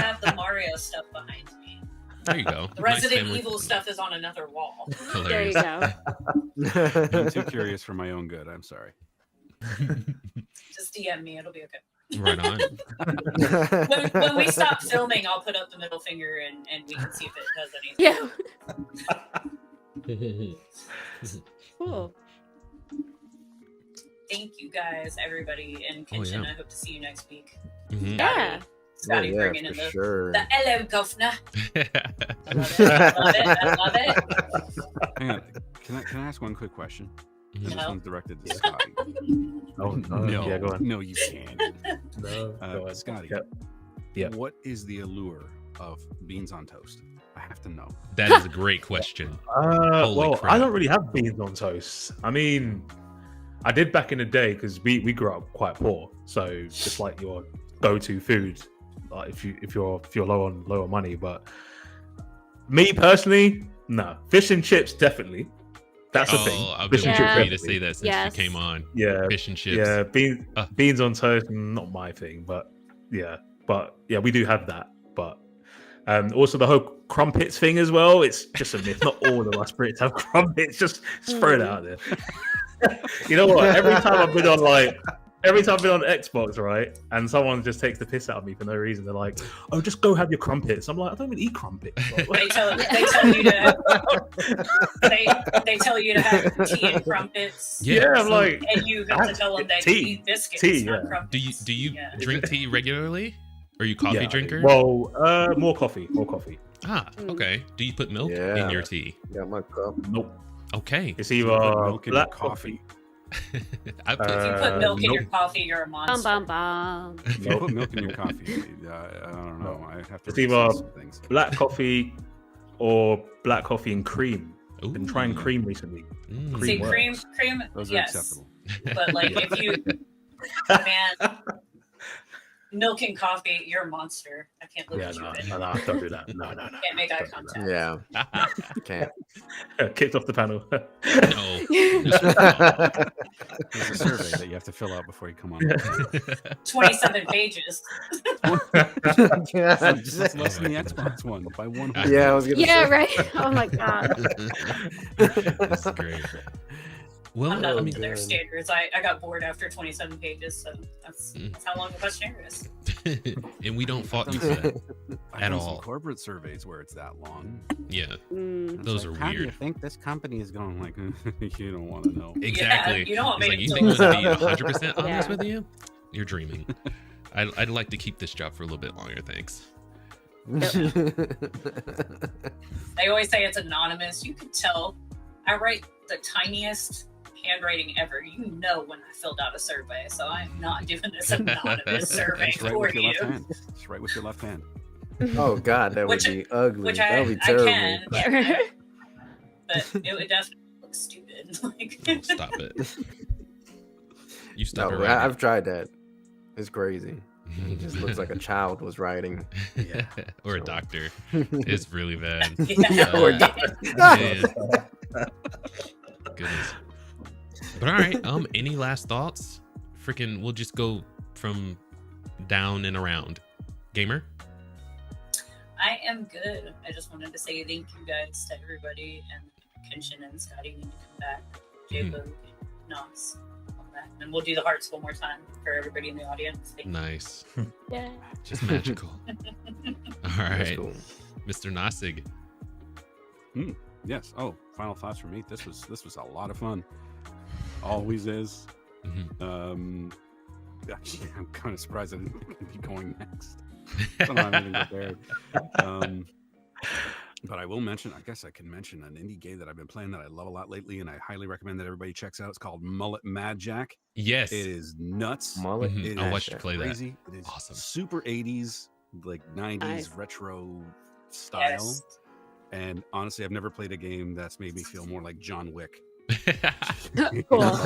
have the Mario stuff behind me. There you go. The Nice Resident family. Evil stuff is on another wall. There you Hilarious. go. I'm too curious for my own good. I'm sorry. Just DM me, it'll be okay. Right on. When we stop filming, I'll put up the middle finger and we can see if it does anything. Yeah. Cool. Thank you guys, everybody, and Kenshin. I hope to see you next week. Mhm. Yeah. Scotty yeah, bringing in for the sure. hello governor. I love it. I love it. Hang on. Can I ask one quick question? And this No. one's directed to Scotty. Oh, no. Yeah, go on. No, you can't. No, go on. Scotty. Yep. What is the allure of beans on toast? I have to know. That is a great question. Holy Well, crap. I don't really have beans on toast. I mean, I did back in the day because we grew up quite poor, so it's like your go-to food, like if you're low on money. But me personally, no. Fish and chips definitely. That's a thing. I've Fish been and waiting chips for you to definitely. say that since Yes. you came on. Yeah, Fish and chips. yeah. Uh. Beans on toast, not my thing, but yeah, we do have that. But also the whole crumpets thing as well. It's just a myth. Not all of us Brits have crumpets. Just throw it out there. You know what? Every time I've been on Xbox, right, and someone just takes the piss out of me for no reason, they're like, "Oh, just go have your crumpets." I'm like, I don't even eat crumpets. They tell you to. They tell you to have tea and crumpets. Yeah, I'm like, And you have to tell them that tea. you eat biscuits, Tea, not yeah. crumpets. Do you Yeah. drink tea regularly? Are you a coffee Yeah, drinker? Well, more coffee. Okay. Do you put milk in Yeah. your tea? Got my cup. Nope. Okay. It's Put either milk in your black coffee. I put, If you put milk in your nope. coffee, you're a monster. Bum bum bum. If you put milk in your coffee, I don't know. I have to It's research either some things. black coffee or black coffee and cream. Ooh. Been trying cream recently. Mm. See, works. cream, Those are yes. acceptable. But like, if you, man, milk and coffee, you're a monster. I can't look Yeah, at you. no, and don't do that. No. Can't make eye Don't do contact. Yeah, can't. Kicked off the panel. No. There's a survey that you have to fill out before you come on. 27 pages. That's less than the Xbox One by one. whole Yeah, I page. was gonna Yeah, say. right. Oh my god. That's great. Well, I'm not I up mean, to their standards. I got bored after 27 pages, so that's how long the questionnaire is. and we don't fault you for that. I've at done some all. corporate surveys where it's that long. Yeah, Mm. It's those like, are how do you weird. think this company is going? Like, you don't want to know. Exactly. you don't want me It's to like, you think know. I'm gonna be 100% honest Yeah. with you? You're dreaming. I'd like to keep this job for a little bit longer, thanks. They always say it's anonymous. You can tell. I write the tiniest handwriting ever. You know when I filled out a survey, so I'm not doing this anonymous survey Just write for with your you. left hand. Just write with your left hand. Oh God, that would Which- be ugly. Which That I would be terrible. can, but it would definitely look stupid. Like, Oh, stop it. You stop it No, right I've tried that. It's crazy. now. It just looks like a child was writing. or a So- doctor. It's really bad. yeah. Or Uh, man. Goodness. But all right. Any last thoughts? Freaking, we'll just go from down and around. Gamer. I am good. I just wanted to say thank you guys to everybody, and Kenshin and Scotty need to come back. J-Bug, Knox, all that. And we'll do the hearts one more time for everybody in the audience. Thank you. Nice. Yeah. Just magical. All That's right. cool. Mr. Knossig. Yes. Oh, final thoughts from me. This was a lot of fun. Always is. Mhm. Actually, I'm kind of surprised I didn't be going next. I'm not even prepared. But I will mention, I guess I can mention an indie game that I've been playing that I love a lot lately, and I highly recommend that everybody checks out. It's called Mullet Mad Jack. Yes. It is nuts. Mullet. Mhm. It I is watched you play that. crazy. It is Awesome. super 80s, like 90s Nice. retro style. Yes. And honestly, I've never played a game that's made me feel more like John Wick. Cool. That's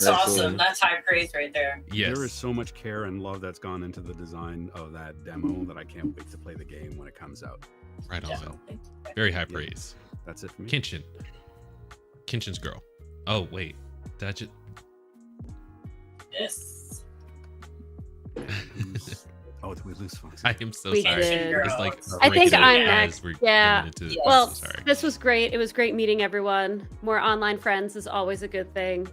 awesome. cool. That's high praise right there. Yes. There is so much care and love that's gone into the design of that demo that I can't wait to play the game when it comes out. Right on. Definitely. Very high praise. That's it for me. Kenshin. Kenshinsgirl. Oh, wait. Did I just... Yes. Oh, did we lose Fox? I am so We sorry. did. It's like I think breaking I'm up next. as we're Yeah. going into- Yes. Well, I'm sorry. this was great. It was great meeting everyone. More online friends is always a good thing.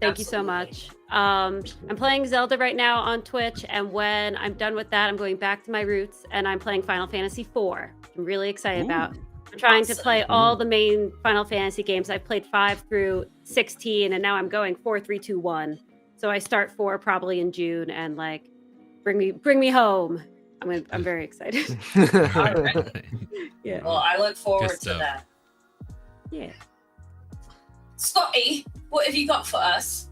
Thank you so much. I'm playing Zelda right now on Twitch, and when I'm done with that, I'm going back to my roots, and I'm playing Final Fantasy IV. I'm really excited about. I'm trying to play all the main Final Fantasy games. I've played 5 through 16, and now I'm going 4, 3, 2, 1. So I start 4 probably in June, and like, bring me home. I'm very excited. All right. Yeah. Well, I look forward Good to stuff. that. Yeah. Scotty, what have you got for us?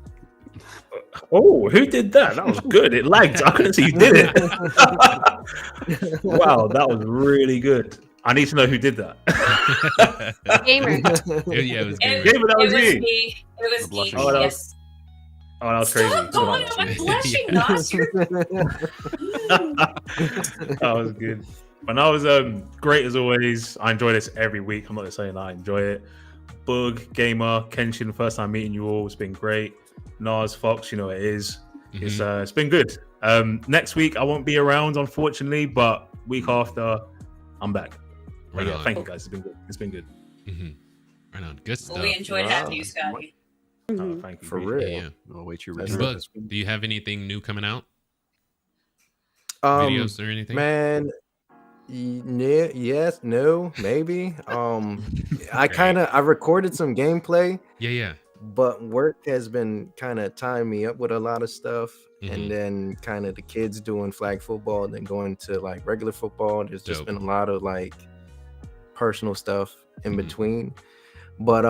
Oh, who did that? That was good. It lagged. I couldn't see who did it. Wow, that was really good. I need to know who did that. Gamer. Yeah, it was It, good. Gamer, that was you. me. It was me. blushing. Oh, that Yes. Oh, that was crazy. Stop going on my blushing, Nos. That was good. But that was great as always. I enjoy this every week. I'm not just saying that. I enjoy it. Bug, Gamer, Kenshin, first time meeting you all. It's been great. Nas, Fox, you know it is. It's been good. Next week I won't be around, unfortunately, but week after I'm back. But yeah, thank you guys. It's been good. It's been good. Right on. Good stuff. Well, we enjoyed having you, Scotty. Oh, thank you. For real. Yeah. I'll wait your That's return. Bug, do you have anything new coming out? Um, Videos or anything? Man, yes, no, maybe. I recorded some gameplay, Yeah. but work has been kind of tying me up with a lot of stuff. Mhm. And then kind of the kids doing flag football and then going to like regular football. There's just Dope. been a lot of like personal stuff in Mhm. between. But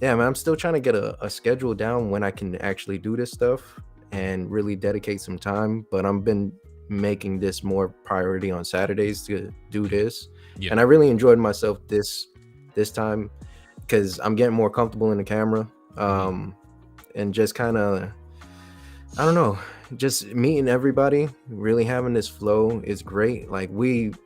yeah, man, I'm still trying to get a schedule down when I can actually do this stuff and really dedicate some time. But I've been making this more priority on Saturdays to do this. Yeah. And I really enjoyed myself this time because I'm getting more comfortable in the camera. And just kind of, I don't know, just meeting everybody, really having this flow is great. Like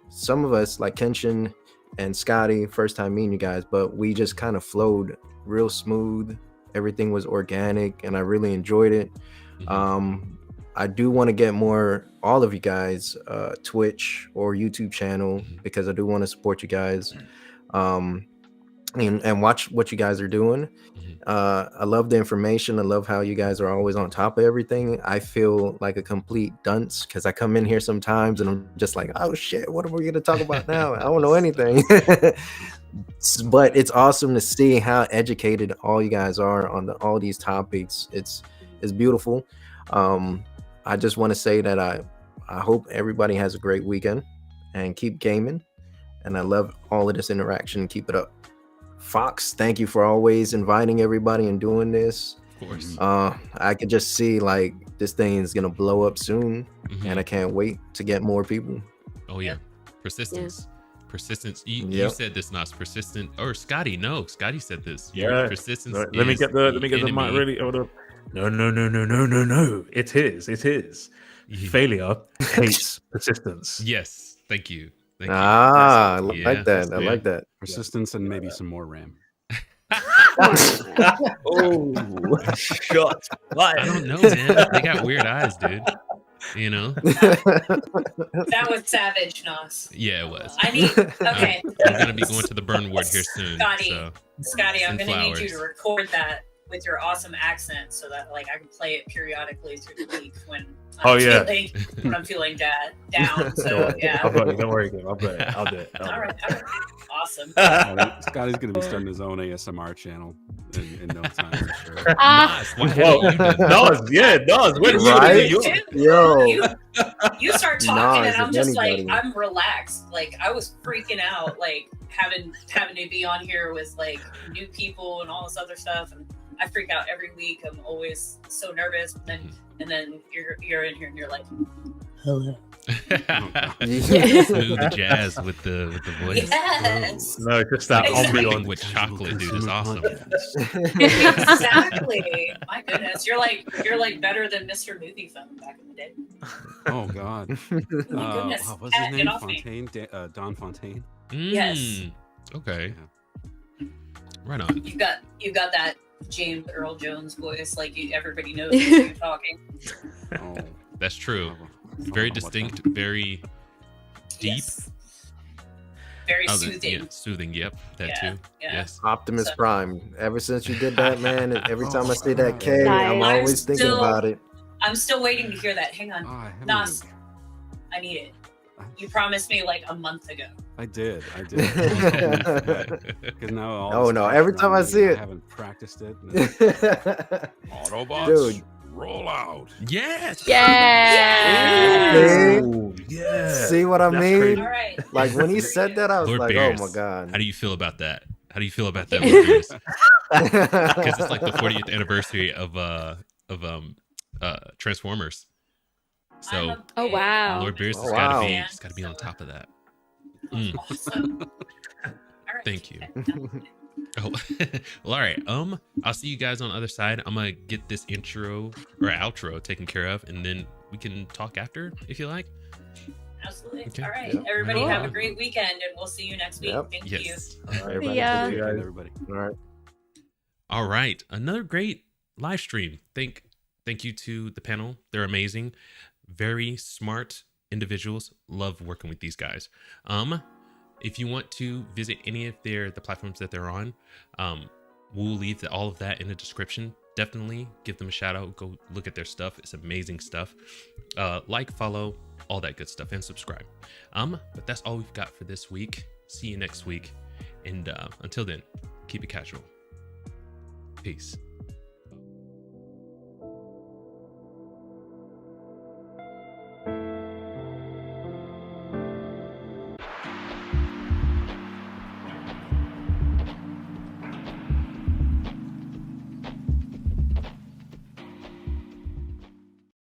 some of us like Kenshin and Scotty, first time meeting you guys, but we just kind of flowed real smooth. Everything was organic and I really enjoyed it. I do want to get all of you guys, Twitch or YouTube channel, because I do want to support you guys. And watch what you guys are doing. I love the information. I love how you guys are always on top of everything. I feel like a complete dunce because I come in here sometimes and I'm just like, oh shit, what are we going to talk about now? I don't know anything. But it's awesome to see how educated all you guys are on all these topics. It's beautiful. I just want to say that I hope everybody has a great weekend and keep gaming. And I love all of this interaction. Keep it up. Fox, thank you for always inviting everybody and doing this. Of course. I could just see like this thing is gonna blow up soon, and I can't wait to get more people. Oh yeah, persistence. Persistence. You said this, not persistent. Or Scotty, no, Scotty said this. Yeah. Persistence. Let me get the mic ready. Hold up. No. It is. Failure hates persistence. Yes. Thank you. I like that. I like that. Persistence and maybe some more RAM. Oh, shot. I don't know, man. They got weird eyes, dude. You know? That was savage, Nos. Yeah, it was. I need. Okay. I'm gonna be going to the burn ward here soon. Scotty, I'm gonna need you flowers. to record that with your awesome accent so that like I can play it periodically through the week when I'm feeling down. So yeah. I'll do it. Don't worry, I'll do it. I'll do it. All right. Awesome. Scotty's going to be starting his own ASMR channel in no time. For sure. Nice. What have you done? Does. Right? Yo. You start talking Nas, and I'm if just anybody. like, I'm relaxed. Like I was freaking out, like having to be on here with like new people and all this other stuff. And I freak out every week. I'm always so nervous. And then you're in here and you're like, hello. Smooth jazz with the voice. Yes. No, just that Something with chocolate, dude, is awesome. Exactly. My goodness. You're like better than Mr. Movie Phone back in the day. Oh God. My goodness. What's his Get name? off me. Fontaine? Don Fontaine. Yes. Okay. Right on. You've got that James Earl Jones voice, like everybody knows when you're talking. Oh, That's true. Very distinct, very deep. Yes. very Oh, soothing. yeah, soothing. Yep, that Yeah, too. yeah. Yes. Optimus So- Prime. Ever since you did that, man, and every time I see Oh, that K, Nice. I'm I'm always thinking still- about it. I'm still waiting to hear that. Hang on. Oh, I haven't Nos, even- I need it. You promised me like a month ago. I did. Because now all Oh, this no, pressure every time on I me, see I it. haven't practiced it. Autobots, Dude. roll out. Yes. Yeah. Ooh, yeah. See what I That's mean? crazy. All right. Like when he said that, I was Lord like, Bears, oh my god. How do you feel about that? How do you feel about that, Lord Bears? Because it's like the 40th anniversary of Transformers. So Oh, wow. Lord Bears Oh, has gotta wow. be it's gotta be on top of that. Mm, Awesome. All right. thank you. Oh, well, all right. I'll see you guys on the other side. I'm gonna get this intro or outro taken care of, and then we can talk after if you like. Absolutely. Okay. All right. Yep. Everybody Cool. have a great weekend, and we'll see you next week. Yep. Thank you. Yes. All right, everybody. ya. See you guys. Everybody. All right. All right. Another great live stream. Thank you to the panel. They're amazing. Very smart individuals. Love working with these guys. If you want to visit any of the platforms that they're on, we'll leave all of that in the description. Definitely give them a shout out. Go look at their stuff. It's amazing stuff. Like, follow, all that good stuff, and subscribe. But that's all we've got for this week. See you next week. And until then, keep it casual. Peace.